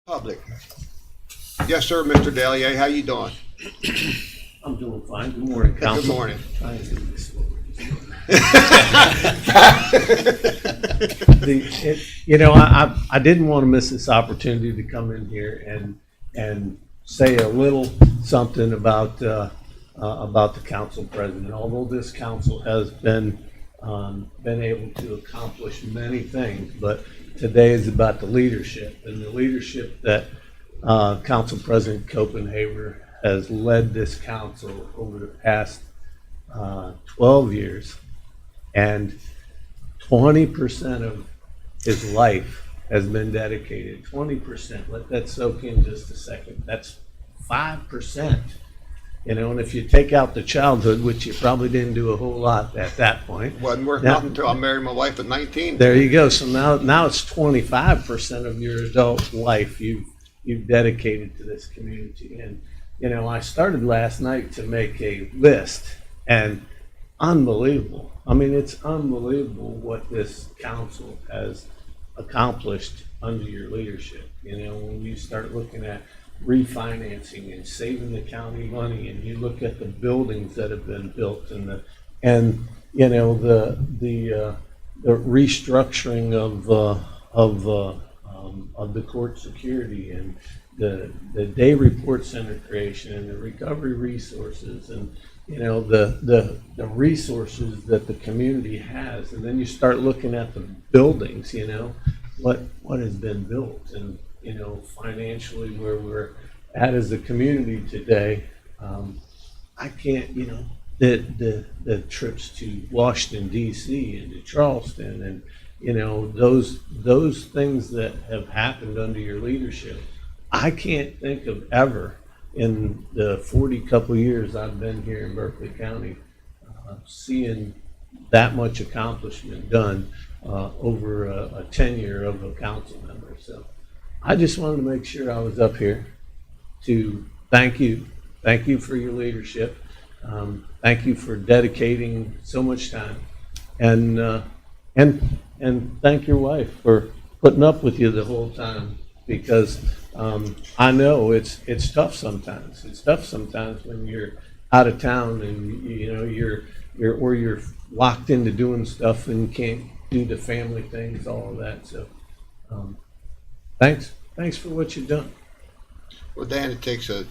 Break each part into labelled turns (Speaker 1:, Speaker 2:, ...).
Speaker 1: Public. Yes, sir, Mr. Delier, how you doing?
Speaker 2: I'm doing fine. Good morning, Council.
Speaker 1: Good morning.
Speaker 2: Trying to do this slowly. I didn't want to miss this opportunity to come in here and say a little something about the council president. Although this council has been able to accomplish many things, but today is about the leadership and the leadership that Council President Copenhaver has led this council over the past 12 years, and 20% of his life has been dedicated. 20%, let that soak in just a second. That's 5%. And if you take out the childhood, which you probably didn't do a whole lot at that point.
Speaker 1: Wasn't worth nothing until I married my wife at 19.
Speaker 2: There you go. So now it's 25% of your adult life you've dedicated to this community. And I started last night to make a list, and unbelievable. I mean, it's unbelievable what this council has accomplished under your leadership. When you start looking at refinancing and saving the county money, and you look at the buildings that have been built, and the restructuring of the court security, and the day report center creation, and the recovery resources, and the resources that the community has. And then you start looking at the buildings, what has been built, and financially where we're at as a community today. I can't, the trips to Washington D.C. and to Charleston, and those things that have happened under your leadership. I can't think of ever in the 40 couple years I've been here in Berkeley County seeing that much accomplishment done over a tenure of a council member. So I just wanted to make sure I was up here to thank you for your leadership. Thank you for dedicating so much time, and thank your wife for putting up with you the whole time, because I know it's tough sometimes. It's tough sometimes when you're out of town and you're locked into doing stuff and can't do the family things, all of that. So thanks for what you've done.
Speaker 1: Well, Dan, it takes a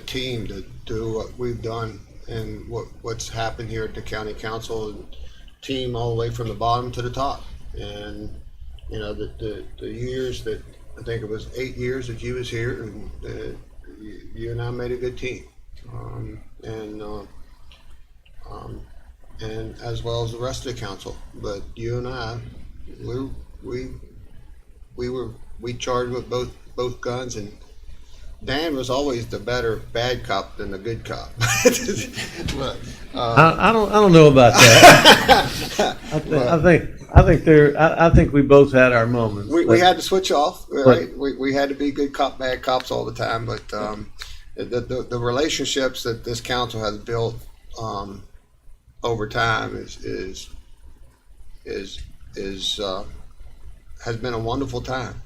Speaker 1: team to do what we've done and what's happened here at the county council, and team all the way from the bottom to the top. And the years that, I think it was 8 years that you was here, and you and I made a good team, and as well as the rest of the council. But you and I, we charged with both guns, and Dan was always the better bad cop than the good cop. But,
Speaker 2: I don't know about that. I think we both had our moments.
Speaker 1: We had to switch off, right? We had to be good cop, bad cops all the time. But the relationships that this council has built over time has been a wonderful time.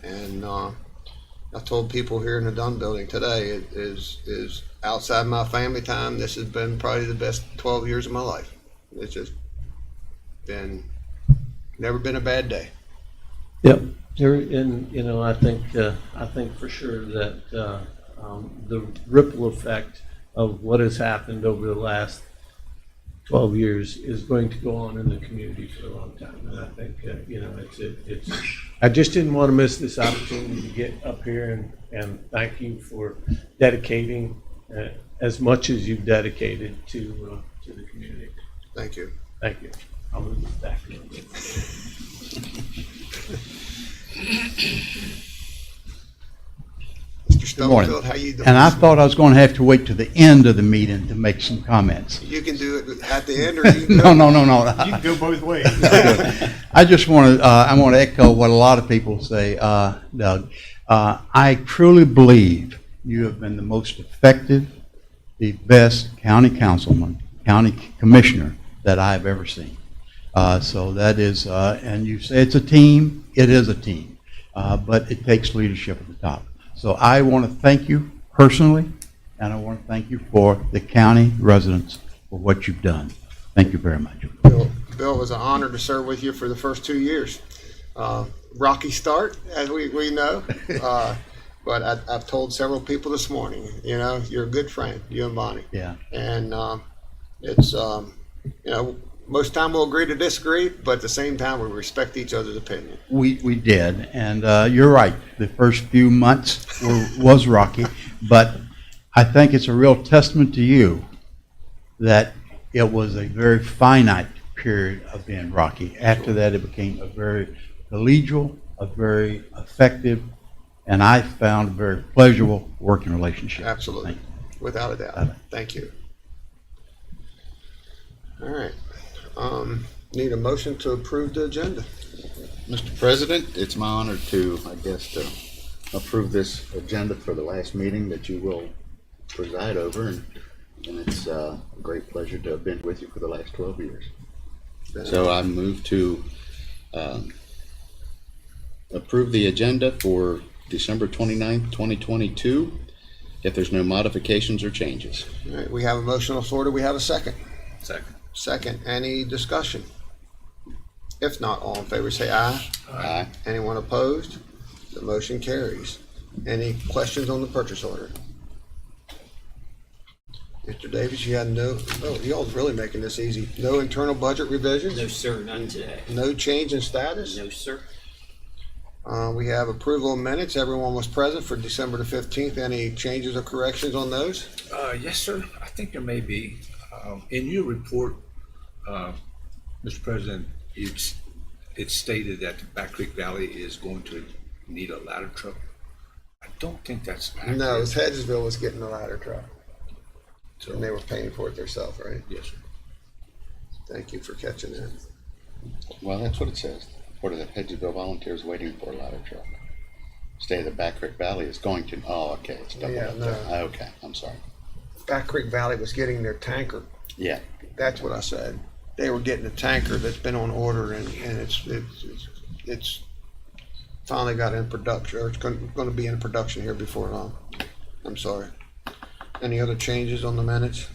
Speaker 1: And I told people here in the Dunn building today, it is outside my family time, this has been probably the best 12 years of my life. It's just never been a bad day.
Speaker 2: Yep. And I think for sure that the ripple effect of what has happened over the last 12 years is going to go on in the community for a long time. And I think it's I just didn't want to miss this opportunity to get up here and thank you for dedicating as much as you've dedicated to the community.
Speaker 1: Thank you.
Speaker 2: Thank you. I'll move this back a little bit.
Speaker 1: Mr.
Speaker 3: Good morning.
Speaker 1: Stubblefield, how you doing?
Speaker 3: And I thought I was going to have to wait to the end of the meeting to make some comments.
Speaker 1: You can do it at the end, or you can
Speaker 3: No.
Speaker 4: You can go both ways.
Speaker 3: I just want to echo what a lot of people say, Doug. I truly believe you have been the most effective, the best county councilman, county commissioner that I've ever seen. So that is, and you say it's a team. It is a team. but it takes leadership at the top. So I want to thank you personally, and I want to thank you for the county residents for what you've done. Thank you very much.
Speaker 1: Bill, it was an honor to serve with you for the first 2 years. Rocky start, as we know, but I've told several people this morning, you're a good friend, you and Bonnie.
Speaker 3: Yeah.
Speaker 1: And it's, most time we'll agree to disagree, but at the same time, we respect each other's opinion.
Speaker 3: We did, and you're right. The first few months was rocky, but I think it's a real testament to you that it was a very finite period of being rocky. After that, it became a very collegial, a very effective, and I found a very pleasurable working relationship.
Speaker 1: Absolutely,
Speaker 3: Thank you.
Speaker 1: Without a doubt. Thank you. All right. Need a motion to approve the agenda.
Speaker 4: Mr. President, it's my honor to approve this agenda for the last meeting that you will preside over, and it's a great pleasure to have been with you for the last 12 years. So I move to approve the agenda for December 29th, 2022, if there's no modifications or changes.
Speaker 1: All right, we have a motion on the floor. Do we have a second?
Speaker 5: Second.
Speaker 1: Second. Any discussion? If not, all in favor say aye.
Speaker 4: Aye.
Speaker 1: Anyone opposed? The motion carries. Any questions on the purchase order? Mr. Davis, you had y'all's really making this easy. No internal budget revisions?
Speaker 6: No, sir, none today.
Speaker 1: No change in status?
Speaker 6: No, sir.
Speaker 1: We have approval of minutes. Everyone was present for December the 15th. Any changes or corrections on those?
Speaker 5: Yes, sir. I think there may be. In your report, Mr. President, it's stated that Back Creek Valley is going to need a ladder truck. I don't think that's accurate.
Speaker 1: No, it's Hedgesville was getting the ladder truck.
Speaker 5: So,
Speaker 1: And they were paying for it themselves, right?
Speaker 5: yes, sir.
Speaker 1: Thank you for catching that.
Speaker 4: Well, that's what it says. What are the Hedgesville Volunteers waiting for a ladder truck? State of the Back Creek Valley is going to, okay, it's double
Speaker 1: Yeah,
Speaker 4: up
Speaker 1: no.
Speaker 4: there. Okay, I'm sorry.
Speaker 1: Back Creek Valley was getting their tanker.
Speaker 4: Yeah.
Speaker 1: That's what I said. They were getting a tanker that's been on order and it's finally got in production, or it's going to be in production here before long. I'm sorry. Any other changes on the minutes?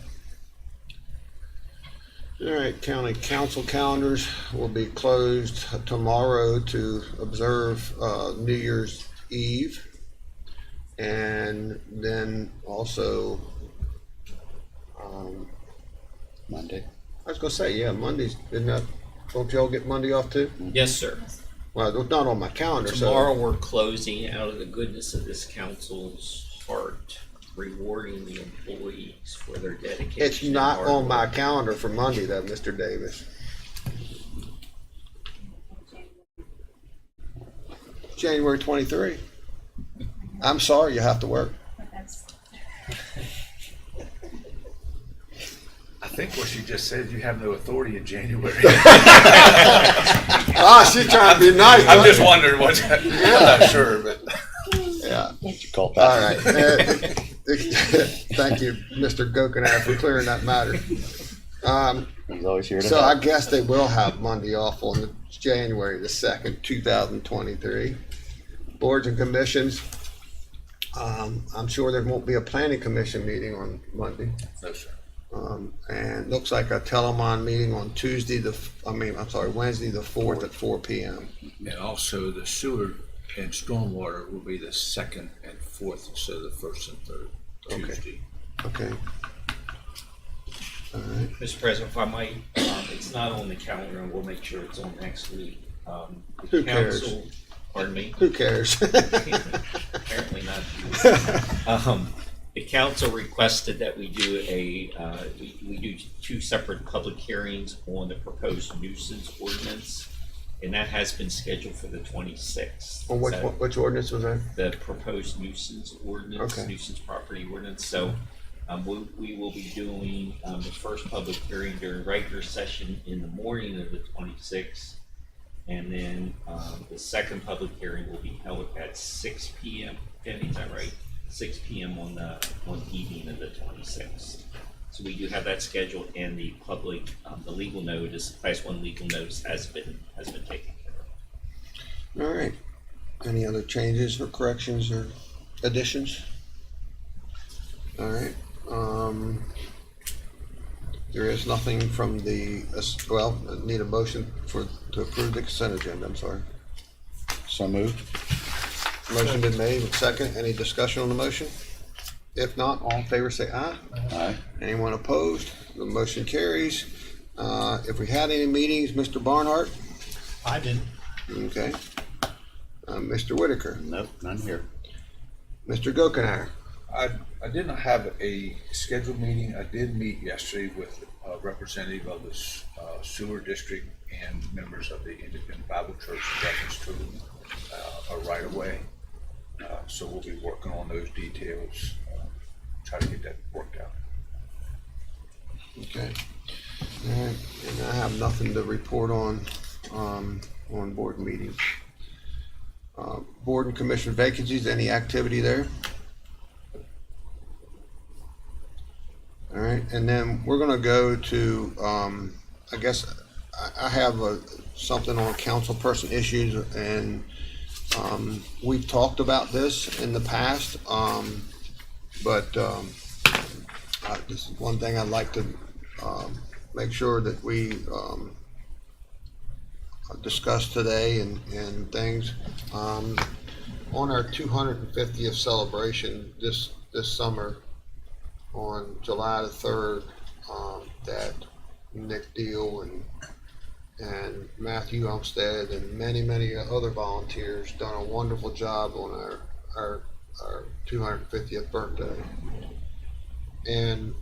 Speaker 1: All right, county council calendars will be closed tomorrow to observe New Year's Eve. And then also,
Speaker 4: Monday.
Speaker 1: I was gonna say, yeah, Mondays, don't y'all get Monday off too?
Speaker 6: Yes, sir.
Speaker 1: Well, it's not on my calendar,
Speaker 6: Tomorrow we're closing out of the goodness of this council's heart, rewarding the employees for their dedication.
Speaker 1: so it's
Speaker 6: and
Speaker 1: not
Speaker 6: hard
Speaker 1: on my
Speaker 6: work.
Speaker 1: calendar for Monday though, Mr. Davis. January 23. I'm sorry you have to work.
Speaker 5: I think what she just said, you have no authority in January.
Speaker 1: Ah, she's trying to be nice.
Speaker 5: I'm just wondering what, I'm not sure, but.
Speaker 1: Yeah.
Speaker 4: What you call
Speaker 1: All
Speaker 4: that?
Speaker 1: right. Thank you, Mr. Gokenhour, for clearing that matter.
Speaker 4: He's always here to
Speaker 1: So
Speaker 4: help.
Speaker 1: I guess they will have Monday off on January the 2nd, 2023. Boards and commissions. I'm sure there won't be a planning commission meeting on Monday.
Speaker 5: No, sir.
Speaker 1: And looks like a Telemon meeting on Wednesday the 4th at 4 p.m.
Speaker 5: And also the sewer and stormwater will be the 2nd and 4th instead of the 1st and 3rd
Speaker 1: Okay.
Speaker 5: Tuesday.
Speaker 1: Okay. All right.
Speaker 6: Mr. President, if I might, it's not on the calendar and we'll make sure it's on next week.
Speaker 1: Who cares?
Speaker 6: Council, pardon me?
Speaker 1: Who cares?
Speaker 6: Apparently not. The council requested that we do we do two separate public hearings on the proposed nuisance ordinance, and that has been scheduled for the 26th.
Speaker 1: On which ordinance was that?
Speaker 6: The proposed nuisance ordinance,
Speaker 1: Okay.
Speaker 6: nuisance property ordinance. So we will be doing the first public hearing during regular session in the morning of the 26th, and then the second public hearing will be held at 6 p.m. Penny, is that right? 6 p.m. on the evening of the 26th. So we do have that scheduled, and the public, the legal notice, Class 1 legal notice has been taken care of.
Speaker 1: All right. Any other changes or corrections or additions? All right. There is nothing from the, well, I need a motion to approve the consent agenda, I'm sorry.
Speaker 4: So moved.
Speaker 1: Motion been made, second, any discussion on the motion? If not, all in favor say aye.
Speaker 4: Aye.
Speaker 1: Anyone opposed? The motion carries. If we had any meetings, Mr. Barnhart?
Speaker 7: I didn't.
Speaker 1: Okay. Mr. Whitaker?
Speaker 4: Nope, none here.
Speaker 1: Mr. Gokenhour?
Speaker 5: I did not have a scheduled meeting. I did meet yesterday with a representative of the sewer district and members of the Independent Bible Church in reference to a right of way. So we'll be working on those details, try to get that worked out.
Speaker 1: Okay. All right, and I have nothing to report on board meetings. Board and commission vacancies, any activity there? All right, and then we're gonna go to, I guess, I have something on council person issues, and we've talked about this in the past, but this is one thing I'd like to make sure that we discuss today and things. On our 250th celebration this summer, on July the 3rd, that Nick Deal and Matthew Umstead and many other volunteers done a wonderful job on our 250th birthday. And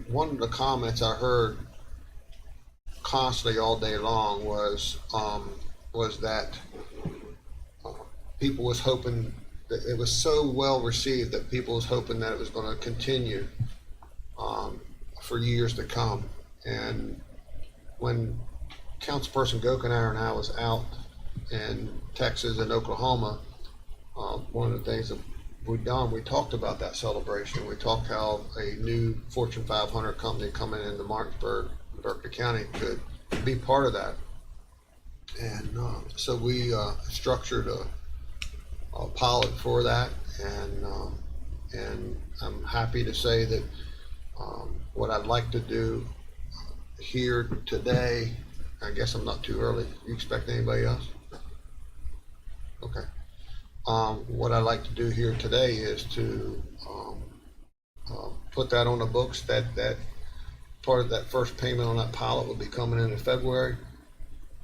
Speaker 1: one of the comments I heard constantly all day long was that people was hoping that it was so well received that people was hoping that it was going to continue for years to come. And when Councilperson Gokenhour and I was out in Texas and Oklahoma, one of the things that we talked about that celebration. We talked how a new Fortune 500 company coming into Martinsburg, Berkeley County, could be part of that. And so we structured a pilot for that, and I'm happy to say that what I'd like to do here today, I guess I'm not too early. You expect anybody else? Okay. What I'd like to do here today is to put that on the books, that part of that first payment on that pilot will be coming in February,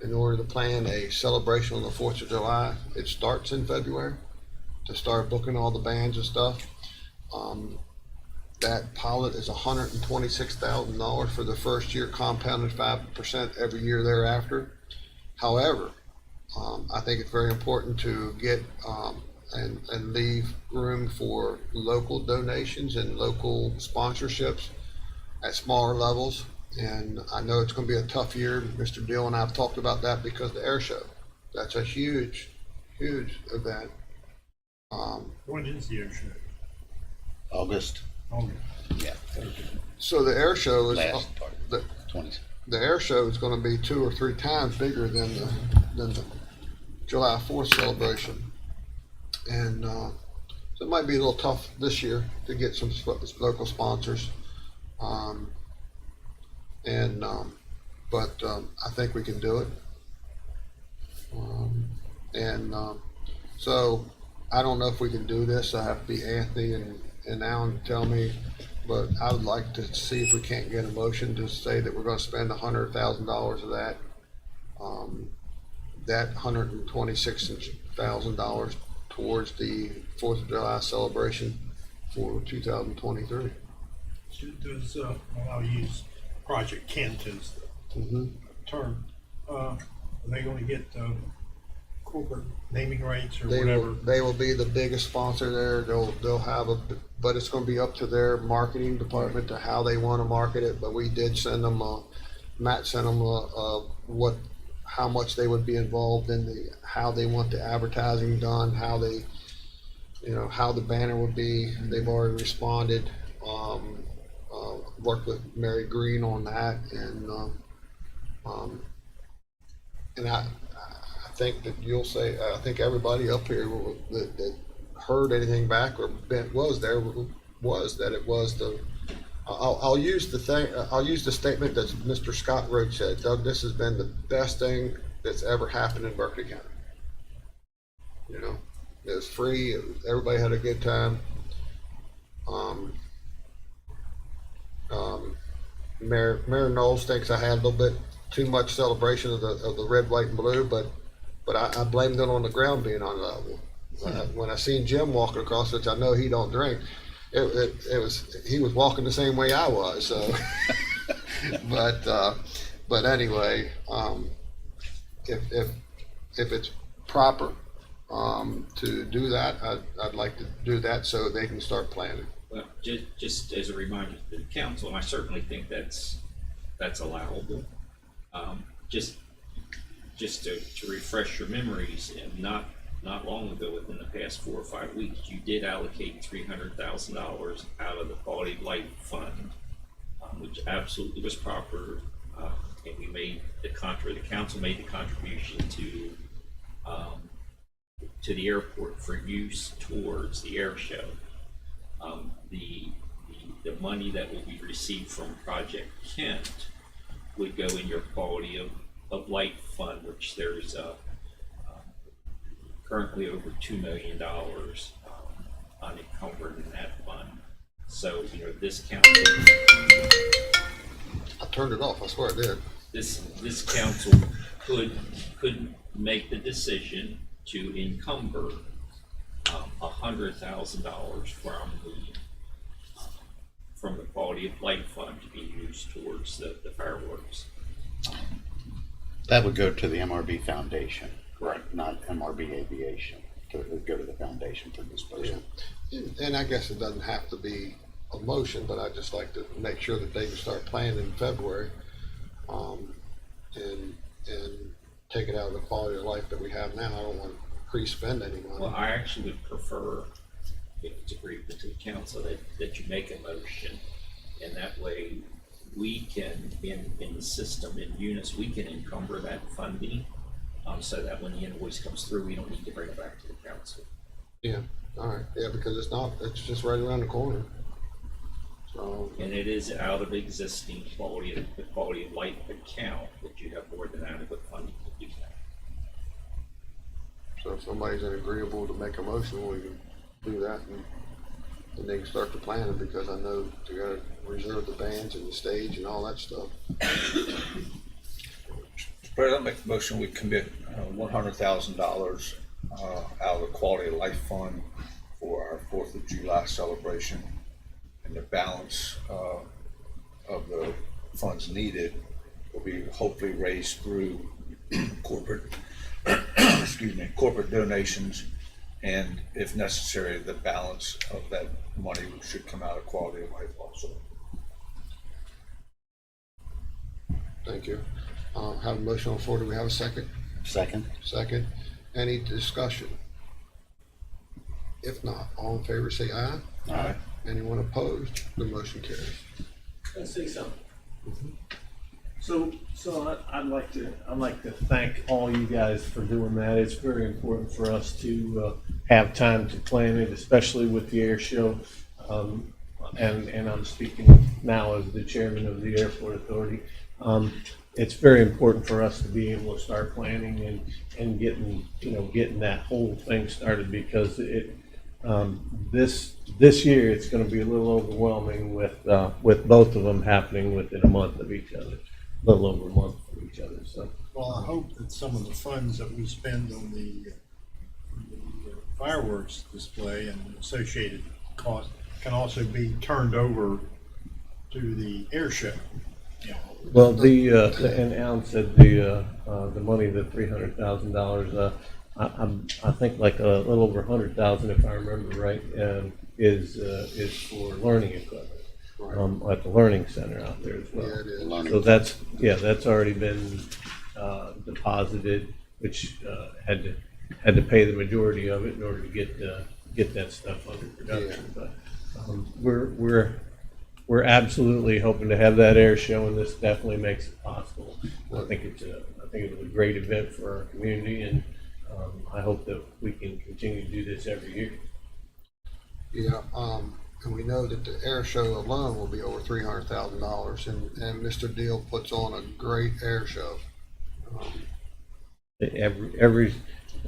Speaker 1: in order to plan a celebration on the 4th of July. It starts in February, to start booking all the bands and stuff. That pilot is $126,000 for the first year, compounded 5% every year thereafter. However, I think it's very important to get and leave room for local donations and local sponsorships at smaller levels. And I know it's going to be a tough year. Mr. Deal and I have talked about that because of the air show. That's a huge event.
Speaker 7: When is the air show?
Speaker 4: August.
Speaker 7: Oh,
Speaker 4: Yeah.
Speaker 1: So the air show is
Speaker 4: Last part.
Speaker 1: the
Speaker 4: 20.
Speaker 1: the air show is going to be 2 or 3 times bigger than the July 4th celebration, and so it might be a little tough this year to get some local sponsors, but I think we can do it, so I don't know if we can do this. I have to be Anthony and Alan to tell me, but I would like to see if we can't get a motion to say that we're going to spend $100,000 of that. That $126,000 towards the 4th of July celebration for 2023.
Speaker 7: Does, I'll use Project Kent as the term. Are they going to get corporate naming rights or whatever?
Speaker 1: They will be the biggest sponsor there. They'll have but it's going to be up to their marketing department to how they want to market it. But we did send them Matt sent them how much they would be involved in how they want the advertising done, how they, how the banner would be. They've already responded. Worked with Mary Green on that, and I think that you'll say, I think everybody up here that heard anything back or was there was that it was I'll use the statement that Mr. Scott Roach said. Doug, this has been the best thing that's ever happened in Berkeley County. You know, it was free. Everybody had a good time. Mayor Knowles thinks I had a little bit too much celebration of the red, white, and blue, but I blamed it on the ground being on level. When I seen Jim walking across, which I know he don't drink, he was walking the same way I was. So, but anyway, if it's proper to do that, I'd like to do that so they can start planning.
Speaker 6: Well, just as a reminder to the council, and I certainly think that's allowable. Just to refresh your memories, and not long ago, within the past 4 or 5 weeks, you did allocate $300,000 out of the Quality of Life Fund, which absolutely was proper, and we made the council made the contribution to the airport for use towards the air show. The money that will be received from Project Kent would go in your Quality of Life Fund, which there's currently over $2 million unencumbered in that fund. So, you know, this council,
Speaker 1: I turned it off. I swear I did.
Speaker 6: this council could make the decision to encumber $100,000 from the Quality of Life Fund to be used towards the fireworks.
Speaker 4: That would go to the MRB Foundation,
Speaker 6: Correct.
Speaker 4: not MRB Aviation. It would go to the foundation for disbursement.
Speaker 1: And I guess it doesn't have to be a motion, but I just like to make sure that they can start planning in February, and take it out of the quality of life that we have now. I don't want to pre-spend any money.
Speaker 6: Well, I actually would prefer, if it's agreed to the council, that you make a motion, and that way we can, in the system, in Eunice, we can encumber that funding, so that when the invoice comes through, we don't need to bring it back to the council.
Speaker 1: Yeah, all right, yeah, because it's just right around the corner. So,
Speaker 6: And it is out of existing the quality of life account that you have more than adequate funding to do that.
Speaker 1: so if somebody's agreeable to make a motion, we can do that, and they can start the planning, because I know they gotta reserve the bands and the stage and all that stuff.
Speaker 5: Mr. President, I'll make the motion, we commit $100,000 out of the Quality of Life Fund for our 4th of July celebration, and the balance of the funds needed will be hopefully raised through corporate corporate donations, and if necessary, the balance of that money should come out of Quality of Life also.
Speaker 1: Thank you. Have a motion on the floor. Do we have a second?
Speaker 4: Second?
Speaker 1: Second. Any discussion? If not, all in favor say aye.
Speaker 4: Aye.
Speaker 1: Anyone opposed? The motion carries.
Speaker 2: Can I say something? So I'd like to thank all you guys for doing that. It's very important for us to have time to plan it, especially with the air show. And I'm speaking now as the chairman of the Airport Authority. It's very important for us to be able to start planning and getting that whole thing started, because this year it's going to be a little overwhelming with both of them happening within a month of each other, a little over a month of each other. So,
Speaker 7: Well, I hope that some of the funds that we spend on the fireworks display and associated costs can also be turned over to the air show.
Speaker 2: well, and Alan said the money, the $300,000. I think like a little over 100,000, if I remember right, is for learning equipment at the learning center out there as well.
Speaker 1: Yeah, it is.
Speaker 4: Learning.
Speaker 2: So that's already been deposited, which had to pay the majority of it in order to get that stuff under production.
Speaker 1: Yeah.
Speaker 2: But we're absolutely hoping to have that air show, and this definitely makes it possible. I think it's a think it was a great event for our community, and I hope that we can continue to do this every year.
Speaker 1: Yeah, and we know that the air show alone will be over $300,000, and Mr. Deal puts on a great air show.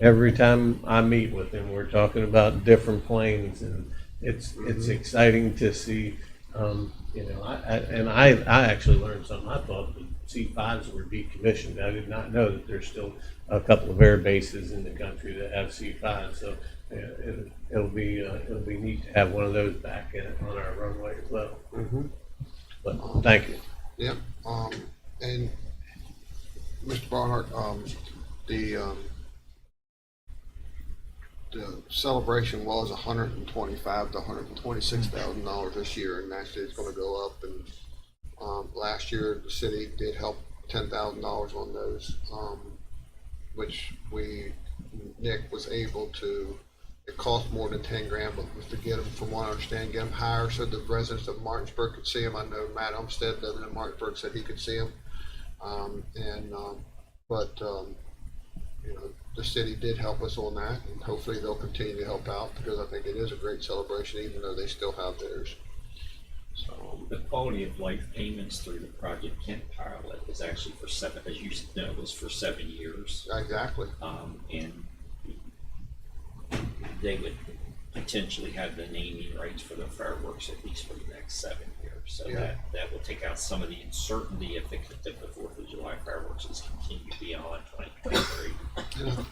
Speaker 2: Every time I meet with him, we're talking about different planes, and it's exciting to see. I actually learned something. I thought the C5s were decommissioned. I did not know that there's still a couple of air bases in the country that have C5s. So it'll be neat to have one of those back on our runway as well.
Speaker 1: Mm-hmm.
Speaker 2: But thank you.
Speaker 1: Yep. And Mr. Barnhart, the celebration was $125,000 to $126,000 this year, and actually it's going to go up. And last year the city did help $10,000 on those, which Nick was able to. It cost more than 10 grand, but was to get them, from what I understand, get them higher so the residents of Martinsburg could see them. I know Matt Umstead living in Martinsburg said he could see them, but the city did help us on that, and hopefully they'll continue to help out because I think it is a great celebration, even though they still have theirs. So
Speaker 6: The quality of life payments through the Project Kent pilot is actually for 7, as you know, was for 7 years.
Speaker 1: exactly.
Speaker 6: And they would potentially have the naming rights for the fireworks at least for the next 7 years. So
Speaker 1: Yeah.
Speaker 6: that will take out some of the uncertainty if the 4th of July fireworks is continued beyond 2023.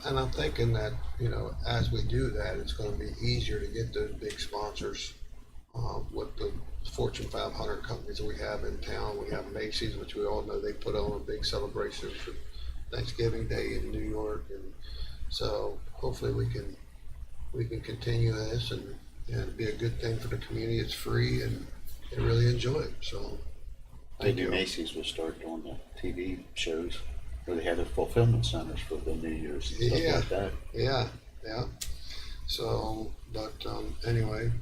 Speaker 1: And I'm thinking that, as we do that, it's going to be easier to get those big sponsors with the Fortune 500 companies that we have in town. We have Macy's, which we all know they put on a big celebration for Thanksgiving Day in New York, and so hopefully we can continue this and be a good thing for the community. It's free and they really enjoy it. So thank
Speaker 4: Maybe
Speaker 1: you.
Speaker 4: Macy's will start doing the TV shows where they have the fulfillment centers for the New Year's and stuff
Speaker 1: Yeah.
Speaker 4: like that.
Speaker 1: Yeah. So, but anyway,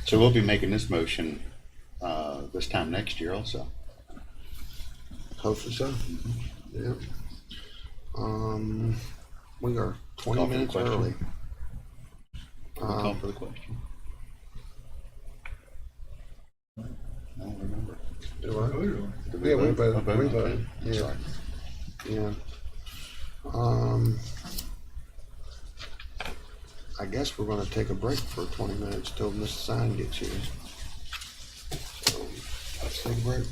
Speaker 4: So we'll be making this motion this time next year also.
Speaker 1: hopefully so. Yeah. We are 20
Speaker 4: Call for the
Speaker 1: minutes
Speaker 4: question.
Speaker 1: early.
Speaker 4: Call for the question. I don't remember.
Speaker 1: Do I?
Speaker 4: Did
Speaker 1: Yeah, we
Speaker 4: vote?
Speaker 1: voted.
Speaker 4: Oh,
Speaker 1: We
Speaker 4: okay.
Speaker 1: voted. Yeah.
Speaker 4: Sorry.
Speaker 1: Yeah. I guess we're going to take a break for 20 minutes till Mr. Sign gets here. So let's take a break.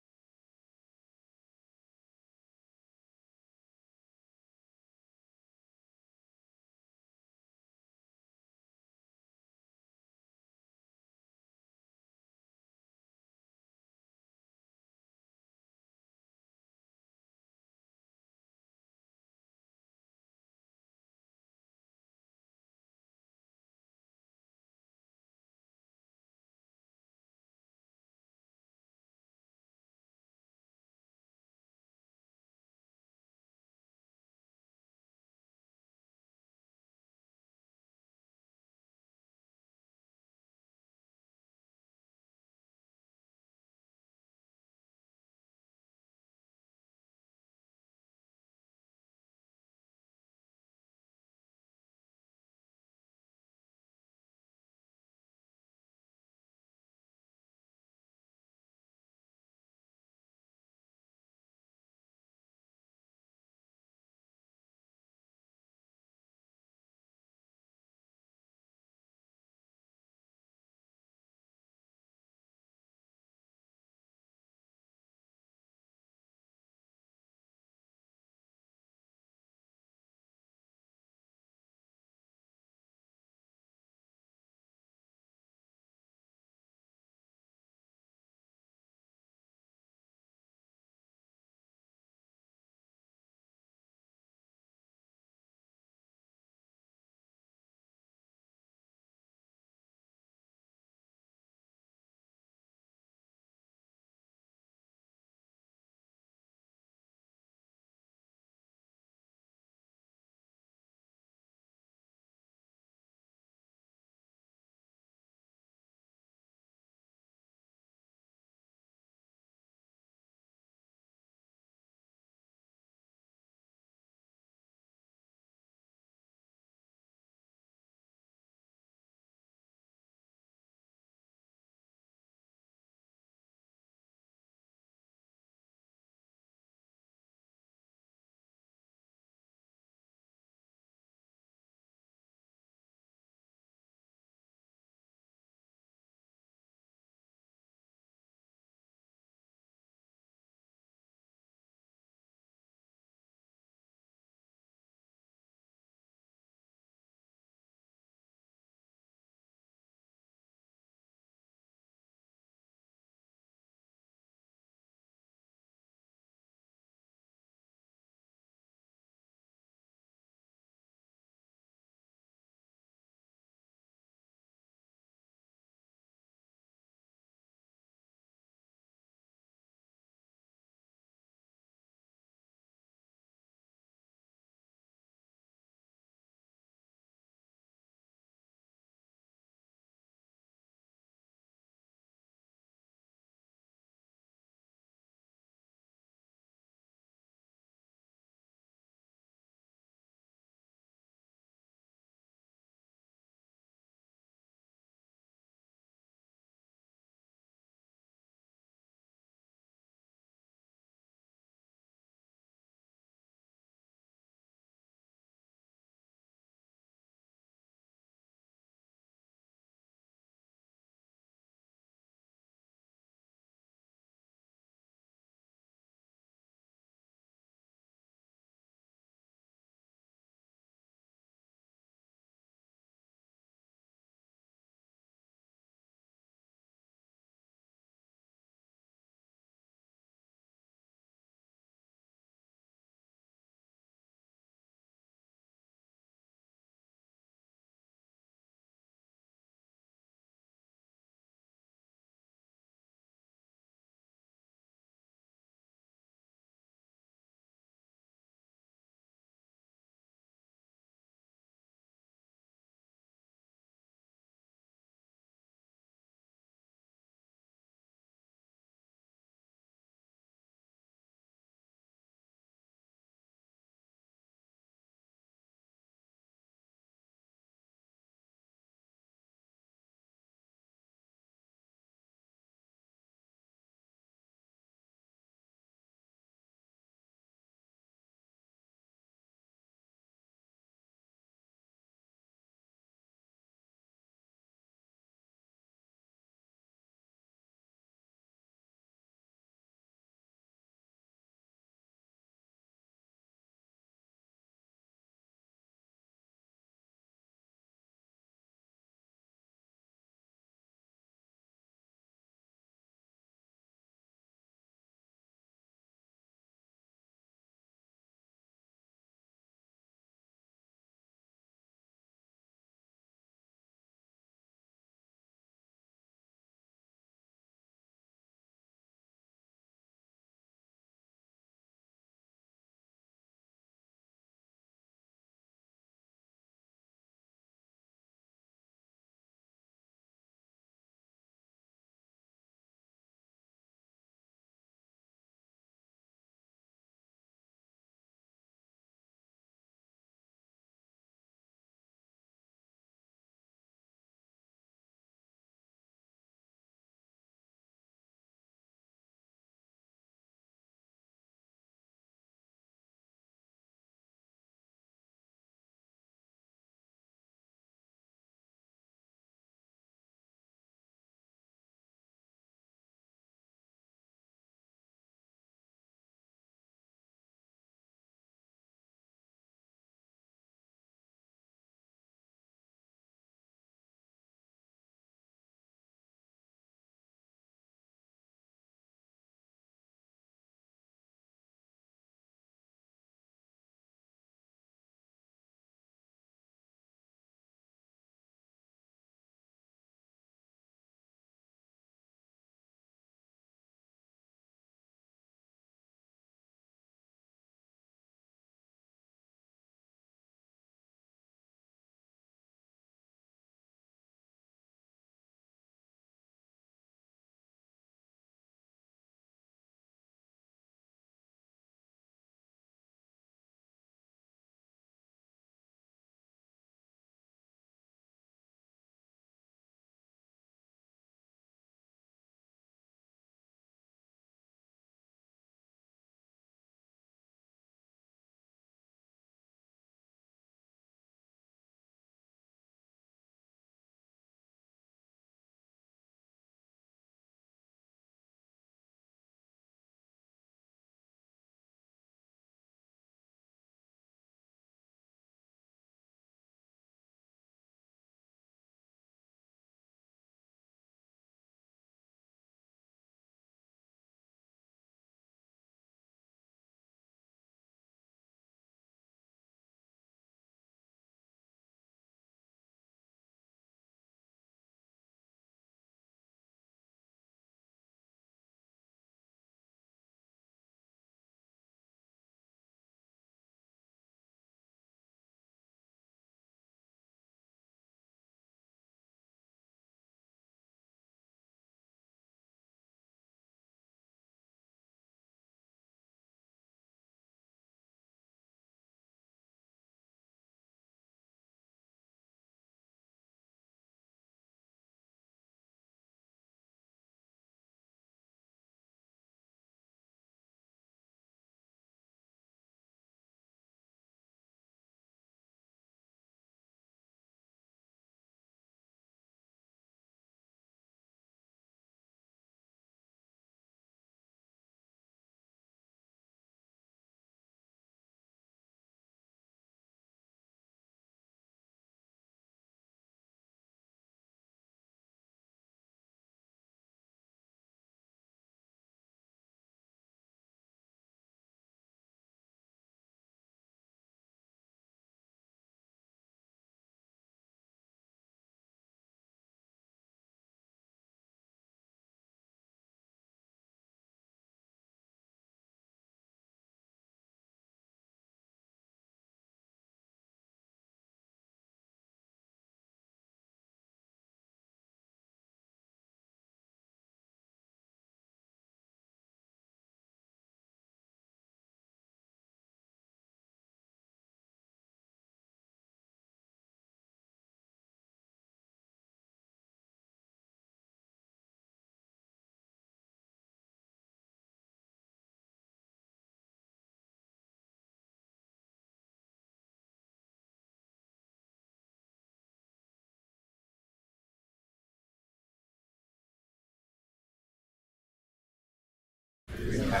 Speaker 1: All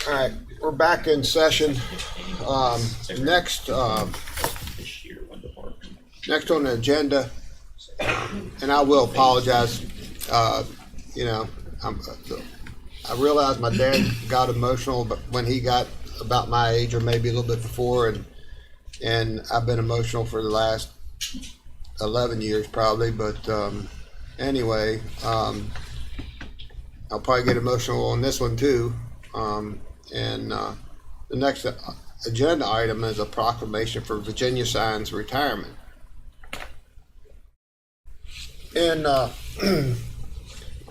Speaker 1: right, we're back in session. Next,
Speaker 6: This year when the park.
Speaker 1: next on the agenda, and I will apologize, you know, I realized my dad got emotional, but when he got about my age or maybe a little bit before, and I've been emotional for the last 11 years probably, but anyway, I'll probably get emotional on this one too. The next agenda item is a proclamation for Virginia Sign's retirement. And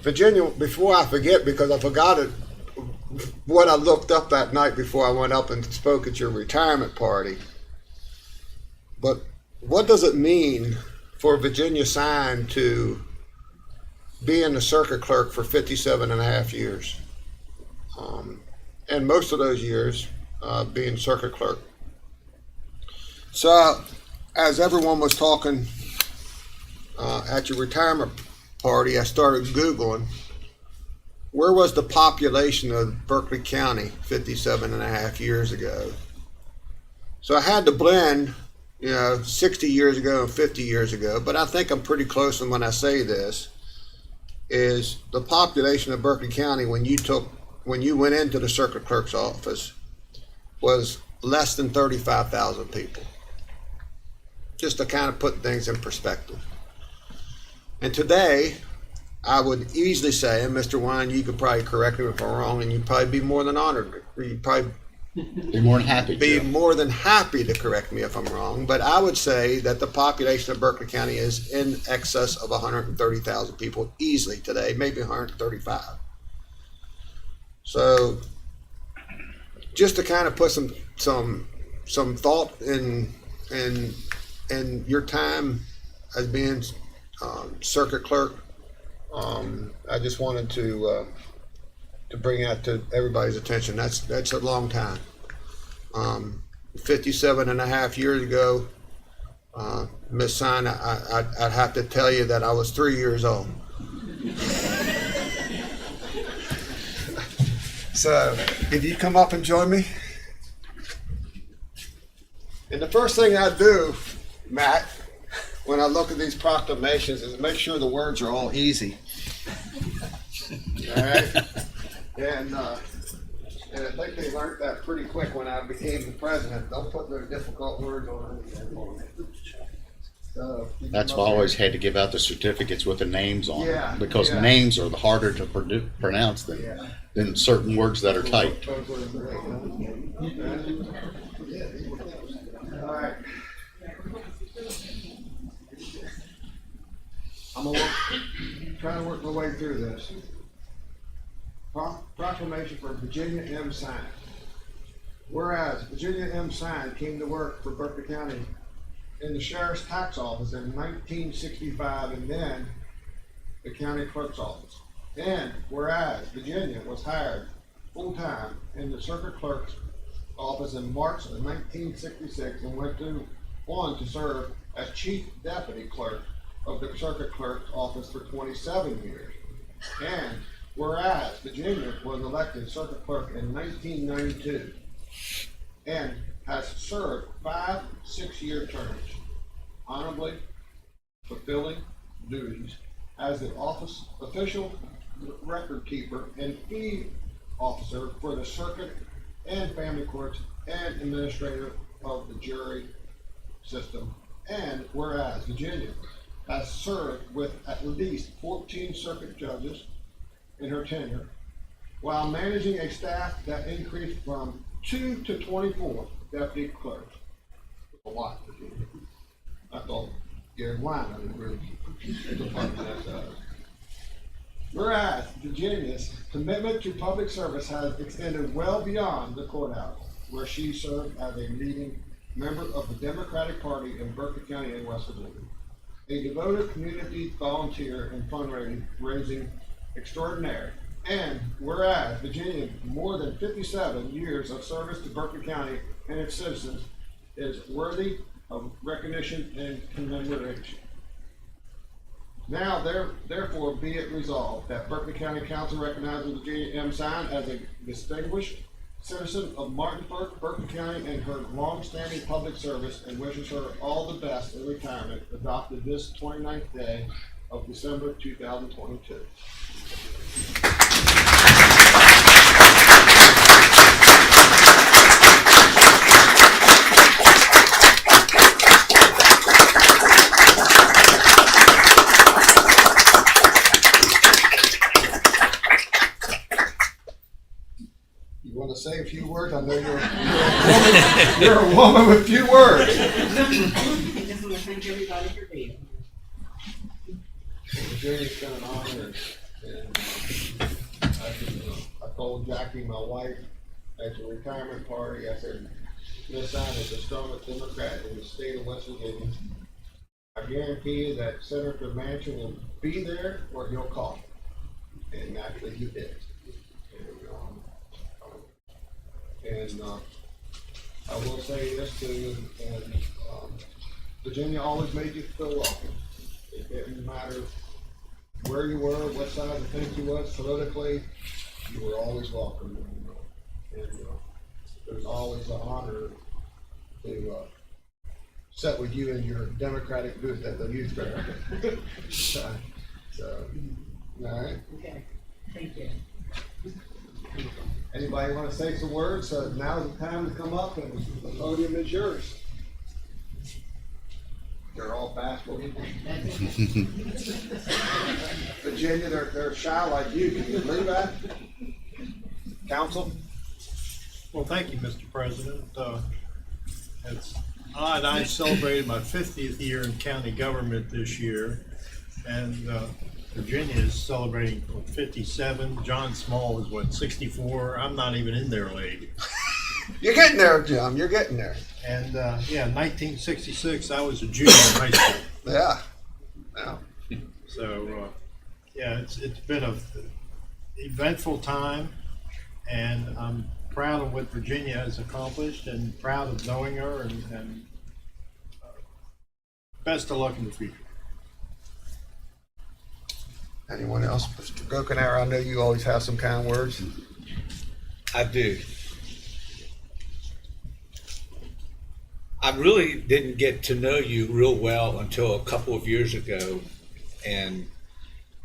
Speaker 1: Virginia, before I forget, because I forgot it, what I looked up that night before I went up and spoke at your retirement party. But what does it mean for Virginia Sign to be in the circuit clerk for 57 and a half years? And most of those years being circuit clerk. So as everyone was talking at your retirement party, I started Googling where was the population of Berkeley County 57 and a half years ago. So I had to blend, 60 years ago and 50 years ago, but I think I'm pretty close. And when I say this, is the population of Berkeley County when you went into the circuit clerk's office was less than 35,000 people. Just to kind of put things in perspective. And today, I would easily say, and Mr. Wine, you could probably correct me if I'm wrong, and you'd probably be more than honored. You'd probably
Speaker 4: Be more than happy
Speaker 1: be
Speaker 4: to.
Speaker 1: more than happy to correct me if I'm wrong. But I would say that the population of Berkeley County is in excess of 130,000 people easily today, maybe 135. So just to kind of put some thought in your time as being circuit clerk, I just wanted to bring that to everybody's attention. That's a long time. 57 and a half years ago, Miss Sign, I'd have to tell you that I was 3 years old. So, if you come up and join me. And the first thing I do, Matt, when I look at these proclamations is make sure the words are all easy. All right? And I think they learned that pretty quick when I became the president. Don't put their difficult words on it. So,
Speaker 4: That's why I always had to give out the certificates with the names on
Speaker 1: Yeah,
Speaker 4: them, because
Speaker 1: yeah.
Speaker 4: names are the harder to pronounce than certain words that are typed.
Speaker 1: All right. I'm gonna try to work my way through this. Proclamation for Virginia M. Sign. Whereas Virginia M. Sign came to work for Berkeley County in the Sheriff's Tax Office in 1965 and then the County Clerk's Office. And whereas Virginia was hired full-time in the Circuit Clerk's Office in March of 1966 and went on to serve as Chief Deputy Clerk of the Circuit Clerk's Office for 27 years. And whereas Virginia was elected Circuit Clerk in 1992 and has served 5 6-year terms, honorably fulfilling duties as the office official record keeper and fee officer for the circuit and family courts and administrator of the jury system. And whereas Virginia has served with at least 14 circuit judges in her tenure, while managing a staff that increased from 2 to 24 deputy clerks. A lot. I thought Gary Wine, I didn't really. Whereas Virginia's commitment to public service has extended well beyond the courthouse, where she served as a leading member of the Democratic Party in Berkeley County and West Virginia, a devoted community volunteer and fundraising extraordinaire. And whereas Virginia, more than 57 years of service to Berkeley County and its citizens, is worthy of recognition and commemoration. Now, therefore, be it resolved that Berkeley County Council recognizes Virginia M. Sine as a distinguished citizen of Martinsburg, Berkeley County, and her long-standing public service, and wishes her all the best in retirement, adopted this 29th day of December 2022. You want to say a few words? I know you're a woman with few words.
Speaker 8: I just want to thank everybody for being here.
Speaker 1: Virginia's been an honor, and I told Jackie, my wife, at the retirement party, I said, Miss Sine is the strongest Democrat in the state of West Virginia. I guarantee you that Senator Manchin will be there or he'll call. And actually he did. And I will say this to you, and Virginia always made you feel welcome. It didn't matter where you were, what side of the fence you was politically, you were always welcome. And it was always an honor to sit with you in your Democratic booth at the youth fair. So, all right.
Speaker 8: Okay, thank you.
Speaker 1: Anybody want to say some words? Now's the time to come up, and the podium is yours. They're all bashful. Virginia, they're shy like you. Can you believe that? Council?
Speaker 7: Well, thank you, Mr. President. I celebrated my 50th year in county government this year, and Virginia is celebrating 57. John Small is 64. I'm not even in their league.
Speaker 1: You're getting there, Jim. You're getting there.
Speaker 7: And 1966, I was a junior in high school.
Speaker 1: Yeah.
Speaker 7: So it's been a eventful time, and I'm proud of what Virginia has accomplished, and proud of knowing her, and best of luck in the future.
Speaker 1: Anyone else? Mr. Gokenhour, I know you always have some kind words.
Speaker 5: I do. I really didn't get to know you real well until a couple of years ago, and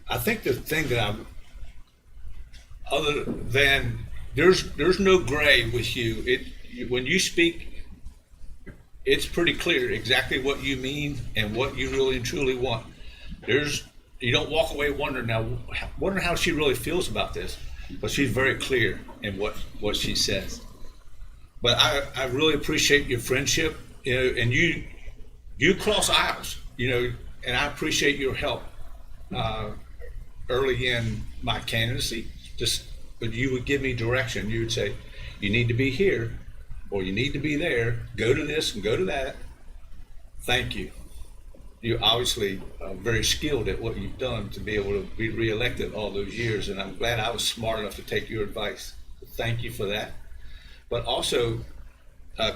Speaker 5: I think the thing that other than there's no gray with you. When you speak, it's pretty clear exactly what you mean and what you really and truly want. You don't walk away wondering how she really feels about this, but she's very clear in what she says. But I really appreciate your friendship, and you cross aisles, and I appreciate your help early in my candidacy. But you would give me direction. You would say, you need to be here, or you need to be there. Go to this and go to that. Thank you. You're obviously very skilled at what you've done to be able to be reelected all those years, and I'm glad I was smart enough to take your advice. Thank you for that. But also,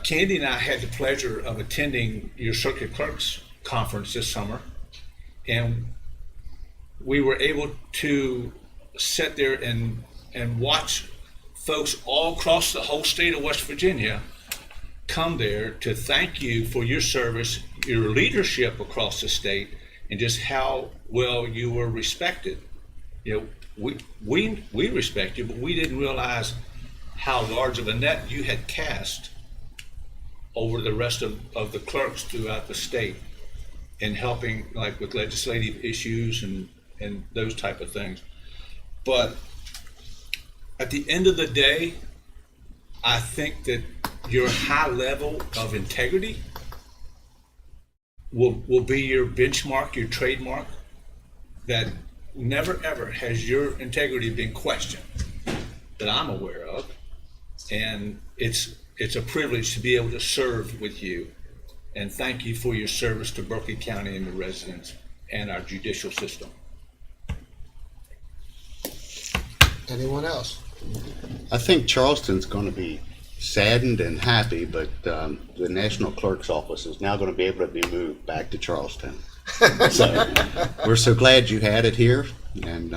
Speaker 5: Candy and I had the pleasure of attending your Circuit Clerks Conference this summer, and we were able to sit there and watch folks all across the whole state of West Virginia come there to thank you for your service, your leadership across the state, and just how well you were respected. We respect you, but we didn't realize how large of a net you had cast over the rest of the clerks throughout the state in helping, like, with legislative issues and those type of things. But at the end of the day, I think that your high level of integrity will be your benchmark, your trademark, that never ever has your integrity been questioned that I'm aware of. And it's a privilege to be able to serve with you. And thank you for your service to Berkeley County and the residents and our judicial system.
Speaker 1: Anyone else?
Speaker 4: I think Charleston's going to be saddened and happy, but the National Clerk's Office is now going to be able to be moved back to Charleston. So we're so glad you had it here, and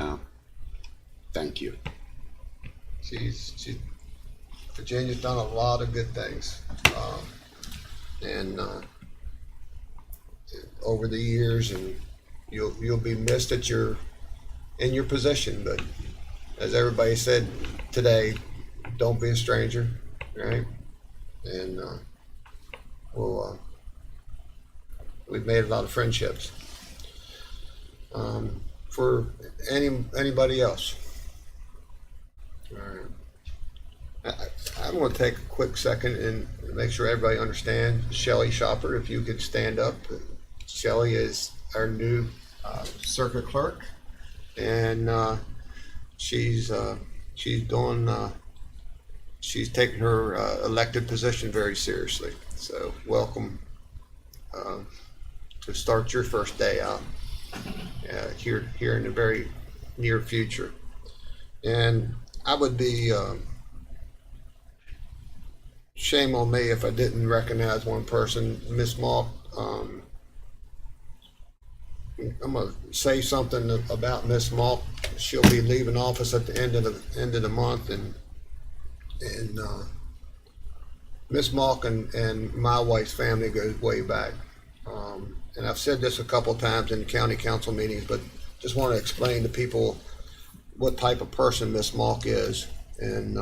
Speaker 4: thank you.
Speaker 1: Virginia's done a lot of good things, and over the years, and you'll be missed in your position. But as everybody said today, don't be a stranger, right? And we've made a lot of friendships. For anybody else, all right. I want to take a quick second and make sure everybody understands. Shelley Shopper, if you could stand up. Shelley is our new circuit clerk, and she's taking her elected position very seriously. So welcome to start your first day out here in the very near future. And I would be shame on me if I didn't recognize one person, Miss Malk. I'm gonna say something about Miss Malk. She'll be leaving office at the end of the month, and Miss Malk and my wife's family goes way back. And I've said this a couple times in county council meetings, but just want to explain to people what type of person Miss Malk is. And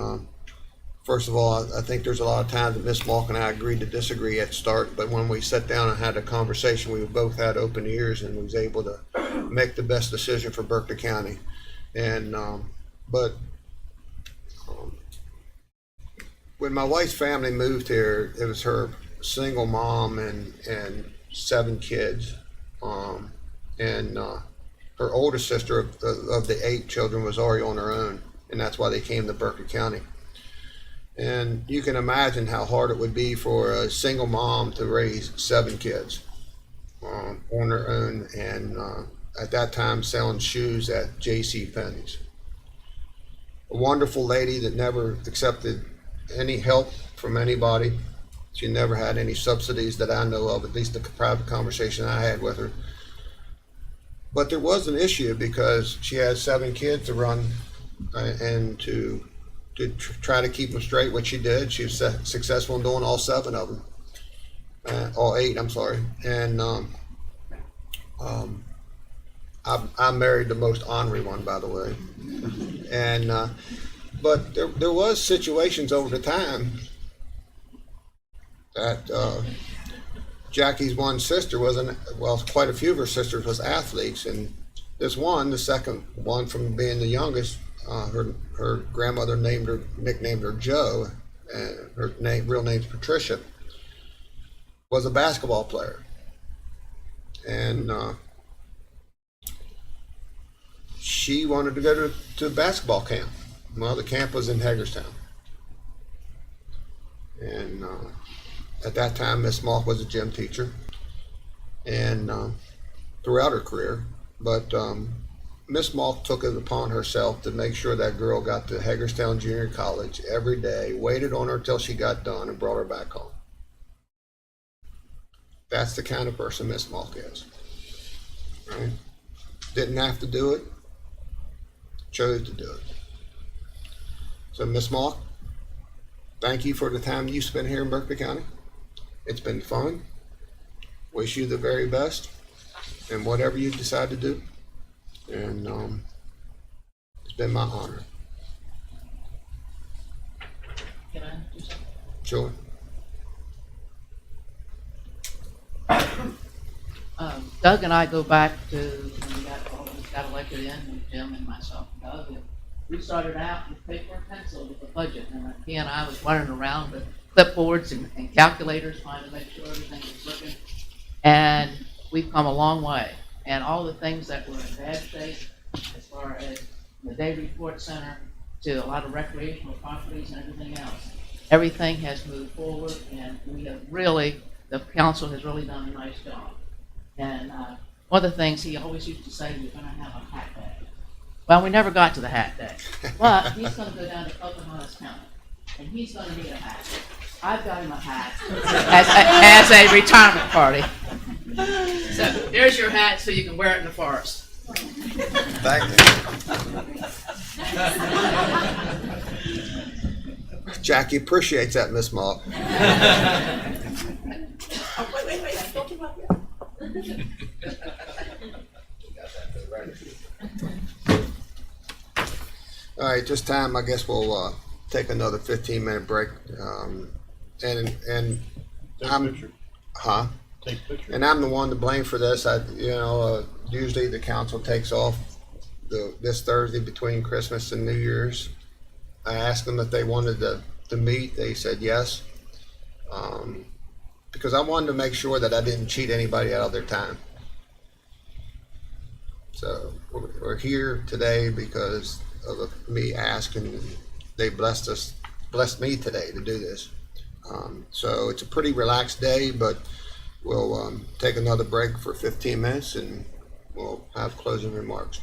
Speaker 1: first of all, I think there's a lot of times that Miss Malk and I agreed to disagree at the start, but when we sat down and had a conversation, we both had open ears and was able to make the best decision for Berkeley County. And when my wife's family moved here, it was her single mom and 7 kids, and her older sister of the 8 children was already on her own, and that's why they came to Berkeley County. And you can imagine how hard it would be for a single mom to raise 7 kids on her own, and at that time selling shoes at J.C. Penney's. A wonderful lady that never accepted any help from anybody. She never had any subsidies that I know of, at least the private conversation I had with her. But there was an issue because she had 7 kids to run and to try to keep them straight, which she did. She was successful in doing all 7 of them, all 8, I'm sorry. And I married the most ornery one, by the way. And but there was situations over the time that Jackie's one sister quite a few of her sisters was athletes, and this one, the second one from being the youngest, her grandmother nicknamed her Joe, and her real name's Patricia, was a basketball player. And she wanted to go to basketball camp. Well, the camp was in Hagerstown. And at that time, Miss Malk was a gym teacher, and throughout her career. But Miss Malk took it upon herself to make sure that girl got to Hagerstown Junior College every day, waited on her till she got done, and brought her back home. That's the kind of person Miss Malk is. Right? Didn't have to do it, chose to do it. So Miss Malk, thank you for the time you spent here in Berkeley County. It's been fun. Wish you the very best in whatever you decide to do. And it's been my honor.
Speaker 8: Can I do something?
Speaker 1: Sure.
Speaker 8: Doug and I go back to when we got elected in, Jim and myself and Doug. And we started out with paper and pencil with the budget, and he and I was running around with clipboards and calculators trying to make sure everything was looking. And we've come a long way. And all the things that were in bad shape, as far as the day report center to a lot of recreational properties and everything else, everything has moved forward, and we have really, the council has really done a nice job. And one of the things he always used to say, we're going to have a hat day. Well, we never got to the hat day, but he's going to go down to Pocahontas County, and he's going to need a hat. I've got him a hat as a retirement party. So there's your hat so you can wear it in the forest.
Speaker 1: Thank you. Jackie appreciates that, Miss Mock. All right, this time I guess we'll take another 15-minute break. And
Speaker 7: Take
Speaker 1: I'm,
Speaker 7: a picture.
Speaker 1: huh?
Speaker 7: Take a picture.
Speaker 1: And I'm the one to blame for this. Usually the council takes off this Thursday between Christmas and New Year's. I asked them if they wanted to meet. They said yes. Because I wanted to make sure that I didn't cheat anybody out of their time. So we're here today because of me asking. They blessed me today to do this. So it's a pretty relaxed day, but we'll take another break for 15 minutes and we'll have closing remarks.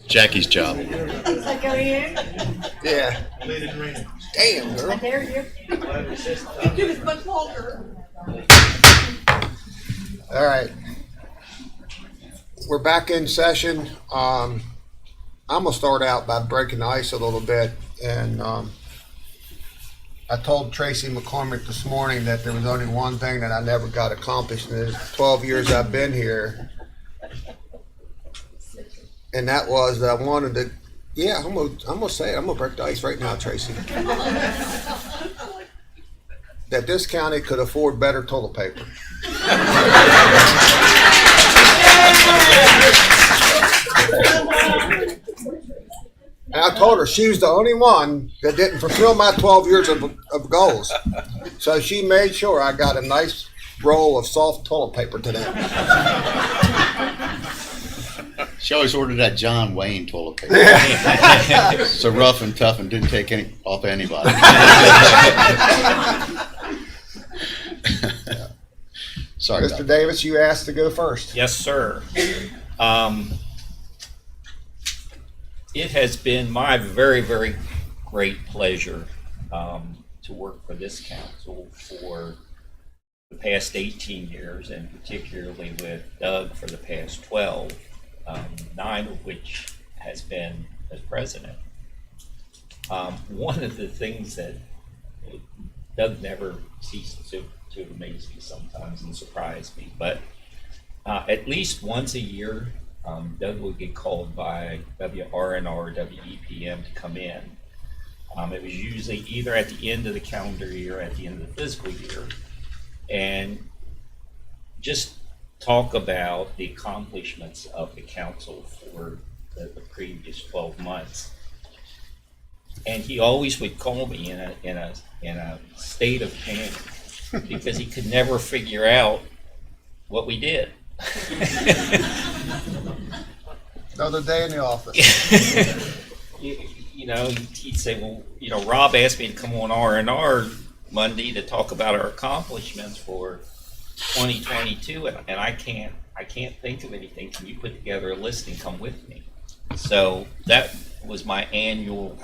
Speaker 4: Jackie's job.
Speaker 1: Yeah.
Speaker 7: Let it rain.
Speaker 1: Damn, girl.
Speaker 9: dare you. You do this much longer.
Speaker 1: All right. We're back in session. I'm gonna start out by breaking the ice a little bit, and I told Tracy McCormick this morning that there was only one thing that I never got accomplished in the 12 years I've been here, and that was that I wanted to. Yeah, I'm gonna say it. I'm gonna break the ice right now, Tracy. That this county could afford better toilet paper. And I told her she was the only one that didn't fulfill my 12 years of goals. So she made sure I got a nice roll of soft toilet paper today.
Speaker 4: She always ordered that John Wayne toilet paper. So rough and tough and didn't take any off anybody. Sorry.
Speaker 1: Mr. Davis, you asked to go first.
Speaker 6: Yes, sir. It has been my very, very great pleasure to work for this council for the past 18 years, and particularly with Doug for the past 12, 9 of which has been as president. One of the things that Doug never ceased to amaze me sometimes and surprise me, but at least once a year, Doug would get called by WRNR or WEPM to come in. It was usually either at the end of the calendar year or at the end of the fiscal year, and just talk about the accomplishments of the council for the previous 12 months. And he always would call me in a state of panic because he could never figure out what we did.
Speaker 1: Another day in the office.
Speaker 6: You know, he'd say, well, you know, Rob asked me to come on R&R Monday to talk about our accomplishments for 2022, and I can't think of anything. Can you put together a list and come with me? So that was my annual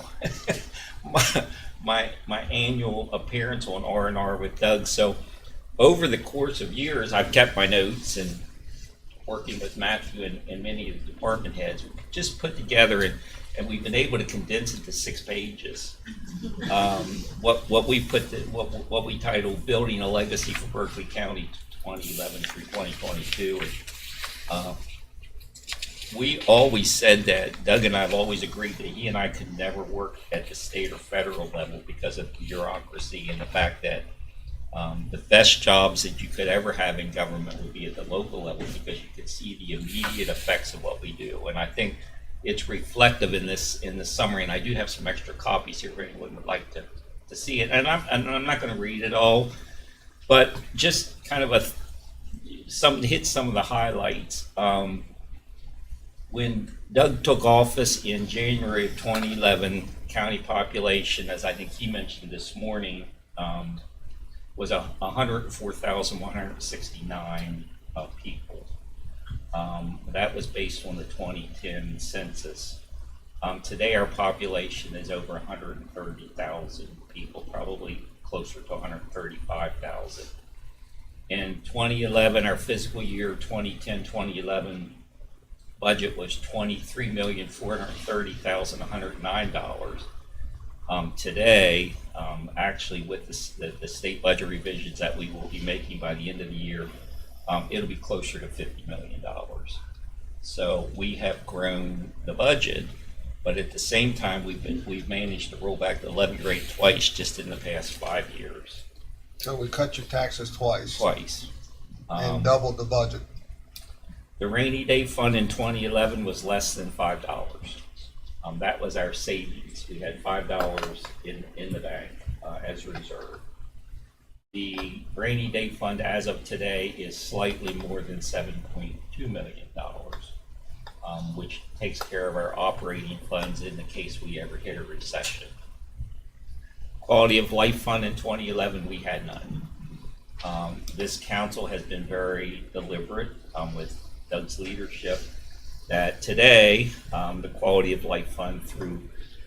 Speaker 6: my annual appearance on R&R with Doug. So over the course of years, I've kept my notes, and working with Matthew and many of the department heads, we just put together and we've been able to condense it to 6 pages. What we titled "Building a Legacy for Berkeley County 2011 through 2022." And, we always said that Doug and I have always agreed that he and I could never work at the state or federal level because of bureaucracy and the fact that the best jobs that you could ever have in government would be at the local level because you could see the immediate effects of what we do. And I think it's reflective in this summary. And I do have some extra copies here if anyone would like to see it. And I'm not going to read it all, but just kind of hit some of the highlights. When Doug took office in January of 2011, county population, as I think he mentioned this morning, was 104,169 people. That was based on the 2010 census. Today our population is over 130,000 people, probably closer to 135,000. In 2011, our fiscal year 2010-2011 budget was $23,430,109. Today, actually with the state budget revisions that we will be making by the end of the year, it'll be closer to $50 million. So we have grown the budget, but at the same time, we've managed to roll back the levy rate twice just in the past 5 years.
Speaker 1: So we cut your taxes twice. And doubled the budget.
Speaker 6: The rainy day fund in 2011 was less than $5. That was our savings. We had $5 in the bank as a reserve. The rainy day fund as of today is slightly more than $7.2 million, which takes care of our operating funds in the case we ever hit a recession. Quality of life fund in 2011, we had none. This council has been very deliberate with Doug's leadership that today, the Quality of Life Fund, through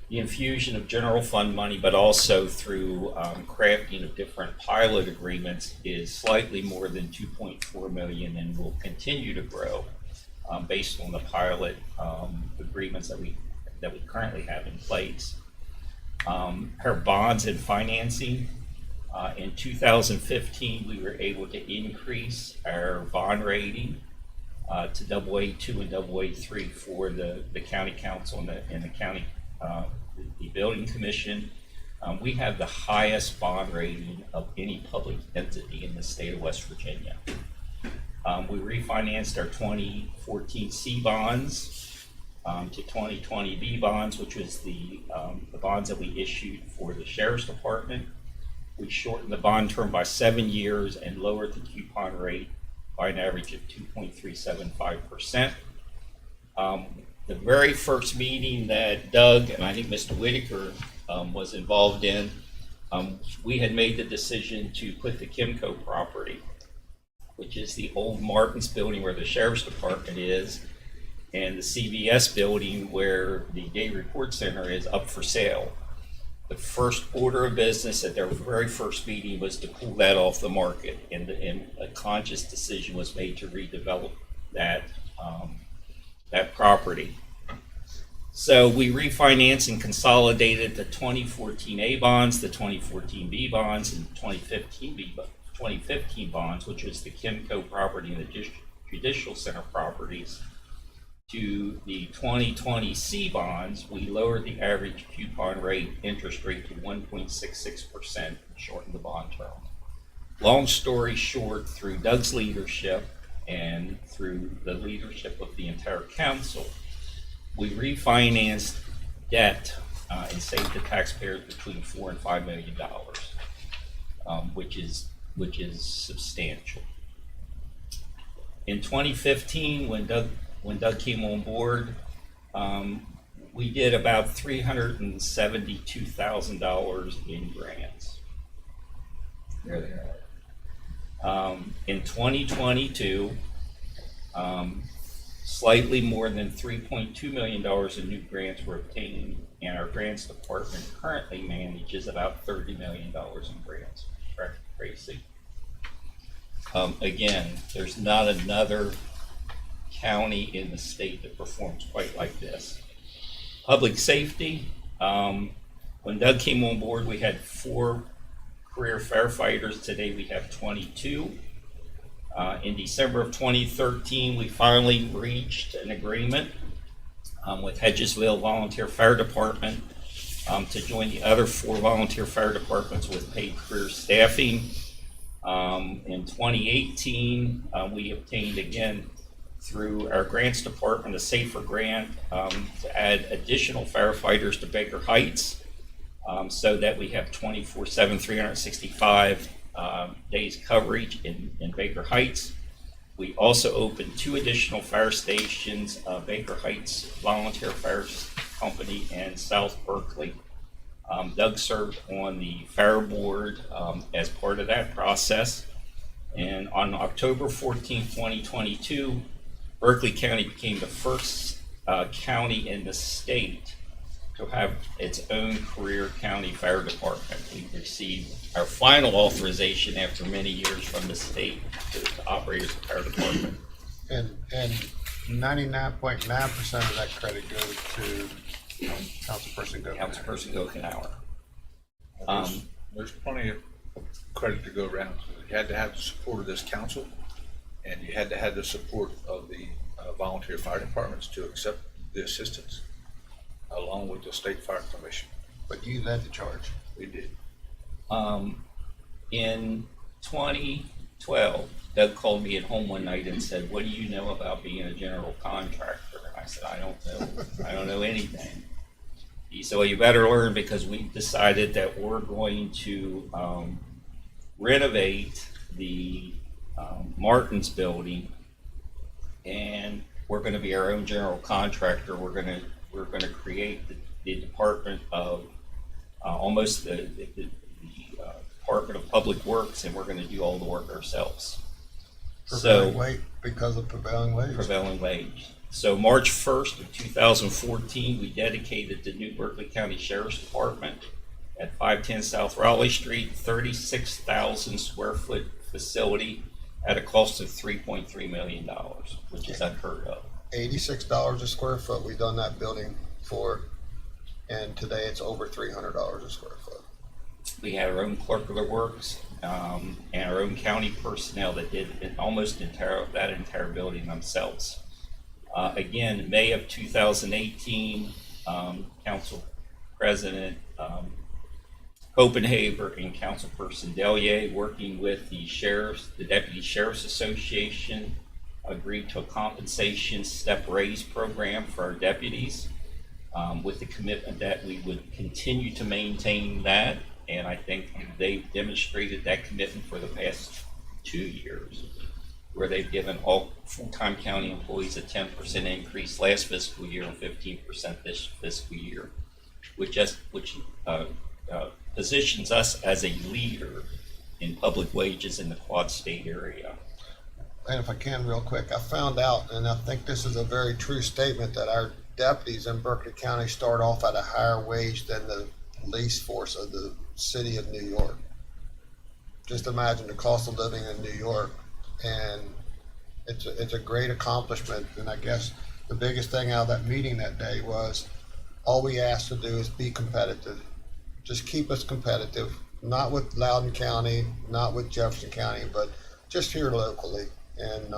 Speaker 6: the infusion of general fund money, but also through crafting of different pilot agreements, is slightly more than 2.4 million and will continue to grow based on the pilot agreements that we currently have in place. Her bonds and financing. In 2015, we were able to increase our bond rating to AA2 and AA3 for the county council and the county the building commission. We have the highest bond rating of any public entity in the state of West Virginia. We refinanced our 2014 C bonds to 2020 B bonds, which was the bonds that we issued for the Sheriff's Department. We shortened the bond term by 7 years and lowered the coupon rate by an average of 2.375%. The very first meeting that Doug and I think Mr. Whitaker was involved in, we had made the decision to put the Kimco property, which is the old Martin's building where the Sheriff's Department is, and the CVS building where the Day Report Center is, up for sale. The first order of business at their very first meeting was to pull that off the market, and a conscious decision was made to redevelop that property. So we refinanced and consolidated the 2014 A bonds, the 2014 B bonds, and 2015 bonds, which was the Kimco property and the Judicial Center properties, to the 2020 C bonds. We lowered the average coupon rate, interest rate, to 1.66% and shortened the bond term. Long story short, through Doug's leadership and through the leadership of the entire council, we refinanced debt and saved the taxpayers between $4 and $5 million, which is substantial. In 2015, when Doug came on board, we did about $372,000 in grants. There they are. In 2022, slightly more than $3.2 million in new grants were obtained, and our grants department currently manages about $30 million in grants. Correct, Tracy? Again, there's not another county in the state that performs quite like this. Public safety. When Doug came on board, we had 4 career firefighters. Today we have 22. In December of 2013, we finally reached an agreement with Hedgesville Volunteer Fire Department to join the other 4 volunteer fire departments with paid career staffing. In 2018, we obtained, again, through our grants department, a SAFER grant to add additional firefighters to Baker Heights, so that we have 24/7, 365 days coverage in Baker Heights. We also opened 2 additional fire stations, Baker Heights Volunteer Fire Company and South Berkeley. Doug served on the fire board as part of that process. And on October 14, 2022, Berkeley County became the first county in the state to have its own career county fire department. We received our final authorization after many years from the state to operate as a fire department.
Speaker 1: And 99.9% of that credit goes to Councilperson Gokenhour.
Speaker 6: Councilperson Gokenhour.
Speaker 5: There's plenty of credit to go around. You had to have the support of this council, and you had to have the support of the volunteer fire departments to accept the assistance, along with the state fire commission.
Speaker 1: But you led the charge.
Speaker 5: We did.
Speaker 6: In 2012, Doug called me at home one night and said, "What do you know about being a general contractor?" And I said, "I don't know. I don't know anything." He said, "Well, you better learn, because we decided that we're going to renovate the Martin's building, and we're going to be our own general contractor. We're going to create the Department of almost the Department of Public Works, and we're going to do all the work ourselves."
Speaker 1: Prevailing wage, because of prevailing wage.
Speaker 6: Prevailing wage. So March 1st of 2014, we dedicated the new Berkeley County Sheriff's Department at 510 South Raleigh Street, 36,000 square foot facility at a cost of $3.3 million, which is unheard of.
Speaker 1: $86 a square foot we've done that building for, and today it's over $300 a square foot.
Speaker 6: We had our own clerk of the works and our own county personnel that did that entire building themselves. Again, May of 2018, Council President Copenhaver and Councilperson Delier, working with the Deputy Sheriff's Association, agreed to a compensation step raise program for our deputies, with the commitment that we would continue to maintain that. And I think they've demonstrated that commitment for the past 2 years, where they've given all full-time county employees a 10% increase last fiscal year and 15% this fiscal year, which positions us as a leader in public wages in the Quad State area.
Speaker 1: And if I can real quick, I found out, and I think this is a very true statement, that our deputies in Berkeley County start off at a higher wage than the police force of the city of New York. Just imagine the cost of living in New York, and it's a great accomplishment. And I guess the biggest thing out of that meeting that day was all we asked to do is be competitive. Just keep us competitive, not with Loudoun County, not with Jefferson County, but just here locally. And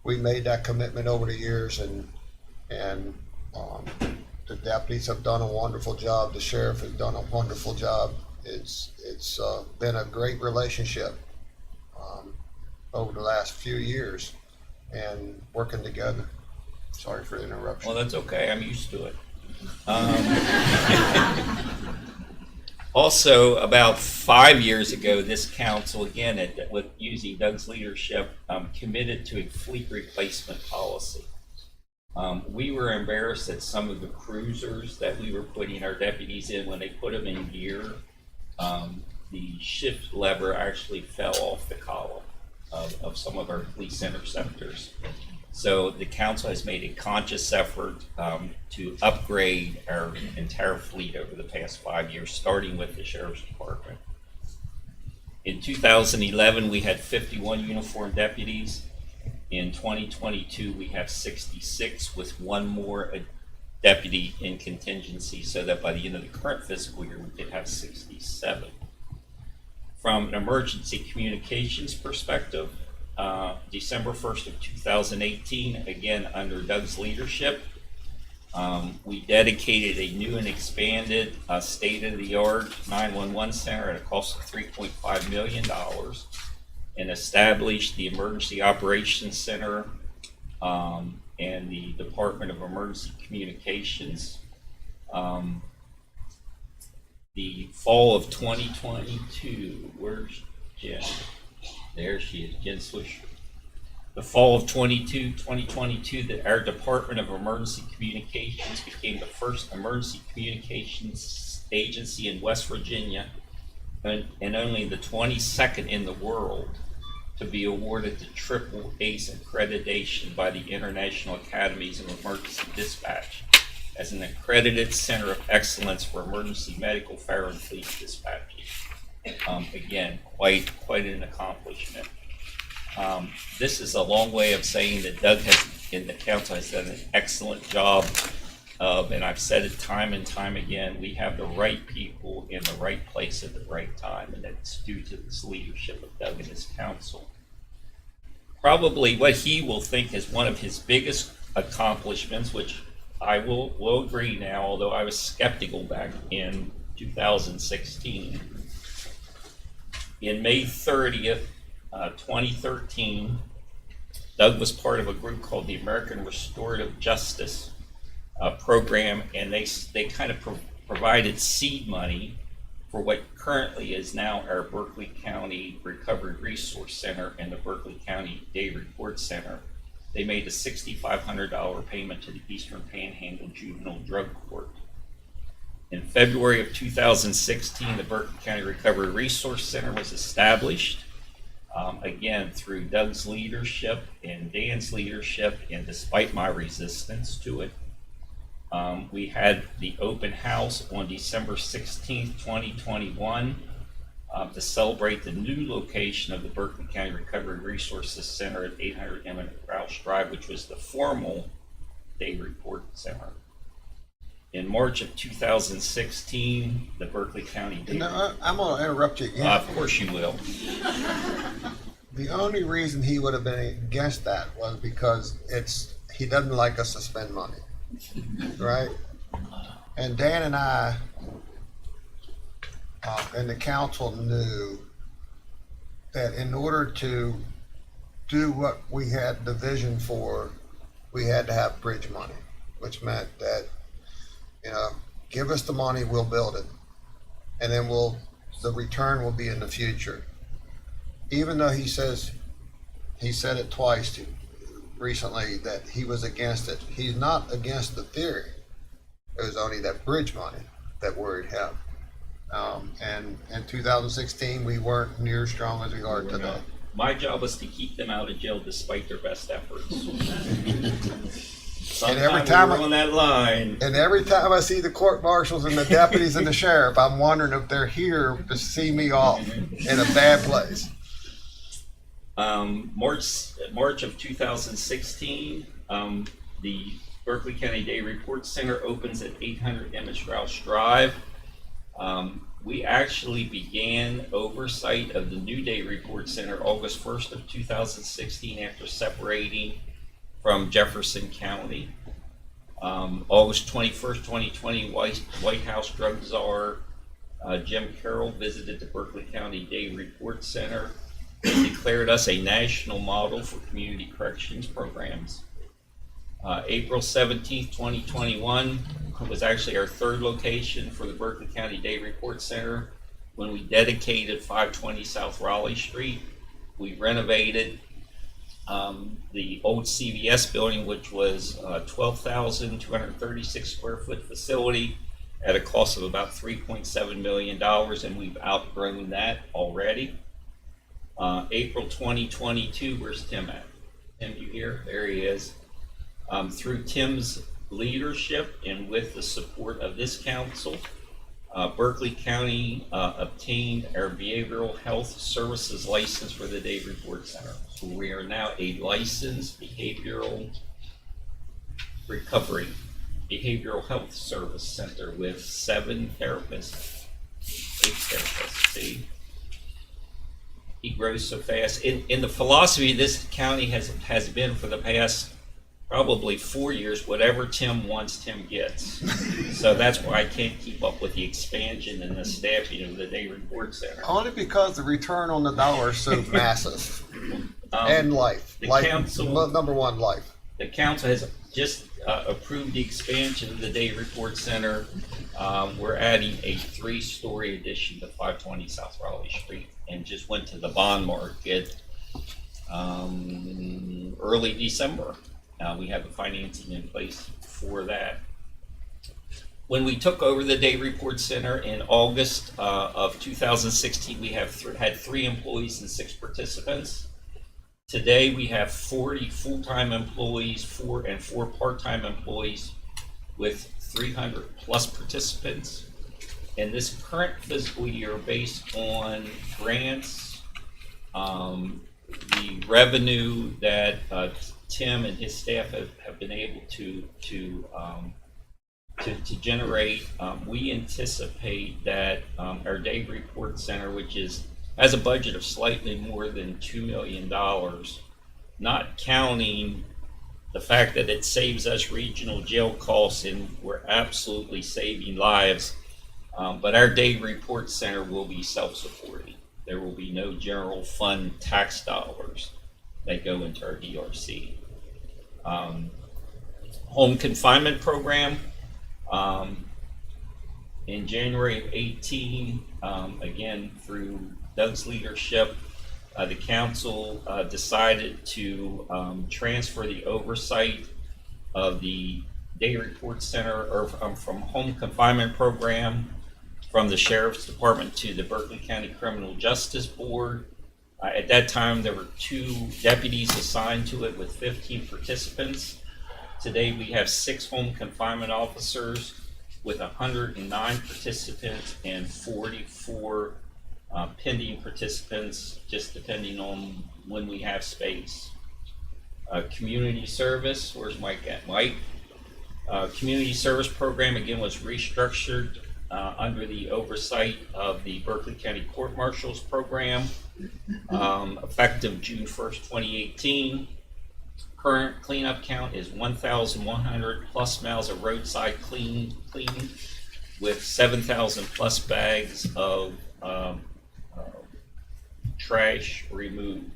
Speaker 1: we made that commitment over the years, and the deputies have done a wonderful job. The sheriff has done a wonderful job. It's been a great relationship over the last few years, and working together. Sorry for the interruption.
Speaker 6: Well, that's okay. I'm used to it. Also, about 5 years ago, this council, again, with using Doug's leadership, committed to a fleet replacement policy. We were embarrassed that some of the cruisers that we were putting our deputies in, when they put them in gear, the shift lever actually fell off the column of some of our police interceptors. So the council has made a conscious effort to upgrade our entire fleet over the past 5 years, starting with the Sheriff's Department. In 2011, we had 51 uniformed deputies. In 2022, we have 66, with one more deputy in contingency, so that by the end of the current fiscal year, we could have 67. From an emergency communications perspective, December 1st of 2018, again, under Doug's leadership, we dedicated a new and expanded state-of-the-art 911 center at a cost of $3.5 million, and established the Emergency Operations Center and the Department of Emergency Communications. The fall of 2022, where's Jen? There she is, Jen Swisher. The fall of 2022, that our Department of Emergency Communications became the first emergency communications agency in West Virginia, and only the 22nd in the world to be awarded the Triple Ace accreditation by the International Academies of Emergency Dispatch as an accredited center of excellence for emergency medical, fire, and police dispatches. Again, quite an accomplishment. This is a long way of saying that Doug and the council has done an excellent job of, and I've said it time and time again, we have the right people in the right place at the right time, and it's due to this leadership of Doug and his council. Probably what he will think is one of his biggest accomplishments, which I will agree now, although I was skeptical back in 2016. In May 30th, 2013, Doug was part of a group called the American Restorative Justice Program, and they kind of provided seed money for what currently is now our Berkeley County Recovery Resource Center and the Berkeley County Day Report Center. They made a $6,500 payment to the Eastern Panhandle Juvenile Drug Court. In February of 2016, the Berkeley County Recovery Resource Center was established. Again, through Doug's leadership and Dan's leadership, and despite my resistance to it, we had the open house on December 16th, 2021, to celebrate the new location of the Berkeley County Recovery Resources Center at 800 Emmett Rouse Drive, which was the formal Day Report Center. In March of 2016, the Berkeley County Day
Speaker 1: I'm going to interrupt you again.
Speaker 6: Of course you will.
Speaker 1: The only reason he would have been against that was because he doesn't like us to spend money, right? And Dan and I and the council knew that in order to do what we had the vision for, we had to have bridge money, which meant that, give us the money, we'll build it, and then the return will be in the future. Even though he said it twice recently that he was against it, he's not against the theory. It was only that bridge money that worried him. And in 2016, we weren't near as strong as we are today.
Speaker 6: My job was to keep them out of jail despite their best efforts.
Speaker 1: And every time
Speaker 6: we were on that line.
Speaker 1: And every time I see the court marshals and the deputies and the sheriff, I'm wondering if they're here to see me off in a bad place.
Speaker 6: March of 2016, the Berkeley County Day Report Center opens at 800 Emmett Rouse Drive. We actually began oversight of the new Day Report Center August 1st of 2016 after separating from Jefferson County. August 21st, 2020, White House drug czar Jim Carroll visited the Berkeley County Day Report Center and declared us a national model for community corrections programs. April 17th, 2021 was actually our third location for the Berkeley County Day Report Center when we dedicated 520 South Raleigh Street. We renovated the old CVS building, which was a 12,236 square foot facility at a cost of about $3.7 million, and we've outgrown that already. April 2022, where's Tim at? Tim, you here? There he is. Through Tim's leadership and with the support of this council, Berkeley County obtained our behavioral health services license for the Day Report Center. So we are now a licensed behavioral health service center with 7 therapists, 8 therapists. See, he grows so fast. In the philosophy this county has been for the past probably 4 years, whatever Tim wants, Tim gets. So that's why I can't keep up with the expansion and the staffing of the Day Report Center.
Speaker 1: Only because the return on the dollar is so massive. And life.
Speaker 6: The
Speaker 1: life,
Speaker 6: council,
Speaker 1: number one, life.
Speaker 6: The council has just approved the expansion of the Day Report Center. We're adding a 3-story addition to 520 South Raleigh Street and just went to the bond market early December. We have the financing in place for that. When we took over the Day Report Center in August of 2016, we had 3 employees and 6 participants. Today, we have 40 full-time employees, 4 part-time employees with 300 plus participants. In this current fiscal year, based on grants, the revenue that Tim and his staff have been able to generate, we anticipate that our Day Report Center, which has a budget of slightly more than $2 million, not counting the fact that it saves us regional jail costs and we're absolutely saving lives, but our Day Report Center will be self-supporting. There will be no general fund tax dollars that go into our DRC. Home confinement program. In January of 18, again, through Doug's leadership, the council decided to transfer the oversight of the Day Report Center or from home confinement program from the Sheriff's Department to the Berkeley County Criminal Justice Board. At that time, there were 2 deputies assigned to it with 15 participants. Today, we have 6 home confinement officers with 109 participants and 44 pending participants, just depending on when we have space. Community service, where's Mike at? Mike? Community service program, again, was restructured under the oversight of the Berkeley County Court Marshals Program, effective June 1st, 2018. Current cleanup count is 1,100 plus miles of roadside cleaning with 7,000 plus bags of trash removed.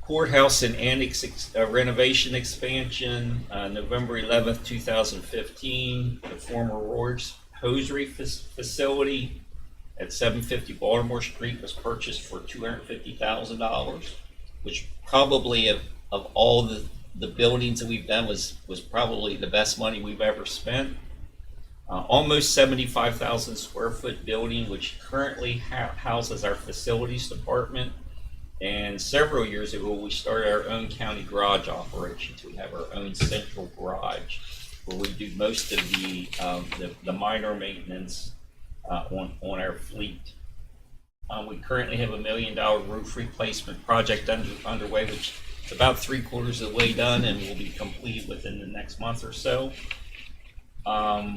Speaker 6: Courthouse and annex renovation expansion, November 11th, 2015. The former Roy's Hosiery facility at 750 Baltimore Street was purchased for $250,000, which probably of all the buildings that we've done was probably the best money we've ever spent. Almost 75,000 square foot building, which currently houses our facilities department. And several years ago, we started our own county garage operations. We have our own central garage where we do most of the minor maintenance on our fleet. We currently have $1 million roof replacement project underway, which is about 3/4 of the way done and will be complete within the next month or so. A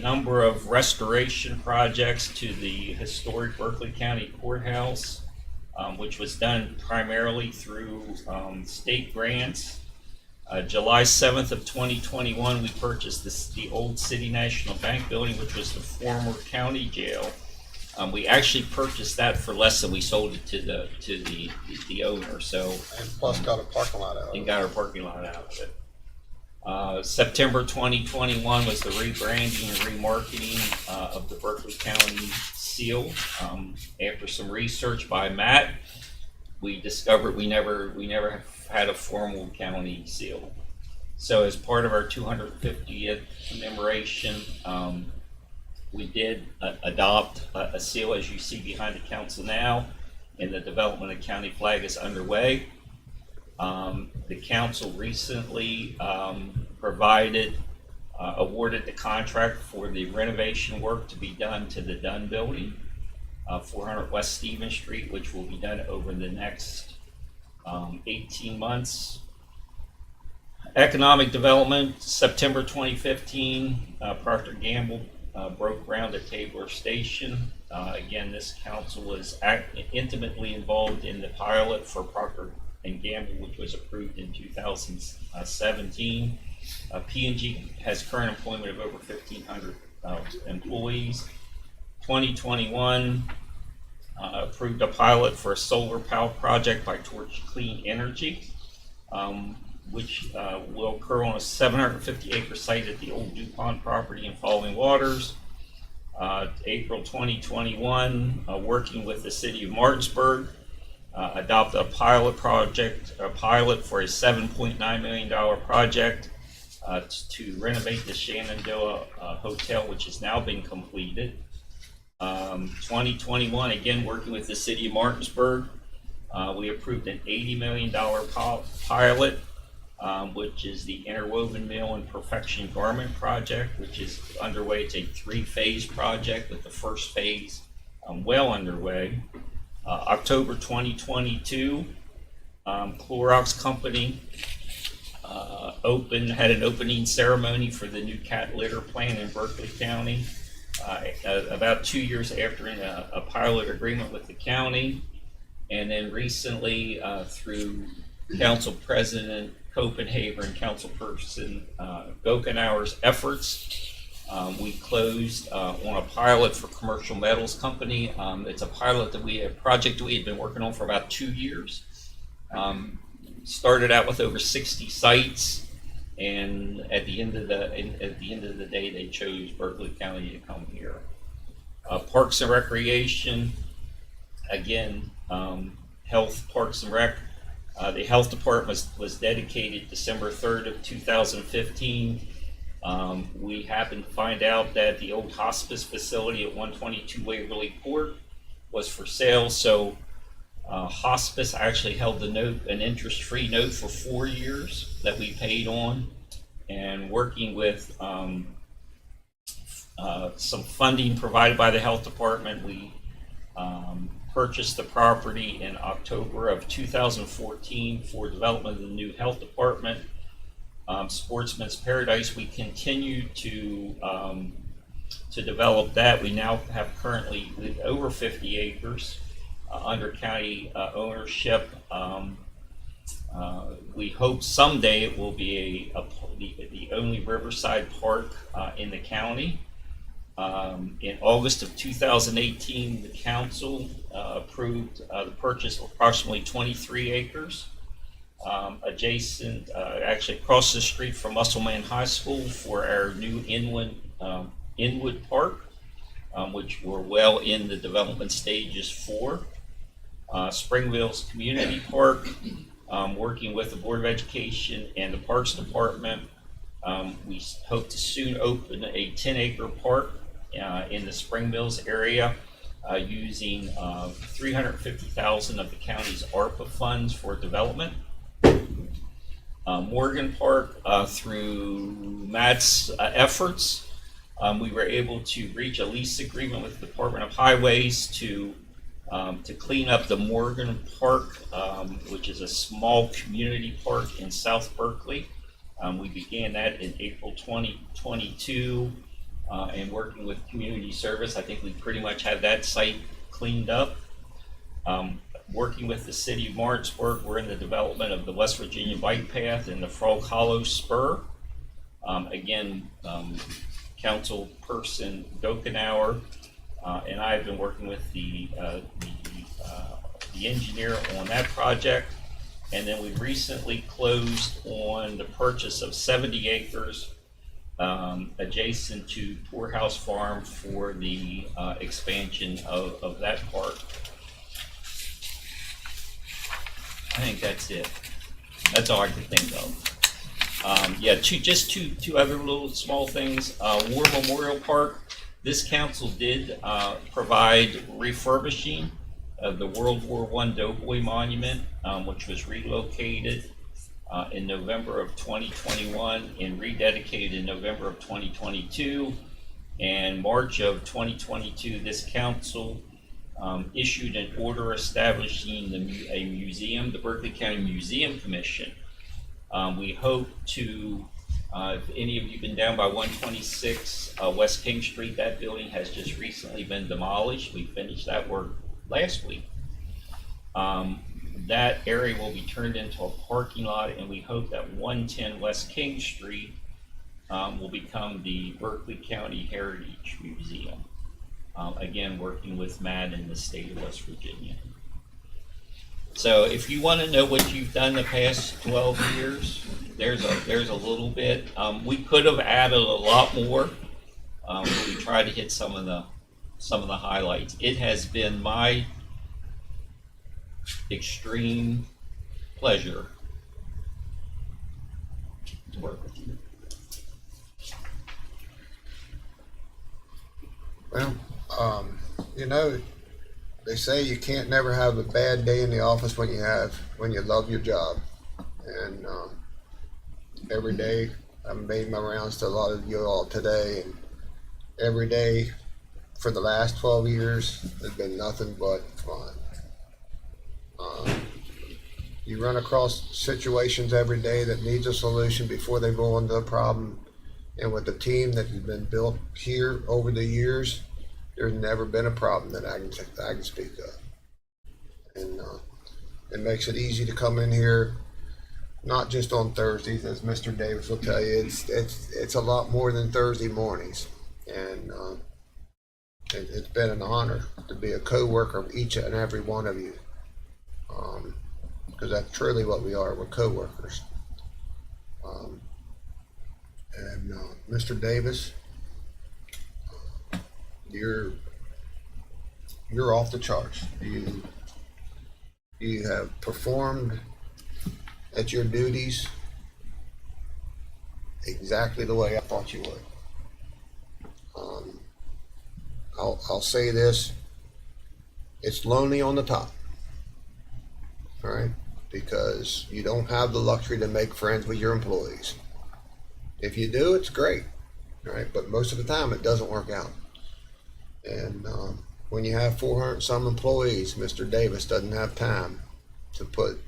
Speaker 6: number of restoration projects to the historic Berkeley County Courthouse, which was done primarily through state grants. July 7th of 2021, we purchased the old City National Bank building, which was the former county jail. We actually purchased that for less than we sold it to the owner. So
Speaker 1: And plus got a parking lot out of
Speaker 6: and
Speaker 1: it.
Speaker 6: got our parking lot out of it. September 2021 was the rebranding and remarketing of the Berkeley County seal. After some research by Matt, we discovered we never have had a formal county seal. So as part of our 250th commemoration, we did adopt a seal, as you see behind the council now, and the development of county flag is underway. The council recently awarded the contract for the renovation work to be done to the Dunn Building, 400 West Stevens Street, which will be done over the next 18 months. Economic development, September 2015, Procter & Gamble broke ground at Tabor Station. Again, this council was intimately involved in the pilot for Procter & Gamble, which was approved in 2017. P&G has current employment of over 1,500 employees. 2021 approved a pilot for a solar power project by Torch Clean Energy, which will occur on a 750-acre site at the old DuPont property in Falling Waters. April 2021, working with the city of Martinsburg, adopted a pilot for a $7.9 million project to renovate the Shenandoah Hotel, which has now been completed. 2021, again working with the city of Martinsburg, we approved an $80 million pilot, which is the Interwoven Mill and Perfection Garment Project, which is underway. It's a 3-phase project with the first phase well underway. October 2022, Clorox Company had an opening ceremony for the new cat litter plant in Berkeley County. About 2 years after a pilot agreement with the county, and then recently through Council President Copenhagen and Councilperson Gokenauer's efforts, we closed on a pilot for Commercial Metals Company. It's a pilot project we had been working on for about 2 years. Started out with over 60 sites, and at the end of the day, they chose Berkeley County to come here. Parks and Recreation, again, Health, Parks and Rec. The Health Department was dedicated December 3rd of 2015. We happened to find out that the old hospice facility at 122 Waverly Court was for sale. So hospice actually held the note, an interest-free note for 4 years that we paid on, and working with some funding provided by the health department, we purchased the property in October of 2014 for development of the new health department. Sportsman's Paradise, we continue to develop that. We now have currently over 50 acres under county ownership. We hope someday it will be the only riverside park in the county. In August of 2018, the council approved the purchase of approximately 23 acres adjacent, actually across the street from Musselman High School for our new Inwood Park, which we're well in the development stages for. Springville's Community Park, working with the Board of Education and the Parks Department. We hope to soon open a 10-acre park in the Spring Mills area using $350,000 of the county's ARPA funds for development. Morgan Park, through Matt's efforts, we were able to reach a lease agreement with the Department of Highways to clean up the Morgan Park, which is a small community park in South Berkeley. We began that in April 2022, and working with community service, I think we pretty much have that site cleaned up. Working with the city of Martinsburg, we're in the development of the West Virginia Bike Path and the Frog Hollow Spur. Council person Dokenauer and I have been working with the engineer on that project. And then we recently closed on the purchase of 70 acres adjacent to Poorhouse Farm for the expansion of that park. I think that's it. That's all I can think of. Two other little small things. War Memorial Park. This council did provide refurbishing of the World War I Doughboy Monument, which was relocated in November of 2021 and rededicated in November of 2022. And March of 2022, this council issued an order establishing a museum, the Berkeley County Museum Commission. We hope to, if any of you have been down by 126 West King Street, that building has just recently been demolished. We finished that work last week. That area will be turned into a parking lot, and we hope that 110 West King Street will become the Berkeley County Heritage Museum. Again, working with Matt in the state of West Virginia. So if you want to know what you've done the past 12 years, there's a little bit. We could have added a lot more, but we tried to hit some of the highlights. It has been my extreme pleasure to work with you.
Speaker 1: Well, they say you can't never have a bad day in the office when you love your job. And every day I've made my rounds to a lot of you all today, and every day for the last 12 years has been nothing but fun. You run across situations every day that needs a solution before they roll into a problem. And with the team that has been built here over the years, there's never been a problem that I can speak of. And it makes it easy to come in here, not just on Thursdays, as Mr. Davis will tell you. It's a lot more than Thursday mornings. And it's been an honor to be a co-worker of each and every one of you. Because that's truly what we are. We're co-workers. Mr. Davis, you're off the charts. You have performed at your duties exactly the way I thought you would. I'll say this: It's lonely on the top. All right? Because you don't have the luxury to make friends with your employees. If you do, it's great. All right? But most of the time, it doesn't work out. And when you have 400 some employees, Mr. Davis doesn't have time to put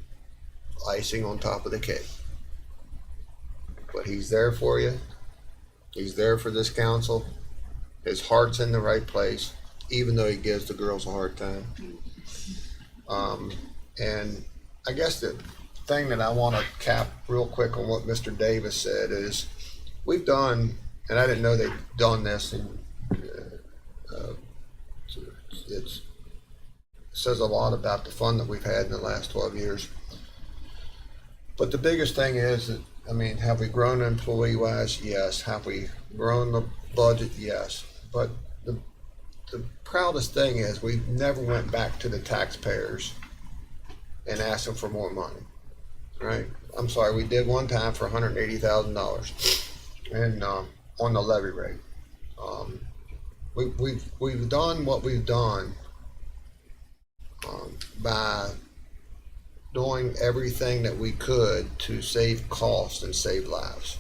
Speaker 1: icing on top of the cake. But he's there for you. He's there for this council. His heart's in the right place, even though he gives the girls a hard time. And I guess the thing that I want to cap real quick on what Mr. Davis said is we've done, and I didn't know they'd done this, and it says a lot about the fun that we've had in the last 12 years. But the biggest thing is that, I mean, have we grown employee-wise? Yes. Have we grown the budget? Yes. But the proudest thing is we never went back to the taxpayers and asked them for more money, right? I'm sorry, we did one time for $180,000 and on the levy rate. We've done what we've done by doing everything that we could to save costs and save lives.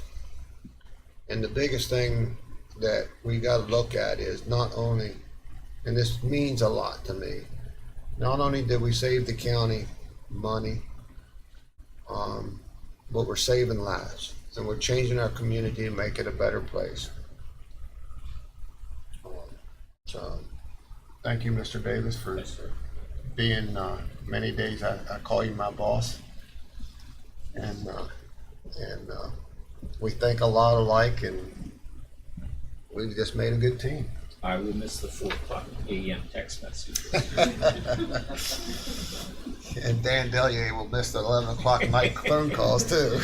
Speaker 1: And the biggest thing that we got to look at is not only, and this means a lot to me, not only did we save the county money, but we're saving lives and we're changing our community and make it a better place. So thank you, Mr. Davis, for being many days I call you my boss, and we think a lot alike, and we've just made a good team.
Speaker 6: I will miss the 4:00 a.m. text messages.
Speaker 1: And Dan Delier will miss the 11 o'clock night phone calls too.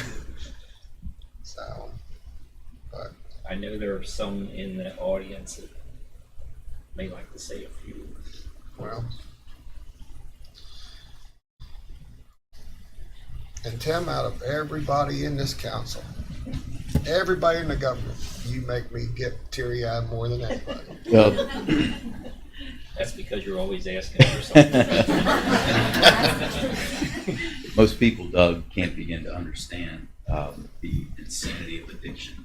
Speaker 1: So, but
Speaker 6: I know there are some in the audience that may like to say a few.
Speaker 1: well. And Tim, out of everybody in this council, everybody in the government, you make me get teary-eyed more than anybody.
Speaker 2: Well,
Speaker 6: That's because you're always asking for something.
Speaker 10: Most people, Doug, can't begin to understand the insanity of addiction.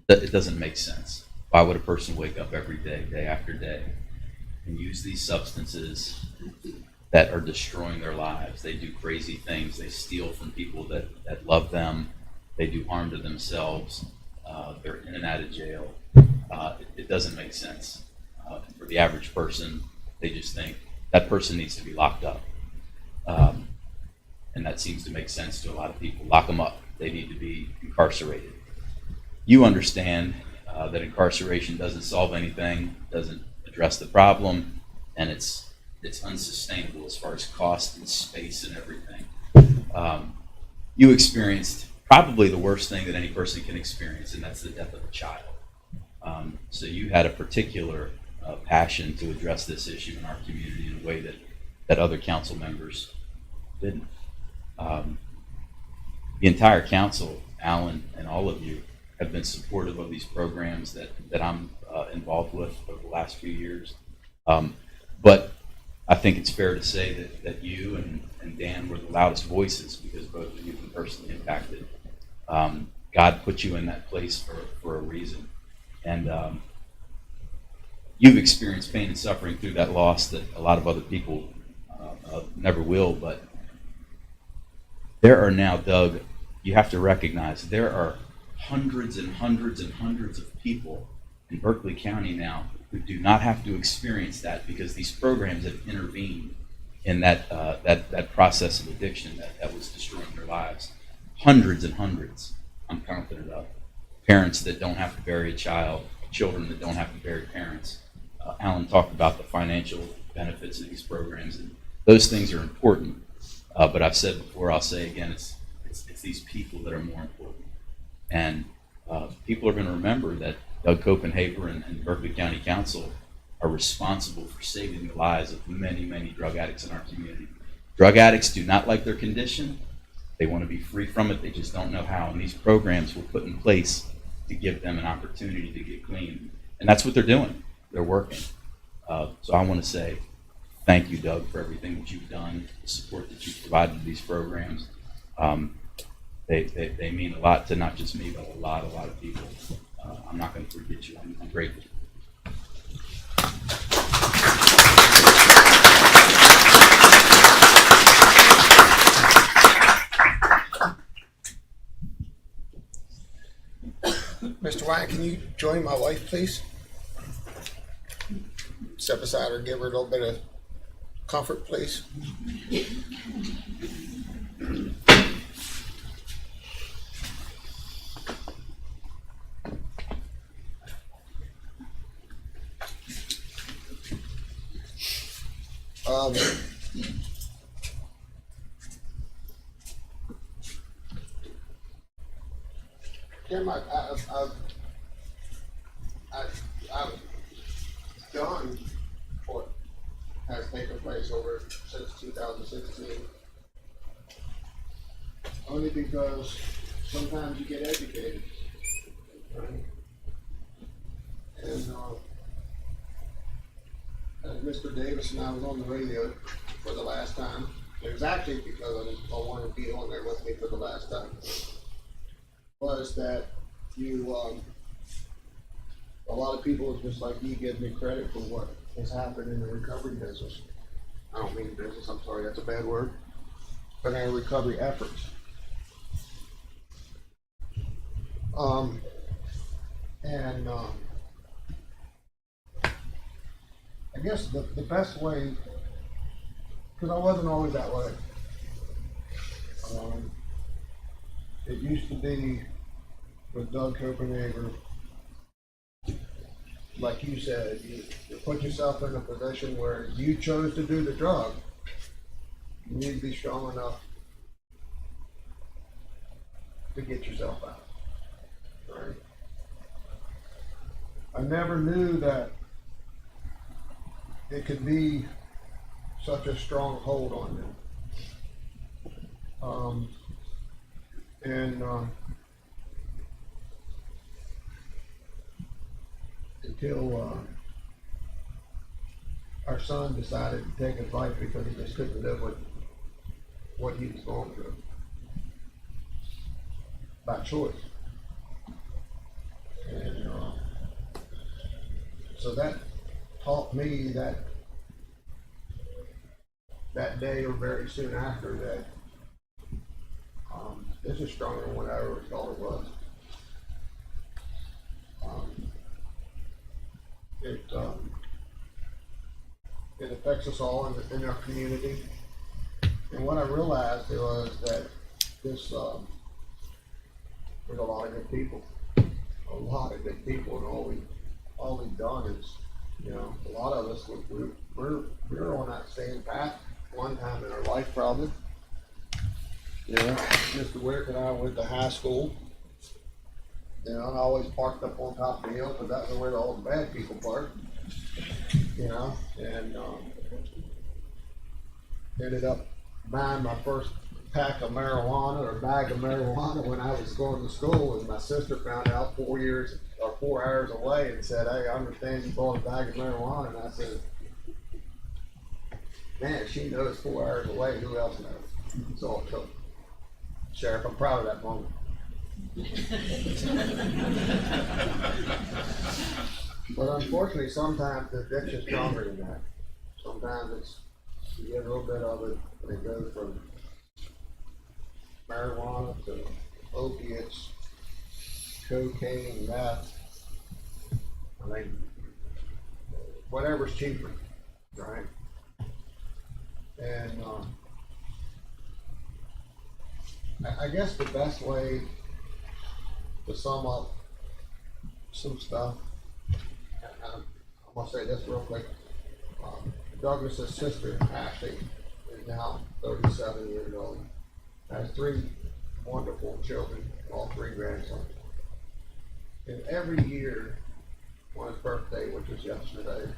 Speaker 10: It doesn't make sense. Why would a person wake up every day, day after day, and use these substances that are destroying their lives? They do crazy things. They steal from people that love them. They do harm to themselves. They're in and out of jail. It doesn't make sense. For the average person, they just think that person needs to be locked up. And that seems to make sense to a lot of people. Lock them up. They need to be incarcerated. You understand that incarceration doesn't solve anything, doesn't address the problem, and it's unsustainable as far as cost and space and everything. You experienced probably the worst thing that any person can experience, and that's the death of a child. So you had a particular passion to address this issue in our community in a way that other council members didn't. The entire council, Alan and all of you, have been supportive of these programs that I'm involved with over the last few years. But I think it's fair to say that you and Dan were the loudest voices because both of you have been personally impacted. God put you in that place for a reason. And you've experienced pain and suffering through that loss that a lot of other people never will. But there are now, Doug, you have to recognize there are hundreds and hundreds and hundreds of people in Berkeley County now who do not have to experience that because these programs have intervened in that process of addiction that was destroying their lives. Hundreds and hundreds, I'm confident of. Parents that don't have to bury a child, children that don't have to bury parents. Alan talked about the financial benefits of these programs, and those things are important. But I've said before, I'll say again, it's these people that are more important. And people are going to remember that Doug Copenhaver and Berkeley County Council are responsible for saving the lives of many, many drug addicts in our community. Drug addicts do not like their condition. They want to be free from it. They just don't know how. And these programs were put in place to give them an opportunity to get clean. And that's what they're doing. They're working. So I want to say thank you, Doug, for everything that you've done, the support that you've provided to these programs. They mean a lot to not just me, but a lot of people. I'm not going to forget you. I'm grateful.
Speaker 1: Mr. Wyatt, can you join my wife, please? Step aside or give her a little bit of comfort, please. Um, Kim, I've done what has taken place over since 2016. Only because sometimes you get educated, right? And as Mr. Davis and I was on the radio for the last time, it was actually because I wanted to be on there with me for the last time, was that you, a lot of people, just like you, give me credit for what has happened in the recovery business. I don't mean business, I'm sorry, that's a bad word, but in recovery efforts. I guess the best way, because I wasn't always that way. It used to be with Doug Copenhagen, like you said, you put yourself in a position where you chose to do the drug. You need to be strong enough to get yourself out. Right? I never knew that it could be such a strong hold on them. Until our son decided to take his life because he just couldn't live with what he was going through by choice. And so that taught me that day or very soon after that this is stronger than what I ever thought it was. It affects us all in our community. And what I realized was that this there's a lot of good people, and all we've done is, a lot of us we're on that same path one time in our life probably. Mr. Wick and I went to high school. I always parked up on top of the hill because that's where all the bad people park. And ended up buying my first pack of marijuana or bag of marijuana when I was going to school, and my sister found out 4 hours away and said, "Hey, I understand you bought a bag of marijuana." And I said, "Man, she knows 4 hours away. Who else knows?" So it took. Sheriff, I'm proud of that moment. But unfortunately, sometimes the addiction's stronger than that. Sometimes you get a little bit of it, and it goes from marijuana to opiates, cocaine, meth. I mean, whatever's cheaper, right? And I guess the best way to sum up some stuff, I'm gonna say this real quick. Douglas's sister, Ashley, is now 37 years old, has 3 wonderful children, all 3 grandsons. And every year on his birthday, which was yesterday,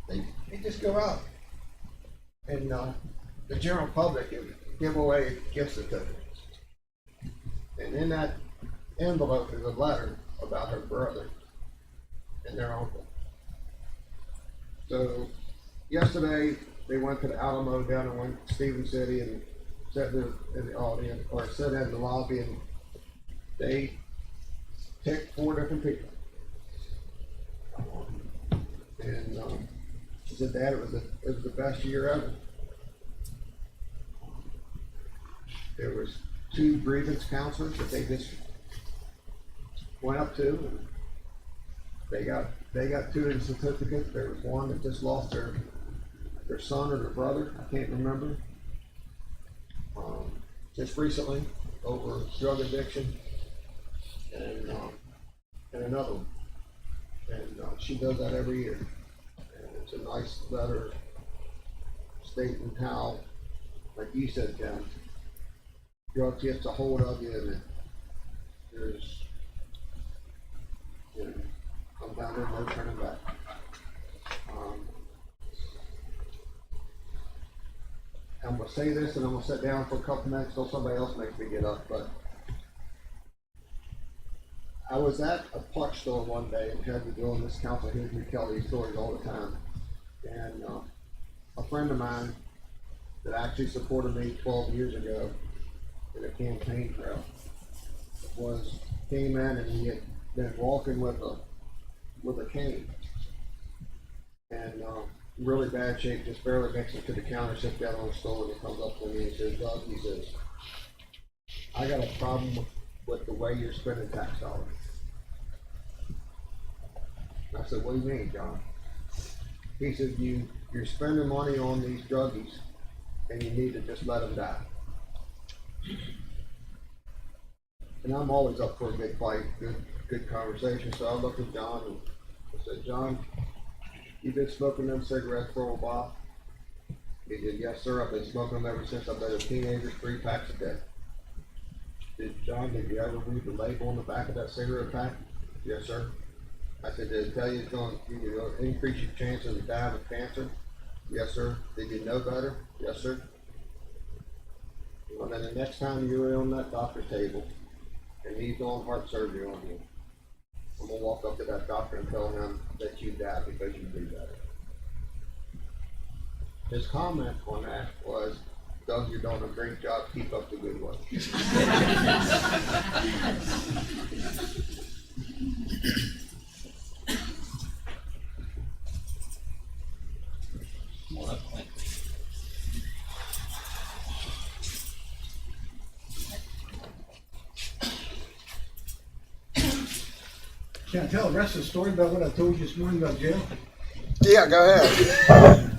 Speaker 1: they just go out and the general public give away gift certificates. And in that envelope is a letter about her brother and their uncle. So yesterday, they went to the Alamo down in Stephen City and sat in the audience, or sat in the lobby, and they picked 4 different people. And she said, Dad, it was the best year ever. There was 2 grievance counselors that they just went up to, and they got 2 of the certificates. There was one that just lost their son or their brother, I can't remember, just recently over drug addiction, and another one. And she does that every year. And it's a nice letter stating how, like you said, Ken, drugs gets a hold of you, and there's, come down there, no turning back. I'm gonna say this, and I'm gonna sit down for a couple minutes till somebody else makes me get up, but I was at a park store one day, and had to go on this council hears me tell these stories all the time. And a friend of mine that actually supported me 12 years ago in a campaign trail came in, and he had been walking with a cane, and really bad shape, just barely makes it to the counter, sits down on the stool, and he comes up to me and says, Doug, he says, I got a problem with the way you're spending tax dollars. And I said, what do you mean, John? He said, you're spending money on these druggies, and you need to just let them die. And I'm always up for a big fight, good conversation. So I looked at John and I said, John, you've been smoking them cigarettes for a while? He said, yes, sir. I've been smoking them ever since I've been a teenager, 3 packs a day. Did you ever read the label on the back of that cigarette pack? Yes, sir. I said, did it tell you it's going to increase your chances of dying of cancer? Yes, sir. Did you know better? Yes, sir. Well, then the next time you're on that doctor's table and he's doing heart surgery on you, I'm going to walk up to that doctor and tell him that you died because you do better. His comment on that was, Doug, you're doing a great job. Keep up the good work.
Speaker 11: Can I tell the rest of the story about what I told you this morning about jail?
Speaker 1: Yeah, go ahead.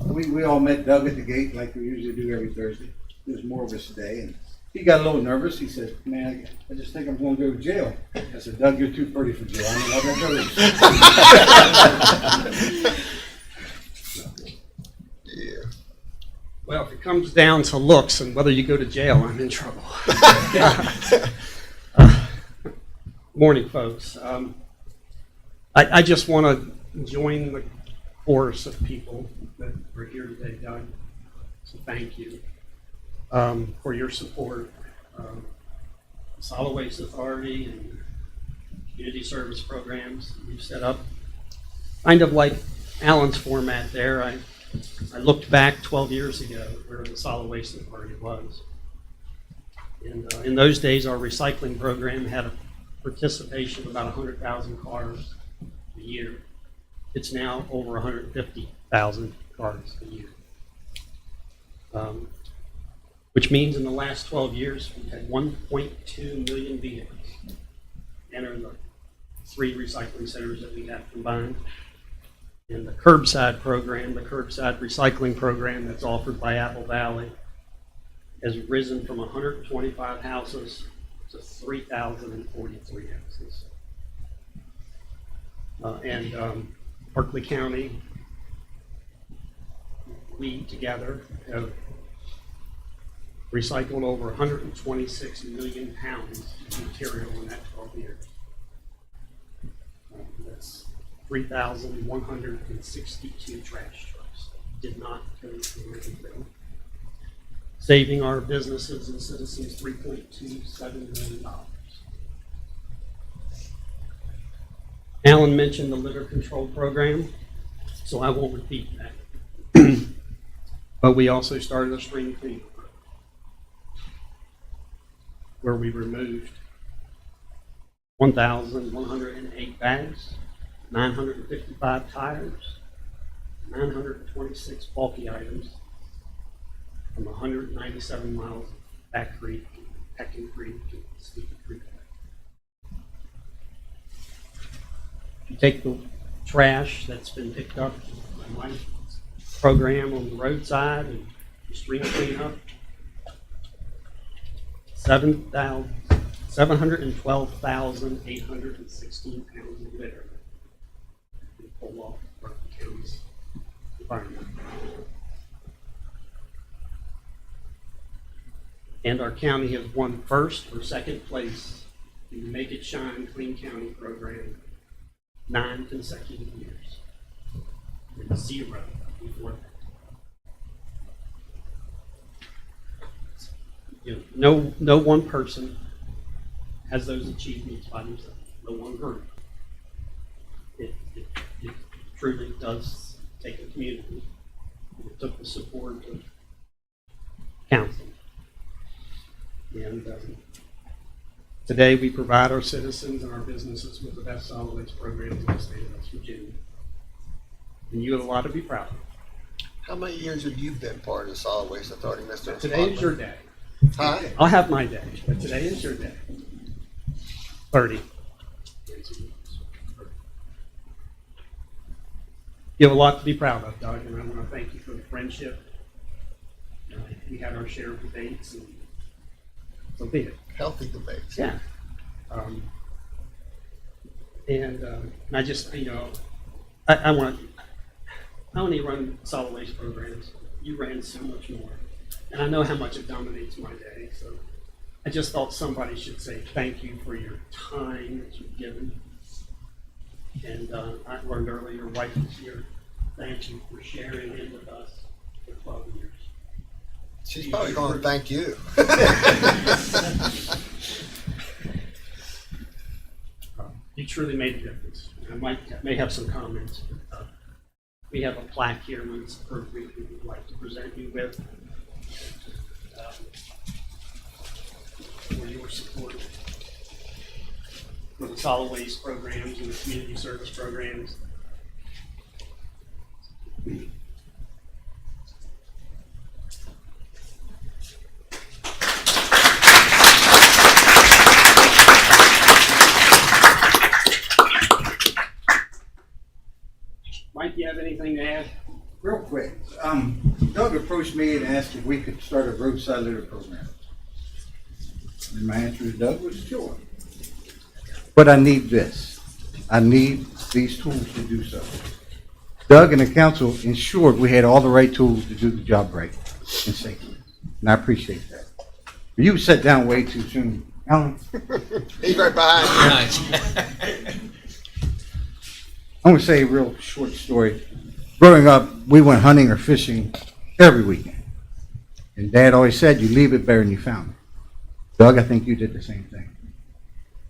Speaker 11: We all met Doug at the gate like we usually do every Thursday. There's more of us today, and he got a little nervous. He said, man, I just think I'm going to go to jail. I said, Doug, you're too pretty for jail. I don't know that goes.
Speaker 1: Yeah.
Speaker 12: Well, if it comes down to looks and whether you go to jail, I'm in trouble. Morning, folks. I just want to join the chorus of people that are here today, Doug. So thank you for your support. Solid Waste Authority and community service programs you've set up. Kind of like Alan's format there, I looked back 12 years ago where the Solid Waste Authority was. And in those days, our recycling program had a participation of about 100,000 cars a year. It's now over 150,000 cars a year. Which means in the last 12 years, we've had 1.2 million vehicles enter the 3 recycling centers that we have combined. And the curbside program, the curbside recycling program that's offered by Apple Valley, has risen from 125 houses to 3,043 houses. And Berkeley County, we together have recycled over 126 million pounds of material in that 12 years. That's 3,162 trash trucks. Did not go to landfill, saving our businesses and citizens $3.27 million. Alan mentioned the litter control program, so I won't repeat that. But we also started a spring cleanup where we removed 1,108 bags, 955 tires, 926 bulky items from 197 miles of Back Creek, Pecking Creek, and Sleepy Creek. You take the trash that's been picked up by my program on the roadside and the street cleanup, 712,816 pounds of litter we pull off Berkeley County's environment. And our county has won first or second place in the Make It Shine Clean County program 9 consecutive years. And 0 before that. You know, no one person has those achievements by themselves. No one group. It truly does take a community. It took the support of council. And today we provide our citizens and our businesses with the best solid waste programs in the state of West Virginia. And you have a lot to be proud of.
Speaker 1: How many years have you been part of the Solid Waste Authority, Mr.
Speaker 12: Today is your day.
Speaker 1: Huh?
Speaker 12: I'll have my day, but today is your day. 30. You have a lot to be proud of, Doug, and I want to thank you for the friendship. We had our share of debates, and so be it.
Speaker 1: Healthy debates.
Speaker 12: Yeah. And I just, I only run solid waste programs. You ran so much more. And I know how much it dominates my day. So I just thought somebody should say thank you for your time that you've given. And I learned earlier, your wife is here. Thank you for sharing in with us for 12 years.
Speaker 1: She's probably going to thank you.
Speaker 12: You truly made a difference. I may have some comments. But, we have a plaque here when it's appropriate we would like to present you with for your support for the solid waste programs and the community service programs. Mike, do you have anything to add?
Speaker 11: Real quick, Doug approached me and asked if we could start a roadside litter program. And my answer to Doug was sure. But I need this. I need these tools to do so. Doug and the council ensured we had all the right tools to do the job right and safely. And I appreciate that. But you sat down way too soon. Alan?
Speaker 1: He's right behind
Speaker 11: I'm going to say a real short story. Growing up, we went hunting or fishing every weekend. And Dad always said, you leave it better than you found it. Doug, I think you did the same thing.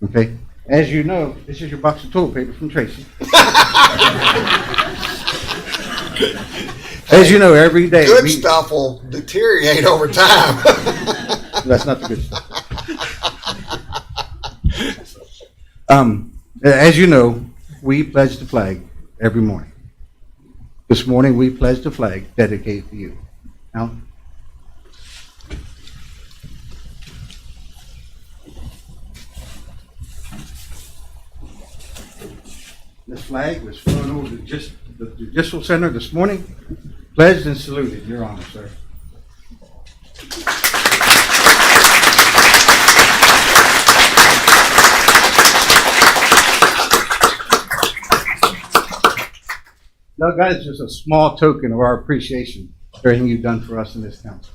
Speaker 11: Okay? As you know, this is your box of toilet paper from Tracy. As you know, every day.
Speaker 1: Good stuff will deteriorate over time.
Speaker 11: That's not the good stuff. As you know, we pledge the flag every morning. This morning, we pledged the flag dedicated to you. Alan? This flag was flown over the Judicial Center this morning, pledged and saluted. Your Honor, sir. Doug, that is just a small token of our appreciation for everything you've done for us in this council.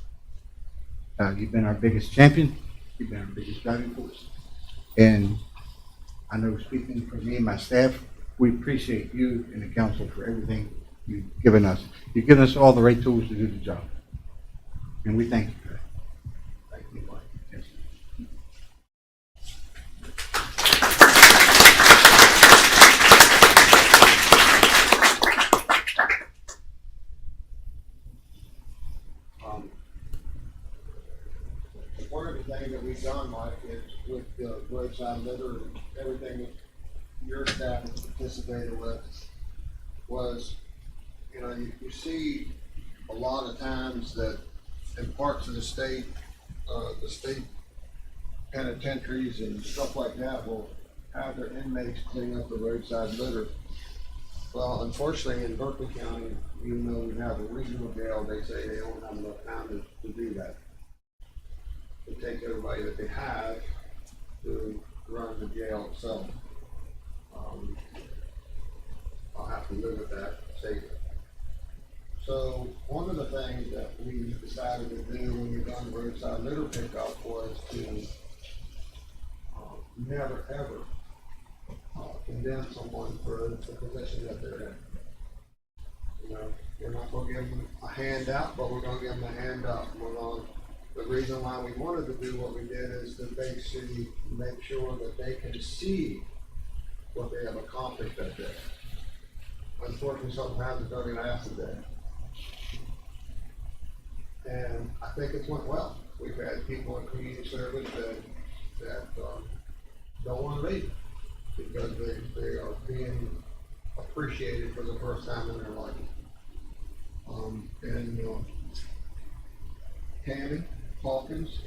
Speaker 11: You've been our biggest champion. You've been our biggest driving force. And I know, speaking for me and my staff, we appreciate you and the council for everything you've given us. You've given us all the right tools to do the job. And we thank you for that. Thank you. Yes.
Speaker 1: things that we've done, Mike, is with roadside litter and everything that your staff has participated with was, you know, you see a lot of times that in parts of the state penitentiaries and stuff like that will have their inmates clean up the roadside litter. Well, unfortunately, in Berkeley County, even though we have a regional jail, they say they don't have enough time to do that. They take everybody that they have to run the jail itself. I'll have to live with that safely. So one of the things that we decided to do when we done roadside litter pickup was to never ever condemn someone for the position that they're in. You know, we're not going to give them a handout, but we're going to give them a hand up. The reason why we wanted to do what we did is to basically make sure that they can see what they have accomplished that day. Unfortunately, sometimes it doesn't last a day. And I think it's went well. We've had people in community service that don't want to leave because they are being appreciated for the first time in their life. Tammy Hawkins,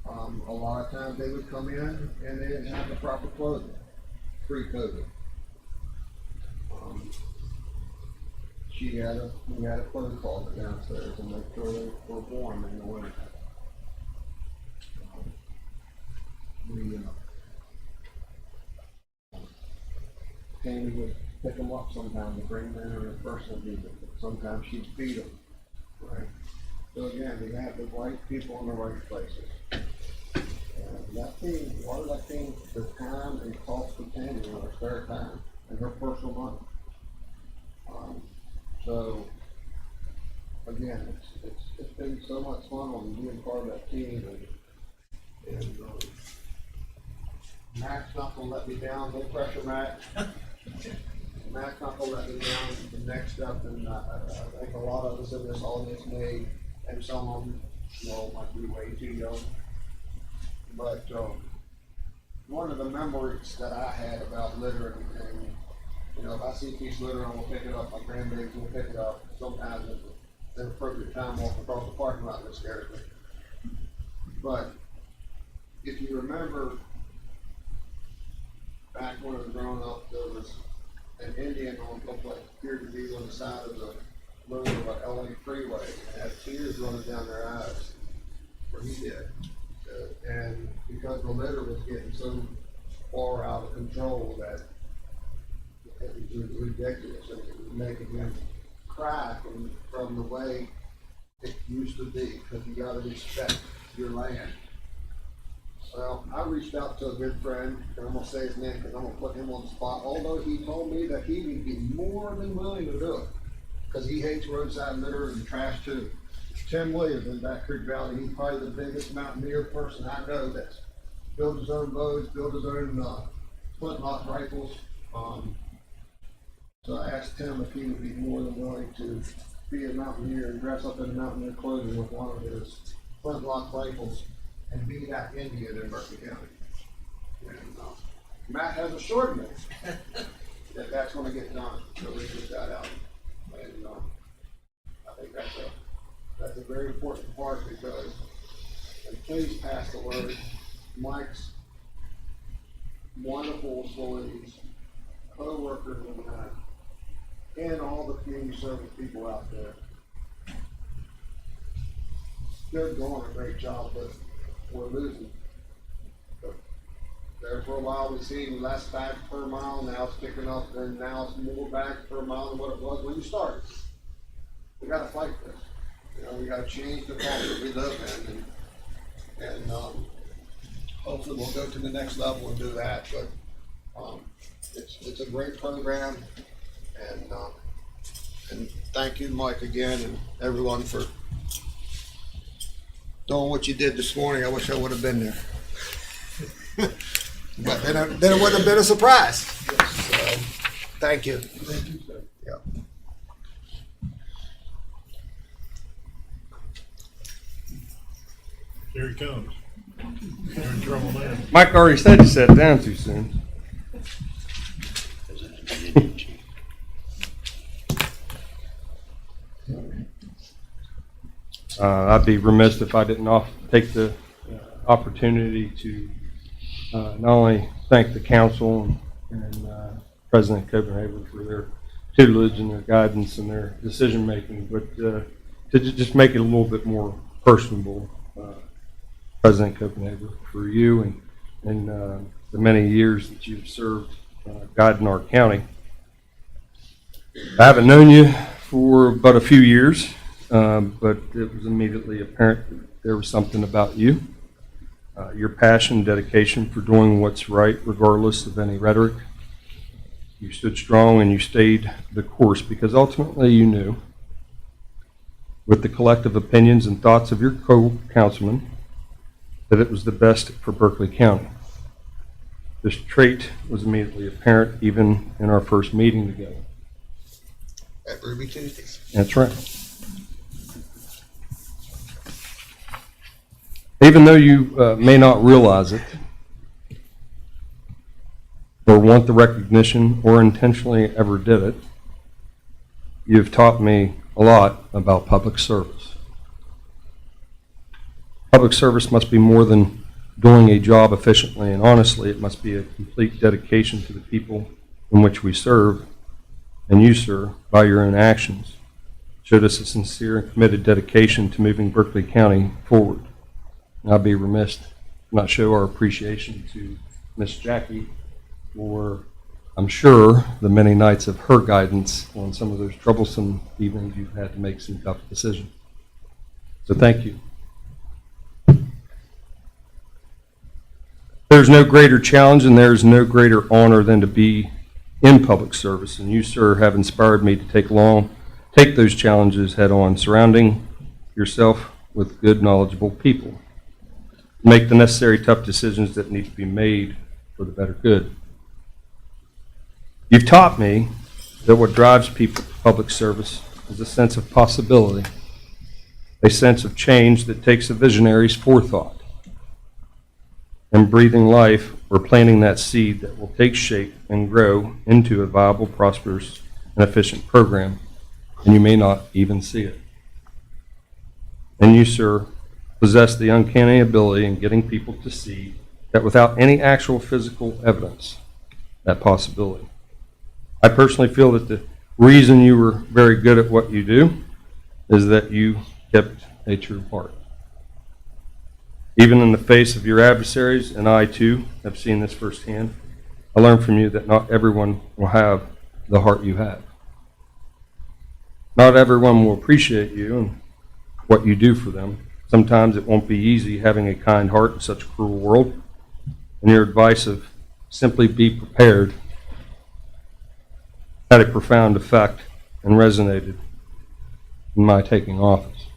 Speaker 1: a lot of times they would come in and they didn't have the proper clothing pre-COVID. We had a clothes closet downstairs and make sure they were warm in the winter. Tammy would pick them up sometimes and bring them in her personal vehicle. Sometimes she'd feed them. Right. So again, we have the right people in the right places. That team, a lot of that team, the time and cost of Tammy on her spare time and her personal money. So again, it's been so much fun on being part of that team, and Matt's not gonna let me down. No pressure, Matt. Matt's not gonna let me down. The next step, and I think a lot of us in this audience may, and some of them, might be way too young. But one of the memories that I had about littering, and if I see a piece of litter, I'm gonna pick it up. My grandbabies will pick it up. Sometimes at the appropriate time, walking across the parking lot, that scares me. But if you remember, back when I was growing up, there was an Indian on what appeared to be on the side of the road of a LA freeway, and had tears running down their eyes, or he did. And because the litter was getting so far out of control that it was ridiculous, and it was making him cry from the way it used to be, because you gotta respect your land. Well, I reached out to a good friend, and I'm gonna say his name because I'm gonna put him on the spot, although he told me that he would be more than willing to do it, because he hates roadside litter and trash too. Tim Williams in Back Creek Valley, he's probably the biggest mountaineer person I know that's built his own bows, built his own flintlock rifles. So I asked Tim if he would be more than willing to be a mountaineer and dress up in mountaineer clothing with one of his flintlock rifles and be that Indian in Berkeley County. And Matt has assured me that that's going to get done. So we just got out, and I think that's a very important part, because, and please pass the word, Mike's wonderful employees, co-workers, and all the community service people out there. They're doing a great job, but we're losing. But there for a while we seen less bags per mile, now it's picking up, and now it's more bags per mile than what it was when you started. We gotta fight this. We gotta change the culture we live in, and hopefully we'll go to the next level and do that. But it's a great program, and thank you, Mike, again, and everyone for doing what you did this morning. I wish I would have been there, but then it would have been a surprise. So, thank you.
Speaker 7: Thank you, sir.
Speaker 1: Yeah.
Speaker 7: Here he comes. You're in trouble now.
Speaker 13: Mike already said you sat down too soon. I'd be remiss if I didn't take the opportunity to not only thank the council and President Copenhagen for their tutelage and their guidance and their decision-making, but to just make it a little bit more personable, President Copenhagen, for you and the many years that you've served guiding our county. I haven't known you for but a few years, but it was immediately apparent that there was something about you, your passion, dedication for doing what's right, regardless of any rhetoric. You stood strong and you stayed the course because ultimately you knew, with the collective opinions and thoughts of your co-councilmen, that it was the best for Berkeley County. This trait was immediately apparent even in our first meeting together.
Speaker 1: At Ruby Tuesdays.
Speaker 13: That's right. Even though you may not realize it, or want the recognition, or intentionally ever did it, you've taught me a lot about public service. Public service must be more than doing a job efficiently and honestly. It must be a complete dedication to the people in which we serve. And you, sir, by your own actions, showed us a sincere and committed dedication to moving Berkeley County forward. And I'd be remiss to not show our appreciation to Miss Jackie for, I'm sure, the many nights of her guidance on some of those troublesome evenings you've had to make some tough decisions. So thank you. There's no greater challenge and there's no greater honor than to be in public service. And you, sir, have inspired me to take those challenges head on, surrounding yourself with good, knowledgeable people. Make the necessary tough decisions that need to be made for the better good. You've taught me that what drives people to public service is a sense of possibility, a sense of change that takes a visionary's forethought, and breathing life or planting that seed that will take shape and grow into a viable, prosperous, and efficient program, and you may not even see it. And you, sir, possess the uncanny ability in getting people to see that without any actual physical evidence, that possibility. I personally feel that the reason you were very good at what you do is that you kept a true heart. Even in the face of your adversaries, and I too have seen this firsthand, I learned from you that not everyone will have the heart you have. Not everyone will appreciate you and what you do for them. Sometimes it won't be easy having a kind heart in such a cruel world, and your advice of simply be prepared had a profound effect and resonated in my taking office.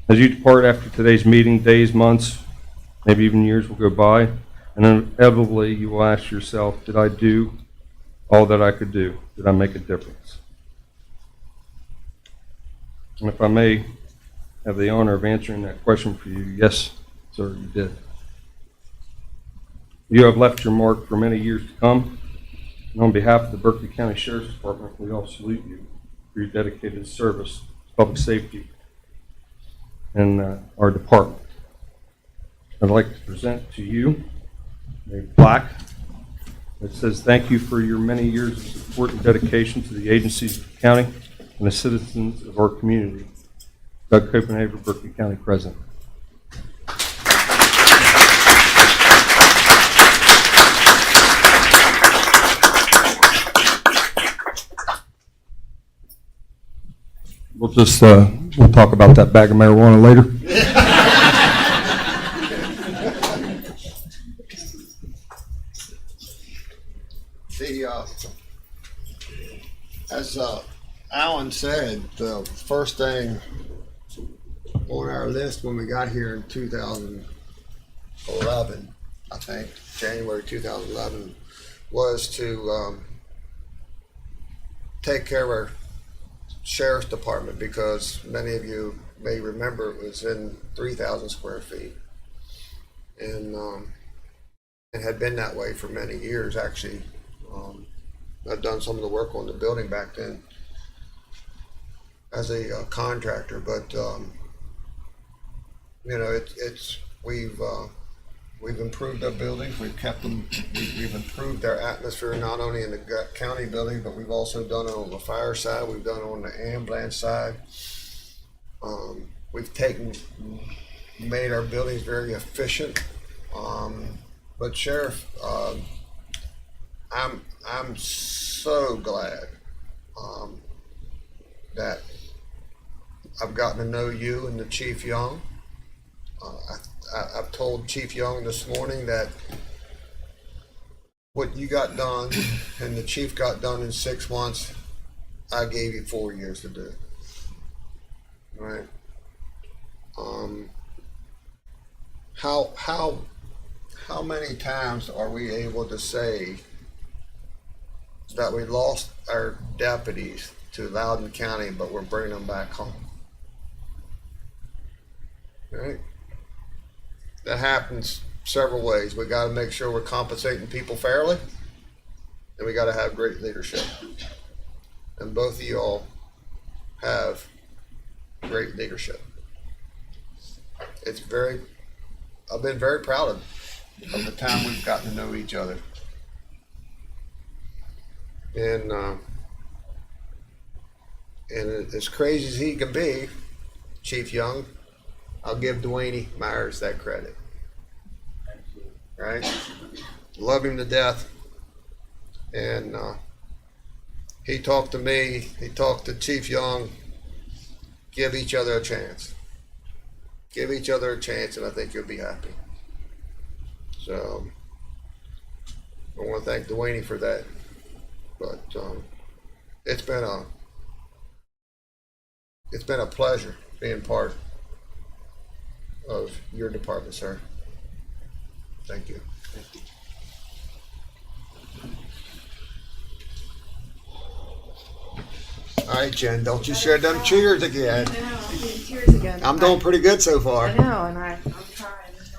Speaker 13: As you depart after today's meeting, days, months, maybe even years will go by, and inevitably you will ask yourself, did I do all that I could do? Did I make a difference? And if I may have the honor of answering that question for you, yes, sir, you did. You have left your mark for many years to come. And on behalf of the Berkeley County Sheriff's Department, we all salute you for your dedicated service to public safety and our department. I'd like to present to you a plaque that says thank you for your many years of support and dedication to the agencies of the county and the citizens of our community. Doug Copenhagen, Berkeley County President. We'll talk about that bag of marijuana later.
Speaker 1: As Alan said, the first thing on our list when we got here in 2011, I think, January 2011, was to take care of our Sheriff's Department, because many of you may remember it was in 3,000 square feet. and had been that way for many years. Actually, I'd done some of the work on the building back then as a contractor, but you know, we've improved our buildings. We've kept them. We've improved our atmosphere not only in the county building, but we've also done it on the fire side. We've done it on the ambulance side. We've made our buildings very efficient. But Sheriff, I'm so glad that I've gotten to know you and the Chief Young. I've told Chief Young this morning that what you got done and the Chief got done in 6 months, I gave you 4 years to do. Right? How many times are we able to say that we lost our deputies to Loudoun County, but we're bringing them back home? Right? That happens several ways. We got to make sure we're compensating people fairly, and we got to have great leadership. And both of you all have great leadership. I've been very proud of the time we've gotten to know each other. And as crazy as he can be, Chief Young, I'll give Dwayne Myers that credit. Right? Love him to death. And he talked to me, he talked to Chief Young. Give each other a chance. Give each other a chance, and I think you'll be happy. So I want to thank Dwayne for that. But it's been a pleasure being part of your department, sir. Thank you. Thank you. All right, Jen, don't you share them cheers again.
Speaker 9: I know, I'm getting tears again.
Speaker 1: I'm doing pretty good so far.
Speaker 9: I know, and I'm trying.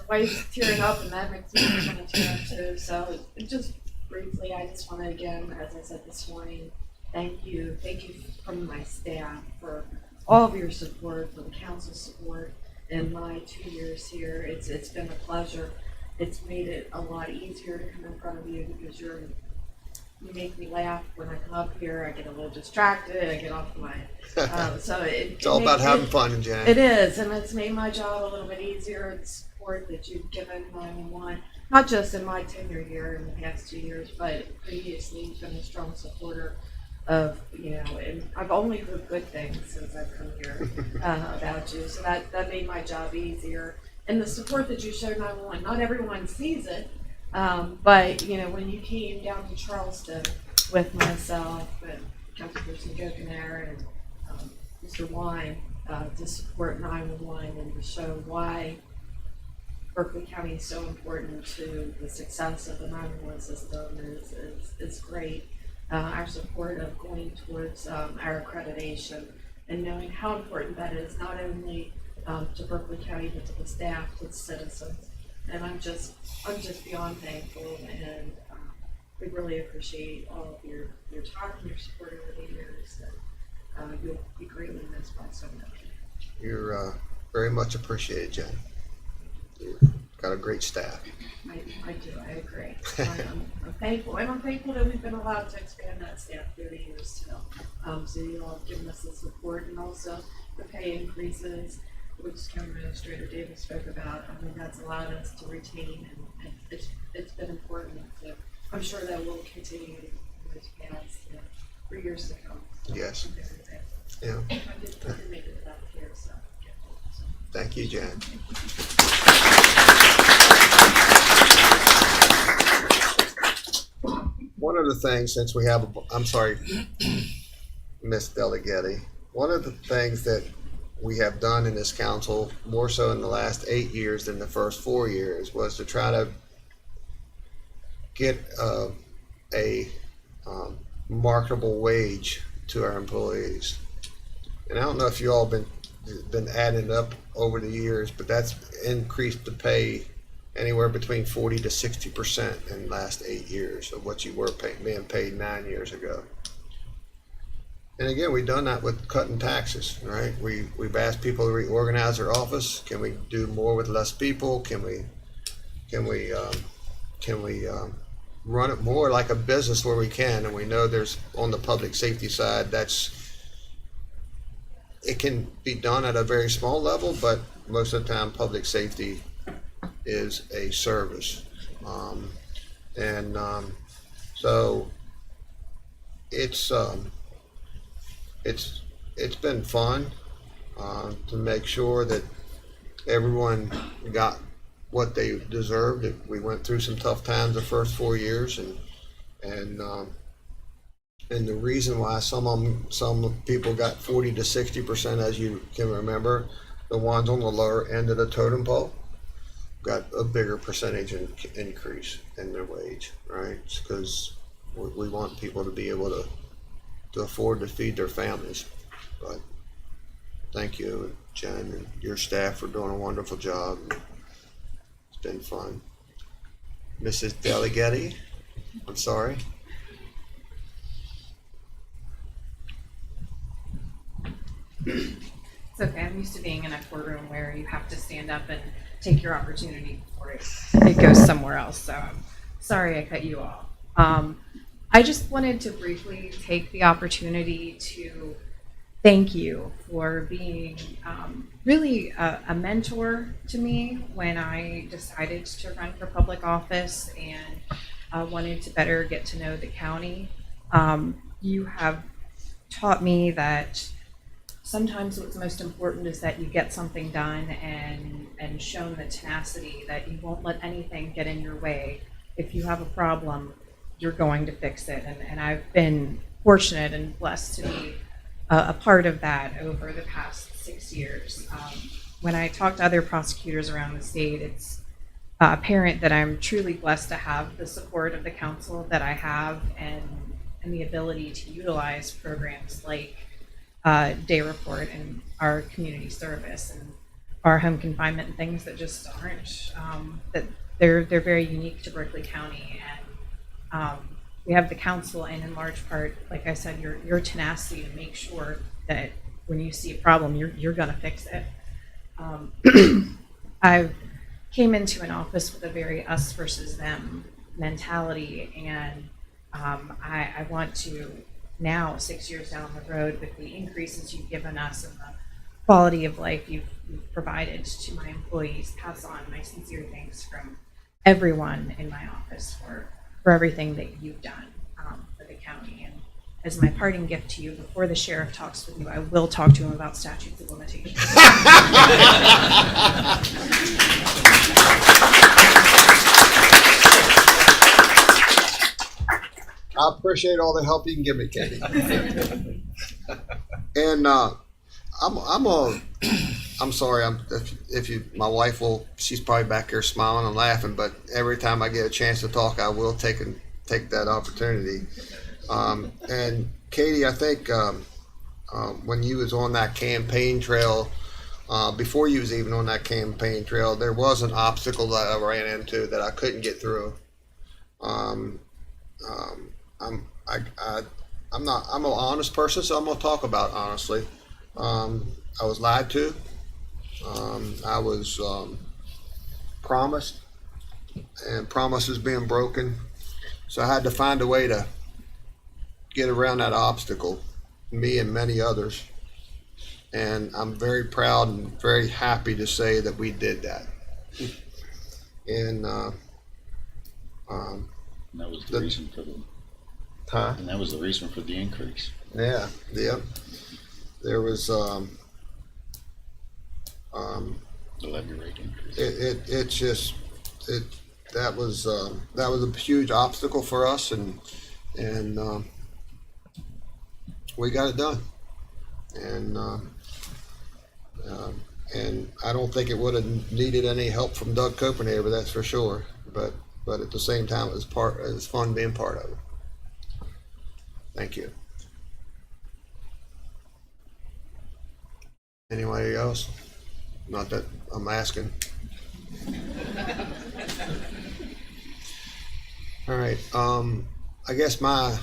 Speaker 9: My wife's tearing up, and that makes me want to tear up too. So, just briefly, I just want to again, as I said this morning, thank you from my staff for all of your support, for the council's support in my 2 years here. It's been a pleasure. It's made it a lot easier to come in front of you because you make me laugh when I come up here. I get a little distracted. I get off my so
Speaker 1: it's all about having fun, Jen.
Speaker 9: It is, and it's made my job a little bit easier. The support that you've given 911, not just in my tenure here in the past 2 years, but previously you've been a strong supporter of, and I've only heard good things since I've come here about you. So that made my job easier. And the support that you showed 911, not everyone sees it, but when you came down to Charleston with myself and Councilperson Gokenare and Mr. Wine to support 911 and to show why Berkeley County is so important to the success of the 911 system is great. Our support of going towards our accreditation and knowing how important that is, not only to Berkeley County, but to the staff, to the citizens. And I'm just beyond thankful, and we really appreciate all of your time and your support over the years. And you'll be greatly missed by so much.
Speaker 1: You're very much appreciated, Jen. You've got a great staff.
Speaker 9: I do. I agree. I'm thankful, and I'm thankful that we've been allowed to expand that staff through the years too. So you all have given us the support, and also the pay increases, which County Administrator Davis spoke about. I mean, that's allowed us to retain, and it's been important. So I'm sure that will continue in those past for years to come. So
Speaker 1: Yes.
Speaker 9: I'm very thankful.
Speaker 1: Yeah.
Speaker 9: I did make it without tears, so.
Speaker 1: Thank you, Jen. One of the things, since we have, I'm sorry, Miss Delegate, one of the things that we have done in this council, more so in the last 8 years than the first 4 years, was to try to get a marketable wage to our employees. And I don't know if you all been adding it up over the years, but that's increased the pay anywhere between 40 to 60% in the last 8 years of what you were being paid 9 years ago. And again, we've done that with cutting taxes, right? We've asked people to reorganize their office. Can we do more with less people? Can we run it more like a business where we can? And we know there's, on the public safety side, it can be done at a very small level, but most of the time public safety is a service. So it's been fun to make sure that everyone got what they deserved. We went through some tough times the first 4 years, and the reason why some people got 40 to 60%, as you can remember, the ones on the lower end of the totem pole got a bigger percentage increase in their wage, right? Because we want people to be able to afford to feed their families. But thank you, Jen, and your staff for doing a wonderful job. It's been fun. Mrs. Delegetti, I'm sorry.
Speaker 14: It's okay. I'm used to being in a courtroom where you have to stand up and take your opportunity before it goes somewhere else. So I'm sorry I cut you off. I just wanted to briefly take the opportunity to thank you for being really a mentor to me when I decided to run for public office and wanted to better get to know the county. You have taught me that sometimes what's most important is that you get something done and shown the tenacity that you won't let anything get in your way. If you have a problem, you're going to fix it. And I've been fortunate and blessed to be a part of that over the past 6 years. When I talk to other prosecutors around the state, it's apparent that I'm truly blessed to have the support of the council that I have and the ability to utilize programs like Day Report and our community service and our home confinement and things that just aren't, that they're very unique to Berkeley County. And we have the council, and in large part, like I said, your tenacity to make sure that when you see a problem, you're gonna fix it. I came into an office with a very us versus them mentality, and I want to now, 6 years down the road, with the increases you've given us and the quality of life you've provided to my employees, pass on my sincere thanks from everyone in my office for everything that you've done for the county. And as my parting gift to you, before the sheriff talks with you, I will talk to him about statutes of limitations.
Speaker 1: I appreciate all the help you can give me, Katie. And I'm sorry. If you, my wife will. She's probably back there smiling and laughing. But every time I get a chance to talk, I will take that opportunity. And Katie, I think when you was on that campaign trail, before you was even on that campaign trail, there was an obstacle that I ran into that I couldn't get through. I'm an honest person, so I'm gonna talk about it honestly. I was lied to. I was promised, and promises being broken. So I had to find a way to get around that obstacle, me and many others. And I'm very proud and very happy to say that we did that. And
Speaker 4: that was the reason for the.
Speaker 1: Huh?
Speaker 4: And that was the reason for the increase.
Speaker 1: Yeah. There was
Speaker 4: The levy rate increase.
Speaker 1: That was a huge obstacle for us, and we got it done. And I don't think it would have needed any help from Doug Copenhaver, that's for sure. But at the same time, it was fun being part of it. Thank you. Anybody else? Not that I'm asking. All right. I guess my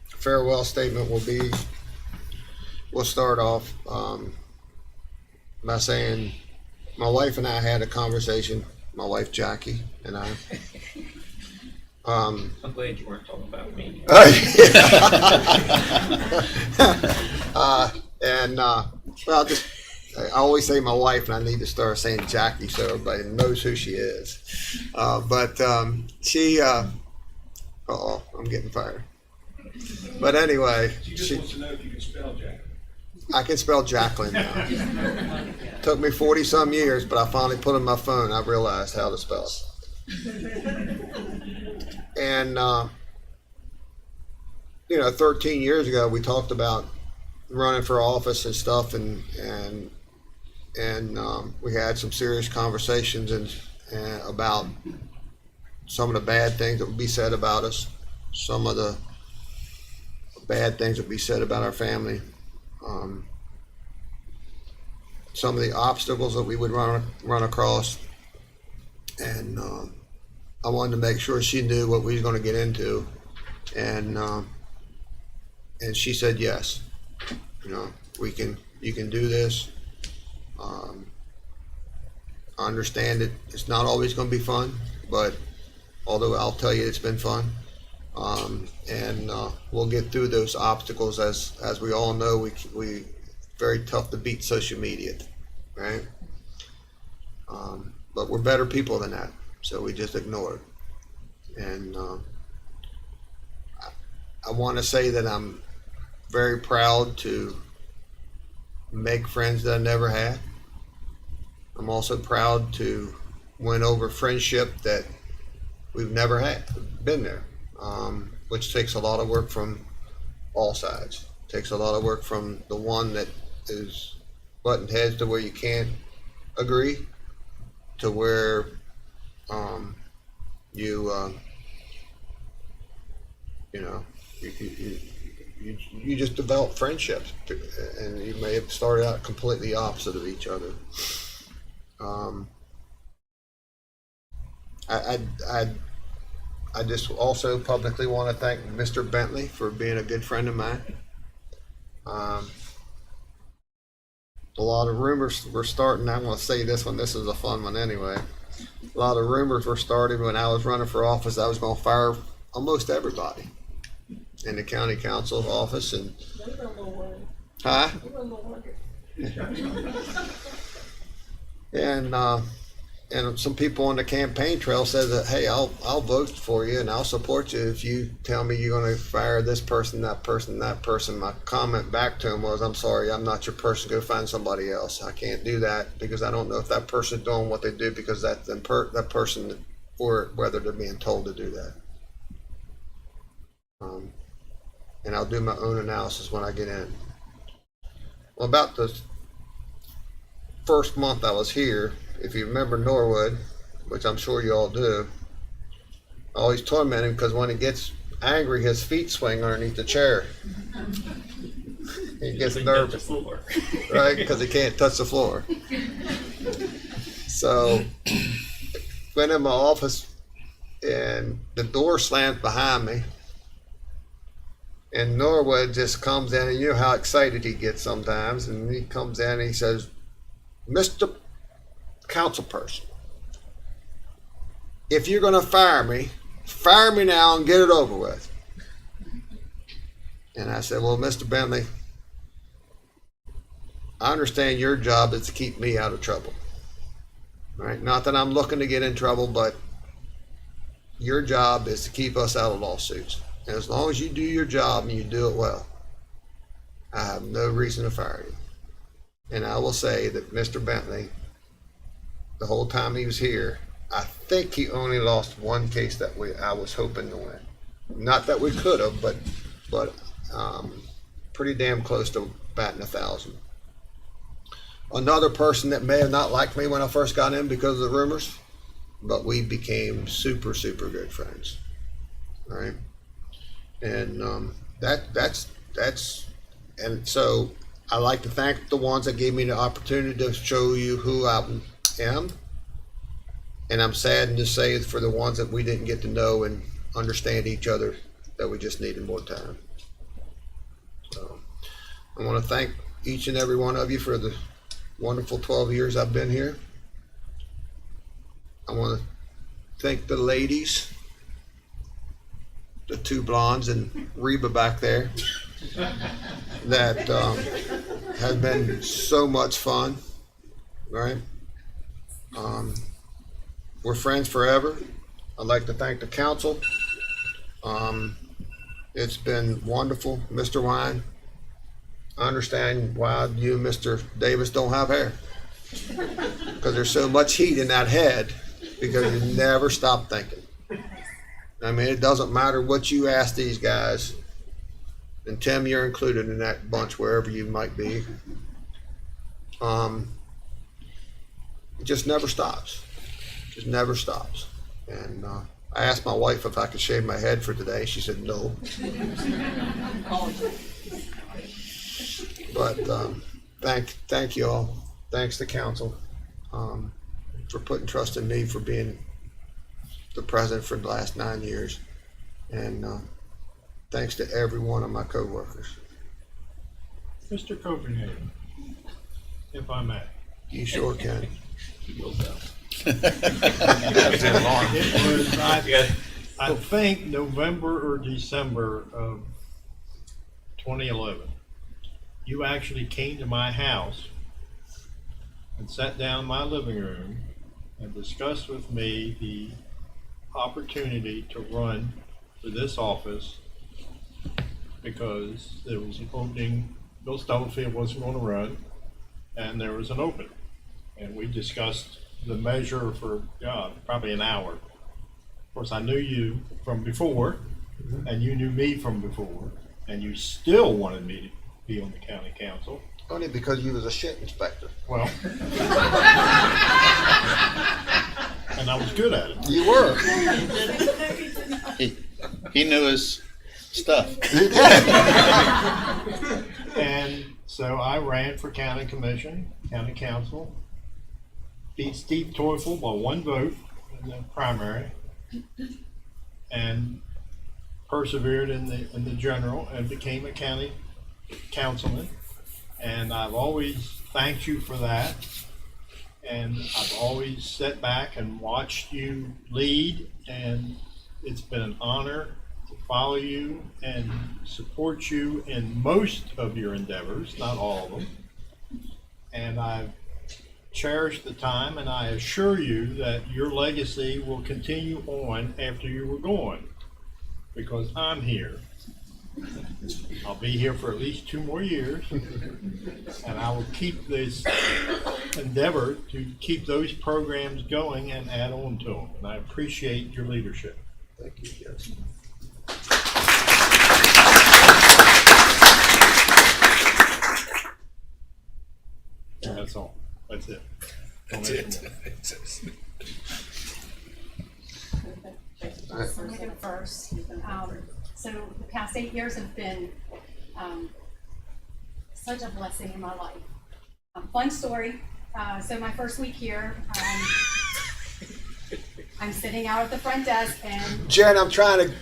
Speaker 1: farewell statement will be, we'll start off by saying my wife and I had a conversation, my wife Jackie and I.
Speaker 6: I'm glad you weren't talking about me.
Speaker 1: Well, I always say my wife, and I need to start saying Jackie so everybody knows who she is. Uh-oh, I'm getting fired. But anyway,
Speaker 5: She just wants to know if you can spell Jack.
Speaker 1: I can spell Jacqueline now. Took me 40 some years, but I finally put in my phone, I realized how to spell it. And, 13 years ago, we talked about running for office and stuff, and we had some serious conversations and about some of the bad things that would be said about us, some of the bad things that would be said about our family, some of the obstacles that we would run across, and I wanted to make sure she knew what we were going to get into, and she said yes. You can do this. I understand it. It's not always going to be fun, but although I'll tell you it's been fun, and we'll get through those obstacles. As we all know, we very tough to beat social media, right? But we're better people than that, so we just ignore it. And I want to say that I'm very proud to make friends that I never had. I'm also proud to win over friendship that we've never had, been there, which takes a lot of work from all sides. It takes a lot of work from the one that is butting heads to where you can't agree, to where you just develop friendships, and you may have started out completely opposite of each other. I just also publicly want to thank Mr. Bentley for being a good friend of mine. A lot of rumors were starting. I'm going to say this one. This is a fun one anyway. A lot of rumors were started when I was running for office. I was going to fire almost everybody in the county council office, and and some people on the campaign trail said that, hey, I'll vote for you and I'll support you if you tell me you're going to fire this person, that person, that person. My comment back to him was, I'm sorry, I'm not your person. Go find somebody else. I can't do that because I don't know if that person's doing what they do because that's that person, or whether they're being told to do that. And I'll do my own analysis when I get in. Well, about the first month I was here, if you remember Norwood, which I'm sure you all do, I always torment him because when he gets angry, his feet swing underneath the chair. He gets nervous, right? Because he can't touch the floor. So, went in my office, and the door slams behind me. And Norwood just comes in, and you know how excited he gets sometimes. And he comes in and he says, Mr. Councilperson, if you're going to fire me now and get it over with. And I said, well, Mr. Bentley, I understand your job is to keep me out of trouble. Right? Not that I'm looking to get in trouble, but your job is to keep us out of lawsuits. And as long as you do your job and you do it well, I have no reason to fire you. And I will say that Mr. Bentley, the whole time he was here, I think he only lost one case that I was hoping to win. Not that we could have, but pretty damn close to batting 1,000. Another person that may have not liked me when I first got in because of the rumors, but we became super, super good friends. Right? And and so I like to thank the ones that gave me the opportunity to show you who I am And I'm saddened to say for the ones that we didn't get to know and understand each other, that we just needed more time. So I want to thank each and every one of you for the wonderful 12 years I've been here. I want to thank the ladies, the two blondes and Reba back there, that has been so much fun, right? We're friends forever. I'd like to thank the council. It's been wonderful. Mr. Wine, I understand why you and Mr. Davis don't have hair. Because there's so much heat in that head, because you never stop thinking. I mean, it doesn't matter what you ask these guys, and Tim, you're included in that bunch wherever you might be. It just never stops. Just never stops. And I asked my wife if I could shave my head for today. She said no. But thank you all. Thanks to council for putting trust in me for being the president for the last 9 years. And thanks to every one of my coworkers.
Speaker 7: Mr. Copenhagen, if I may.
Speaker 1: You sure can.
Speaker 7: It was, I think, November or December of 2011. You actually came to my house and sat down in my living room and discussed with me the opportunity to run for this office because there was an opening. Bill Stubblefield wasn't going to run, and there was an opening. And we discussed the measure for probably an hour. Of course, I knew you from before, and you knew me from before, and you still wanted me to be on the county council.
Speaker 1: Only because you was a shit inspector.
Speaker 7: Well, and I was good at it.
Speaker 1: You were.
Speaker 4: He knew his stuff.
Speaker 7: And so I ran for county commission, county council, beat Steve Teufel by 1 vote in the primary, and persevered in the general and became a county councilman. And I've always thanked you for that. And I've always sat back and watched you lead, and it's been an honor to follow you and support you in most of your endeavors, not all of them. And I've cherished the time, and I assure you that your legacy will continue on after you were gone, because I'm here. I'll be here for at least 2 more years, and I will keep this endeavor to keep those programs going and add on to them. And I appreciate your leadership.
Speaker 1: Thank you, yes.
Speaker 7: That's all. That's it. Don't
Speaker 5: That's
Speaker 7: ask
Speaker 5: it.
Speaker 7: more.
Speaker 15: I'm gonna go first. So the past 8 years have been such a blessing in my life. Fun story. So my first week here, I'm sitting out at the front desk, and
Speaker 1: Jen, I'm trying to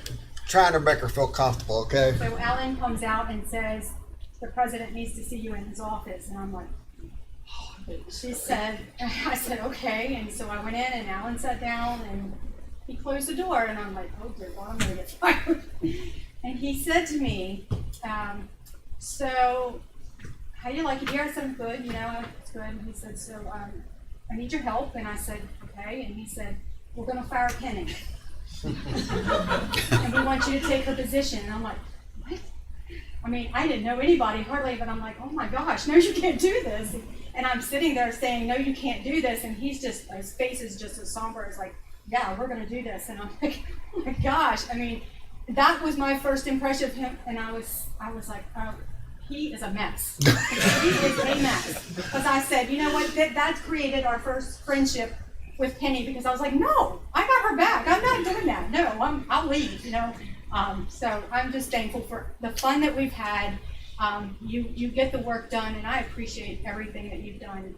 Speaker 1: make her feel comfortable, okay?
Speaker 15: so Alan comes out and says, the president needs to see you in his office. And I'm like, she said, I said, okay. And so I went in, and Alan sat down, and he closed the door, and I'm like, oh dear God, I'm gonna get fired. And he said to me, so how do you like it here? I said, I'm good, it's good. And he said, so I need your help. And I said, okay. And he said, we're gonna fire Penny. And we want you to take her position. And I'm like, what? I mean, I didn't know anybody hardly, but I'm like, oh my gosh, no, you can't do this. And I'm sitting there saying, no, you can't do this. And his face is just as somber as like, yeah, we're going to do this. And I'm like, oh my gosh. I mean, that was my first impression of him. And I was like, oh, he is a mess. He is a mess. Because I said, you know what, that's created our first friendship with Penny, because I was like, no, I got her back. I'm not doing that. No, I'll leave, So I'm just thankful for the fun that we've had. You get the work done, and I appreciate everything that you've done.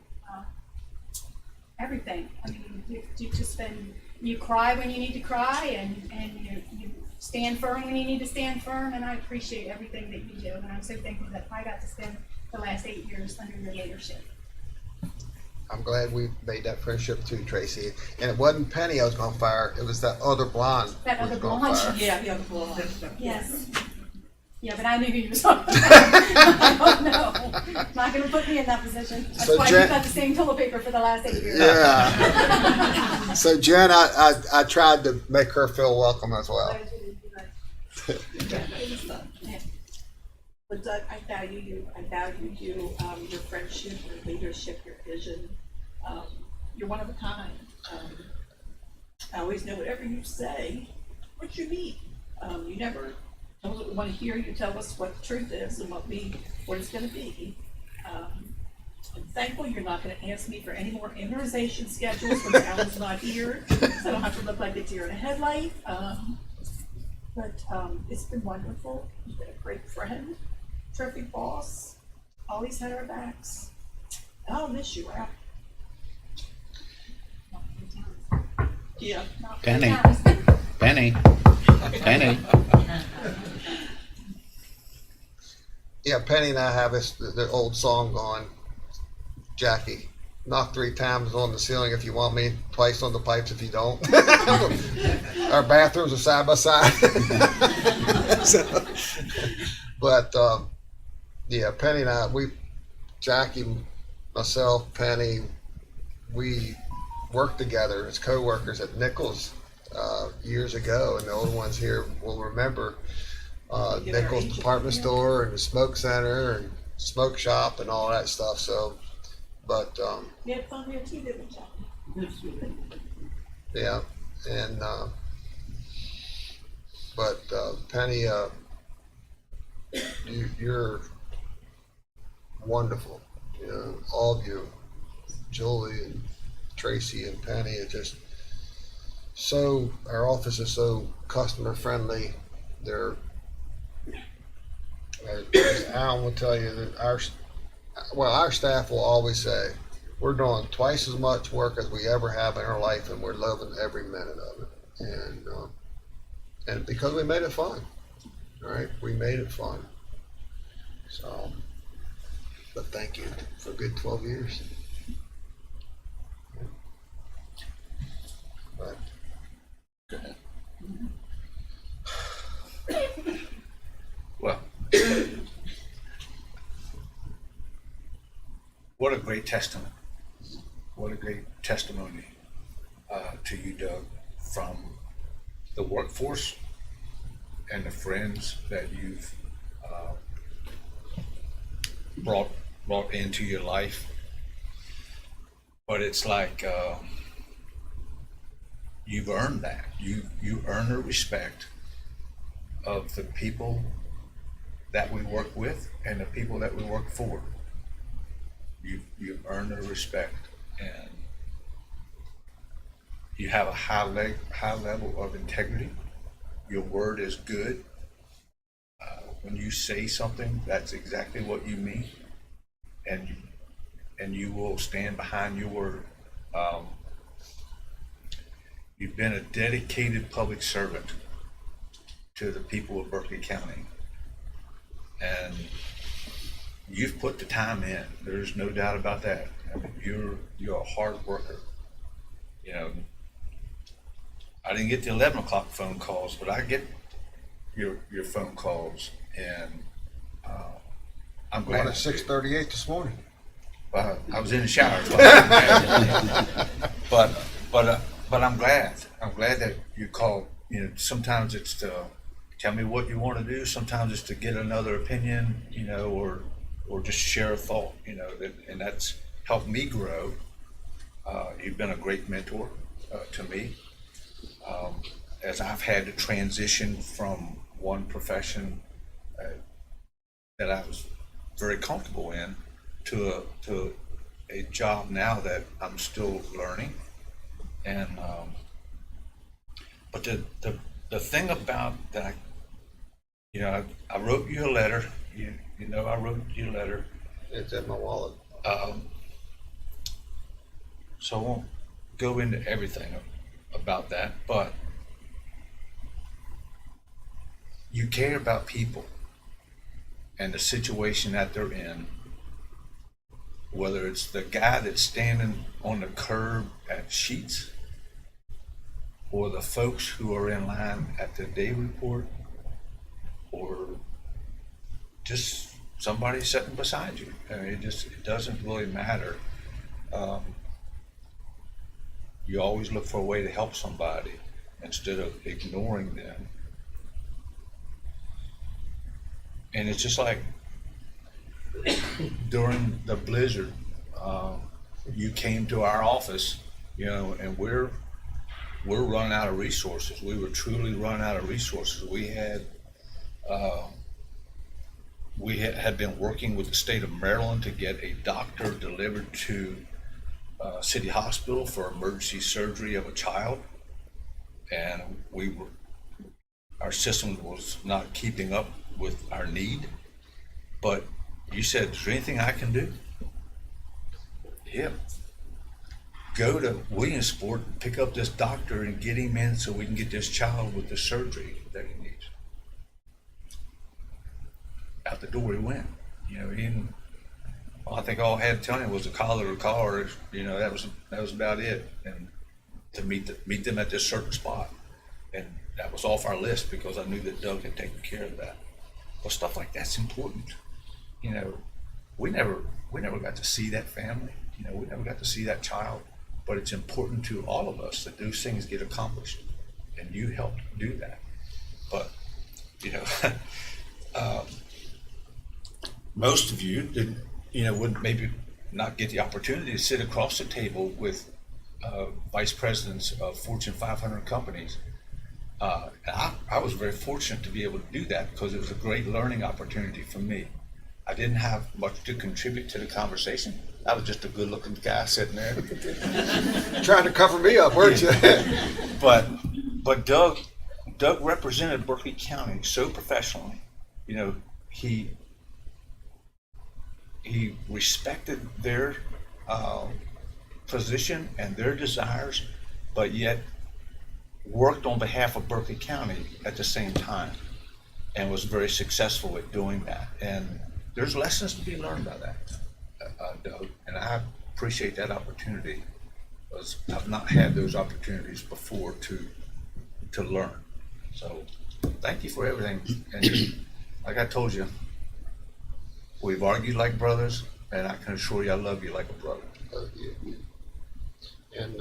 Speaker 15: everything. I mean, you've just been, you cry when you need to cry, and you stand firm when you need to stand firm, and I appreciate everything that you do, and I'm so thankful that I got to spend the last 8 years under your leadership.
Speaker 1: I'm glad we made that friendship too, Tracy. And it wasn't Penny I was gonna fire, it was that other blonde.
Speaker 15: That
Speaker 1: I was
Speaker 15: other
Speaker 1: gonna
Speaker 15: blonde.
Speaker 1: fire.
Speaker 9: Yeah, the other blonde.
Speaker 15: Yes. Yeah, but I knew who you were talking about. I don't know. Not gonna put me in that position. That's
Speaker 1: So
Speaker 15: why
Speaker 1: Jen-
Speaker 15: you've got the same toilet paper for the last 8 years.
Speaker 1: Yeah. So Jen, I tried to make her feel welcome as well.
Speaker 16: But Doug, I value you. I value you, your friendship, your leadership, your vision. You're one of a kind. I always know whatever you say, what you mean. You never tell us what we want to hear. You tell us what the truth is and what it's going to be. I'm thankful you're not going to ask me for any more immunization schedules when Alan's not here, so I don't have to look like a deer in a headlight. But it's been wonderful. You've been a great friend, terrific boss, always had our backs. I'll miss you, Al. Yeah.
Speaker 4: Penny. Penny. Penny.
Speaker 1: Yeah, Penny and I have the old song going, Jackie, knock 3 times on the ceiling if you want me, twice on the pipes if you don't. Our bathrooms are side by side. So, but yeah, Penny and I, Jackie, myself, Penny, we worked together as co-workers at Nichols years ago, and the older ones here will remember Nichols department store and the smoke center and smoke shop and all that stuff. So, but
Speaker 16: We had fun there too, didn't we, John?
Speaker 1: yeah, and but Penny, you're wonderful. You know, all of you, Julie and Tracy and Penny, are just so. Our office is so customer friendly. As Alan will tell you that our staff will always say we're doing twice as much work as we ever have in our life, and we're loving every minute of it. And because we made it fun, right? We made it fun. So, but thank you for a good 12 years. But,
Speaker 5: Well, what a great testament. What a great testimony to you, Doug, from the workforce and the friends that you've brought into your life. But it's like you've earned that. You earn the respect of the people that we work with and the people that we work for. You've earned the respect, and you have a high level of integrity. Your word is good. When you say something, that's exactly what you mean, and you will stand behind your word. You've been a dedicated public servant to the people of Berkeley County, and you've put the time in. There's no doubt about that. I mean, you're a hard worker. You know, I didn't get the 11 o'clock phone calls, but I get your phone calls, and I'm glad.
Speaker 1: one at 6:38 this morning.
Speaker 5: I was in the shower. But I'm glad. I'm glad that you called. You know, sometimes it's to tell me what you want to do. Sometimes it's to get another opinion, you know, or just share a thought, you know, and that's helped me grow. You've been a great mentor to me as I've had to transition from one profession that I was very comfortable in to a job now that I'm still learning. And but the thing about that, I wrote you a letter. You know, I wrote you a letter.
Speaker 1: It's in my wallet.
Speaker 5: So I won't go into everything about that, but you care about people and the situation that they're in, whether it's the guy that's standing on the curb at Sheets or the folks who are in line at the day report or just somebody sitting beside you. I mean, it doesn't really matter. You always look for a way to help somebody instead of ignoring them. And it's just like during the blizzard, you came to our office, and we're running out of resources. We were truly running out of resources. We had been working with the state of Maryland to get a doctor delivered to City Hospital for emergency surgery of a child, and our system was not keeping up with our need. But you said, is there anything I can do? Yeah. Go to Williamsport and pick up this doctor and get him in so we can get this child with the surgery that he needs. Out the door he went. He didn't. Well, I think all I had to tell him was to call or car. That was about it. And to meet them at this certain spot, and that was off our list because I knew that Doug had taken care of that. But stuff like that's important. We never got to see that family. We never got to see that child. But it's important to all of us that those things get accomplished, and you helped do that. But most of you didn't, would maybe not get the opportunity to sit across the table with vice presidents of Fortune 500 companies. And I was very fortunate to be able to do that because it was a great learning opportunity for me. I didn't have much to contribute to the conversation. I was just a good-looking guy sitting there.
Speaker 1: Trying to cover me up, weren't you?
Speaker 5: But Doug represented Berkeley County so professionally. He respected their position and their desires, but yet worked on behalf of Berkeley County at the same time, and was very successful at doing that. And there's lessons to be learned by that, Doug, and I appreciate that opportunity, because I've not had those opportunities before to learn. So thank you for everything. And like I told you, we've argued like brothers, and I can assure you I love you like a brother.
Speaker 1: And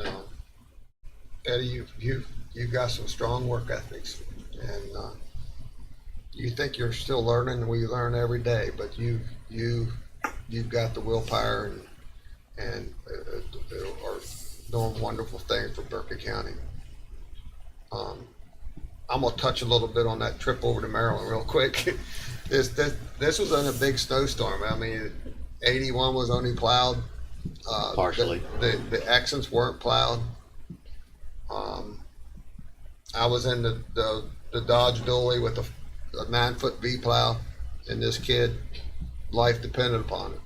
Speaker 1: Eddie, you've got some strong work ethics, and you think you're still learning, and we learn every day. But you've got the willpower and are doing wonderful things for Berkeley County. I'm gonna touch a little bit on that trip over to Maryland real quick. This was in a big snowstorm. I mean, 81 was only plowed.
Speaker 4: Partially.
Speaker 1: The exits weren't plowed. I was in the Dodge Dually with a 9-foot V plow, and this kid, life depended upon it.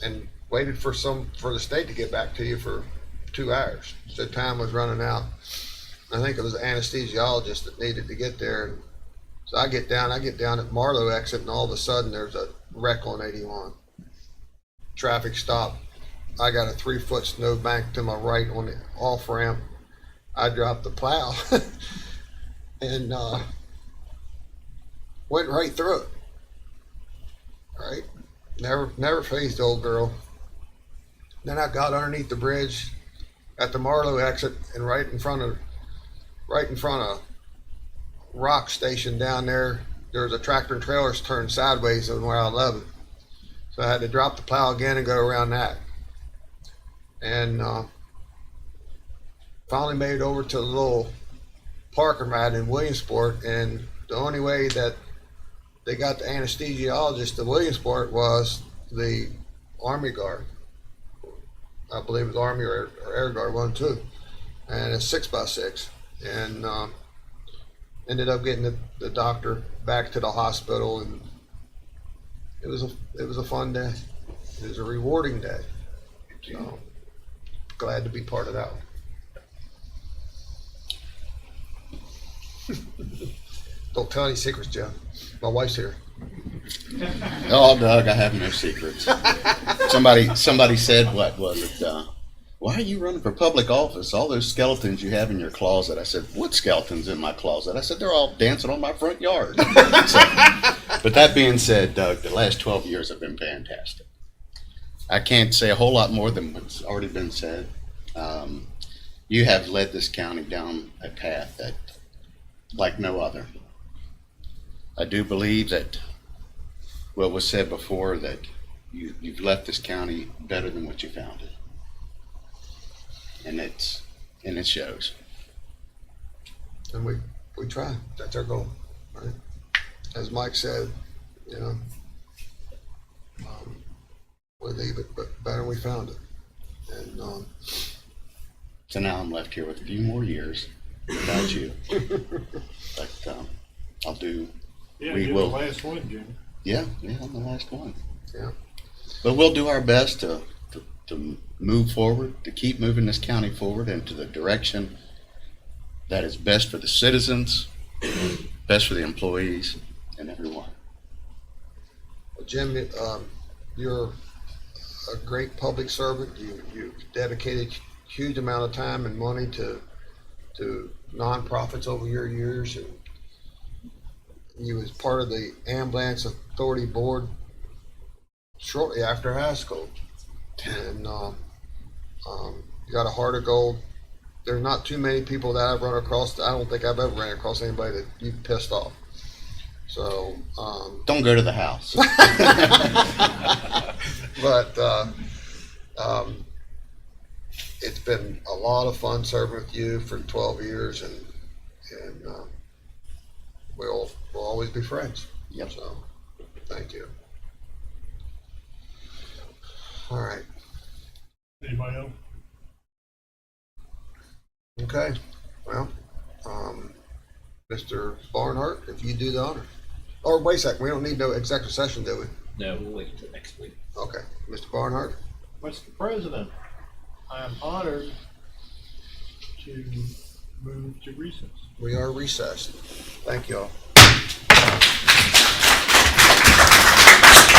Speaker 1: And waited for the state to get back to you for 2 hours. So time was running out. I think it was an anesthesiologist that needed to get there. And so I get down at Marlowe exit, and all of a sudden there's a wreck on 81. Traffic stop. I got a 3-foot snow bank to my right on the off ramp. I dropped the plow and went right through it. Right? Never fazed the old girl. Then I got underneath the bridge at the Marlowe exit, and right in front of Rock Station down there was a tractor and trailers turned sideways on where I 11. So I had to drop the plow again and go around that. And finally made it over to the little parking lot in Williamsport, and the only way that they got the anesthesiologist to Williamsport was the Army Guard. I believe it was Army or Air Guard, one, two. And it's 6x6. And ended up getting the doctor back to the hospital, and it was a fun day. is a rewarding day. So glad to be part of that one. Don't tell any secrets, Jeff. My wife's here.
Speaker 4: Oh, Doug, I have no secrets. Somebody said, what was it? Why are you running for public office? All those skeletons you have in your closet. I said, what skeletons in my closet? I said, they're all dancing on my front yard. So, but that being said, Doug, the last 12 years have been fantastic. I can't say a whole lot more than what's already been said. You have led this county down a path that, like no other. I do believe that what was said before, that you've left this county better than what you found it. And it shows.
Speaker 1: And we try. That's our goal, right? As Mike said, you know, we leave it, but better we found it. And
Speaker 4: So now I'm left here with a few more years without you. But I'll do.
Speaker 7: Yeah,
Speaker 4: We
Speaker 7: you're
Speaker 4: will.
Speaker 7: the last one, Jim.
Speaker 4: Yeah, I'm the last one.
Speaker 1: yeah,
Speaker 4: But we'll do our best to move forward, to keep moving this county forward into the direction that is best for the citizens, best for the employees, and everyone.
Speaker 1: Jim, you're a great public servant. You've dedicated huge amount of time and money to nonprofits over your years, and you was part of the Ambulance Authority Board shortly after high school, and you got a heart of gold. There's not too many people that I've run across. I don't think I've ever ran across anybody that you've pissed off. So
Speaker 4: Don't go to the house.
Speaker 1: but it's been a lot of fun serving with you for 12 years, and we'll always be friends.
Speaker 4: Yep.
Speaker 1: So thank you. All right.
Speaker 7: Anybody else?
Speaker 1: Okay. Well, Mr. Barnhart, if you do the honor. Or wait a second, we don't need no executive session, do we?
Speaker 6: No, we'll wait until next week.
Speaker 1: Okay. Mr. Barnhart?
Speaker 7: Mr. President, I am honored to move to recess.
Speaker 1: We are recessed. Thank you all.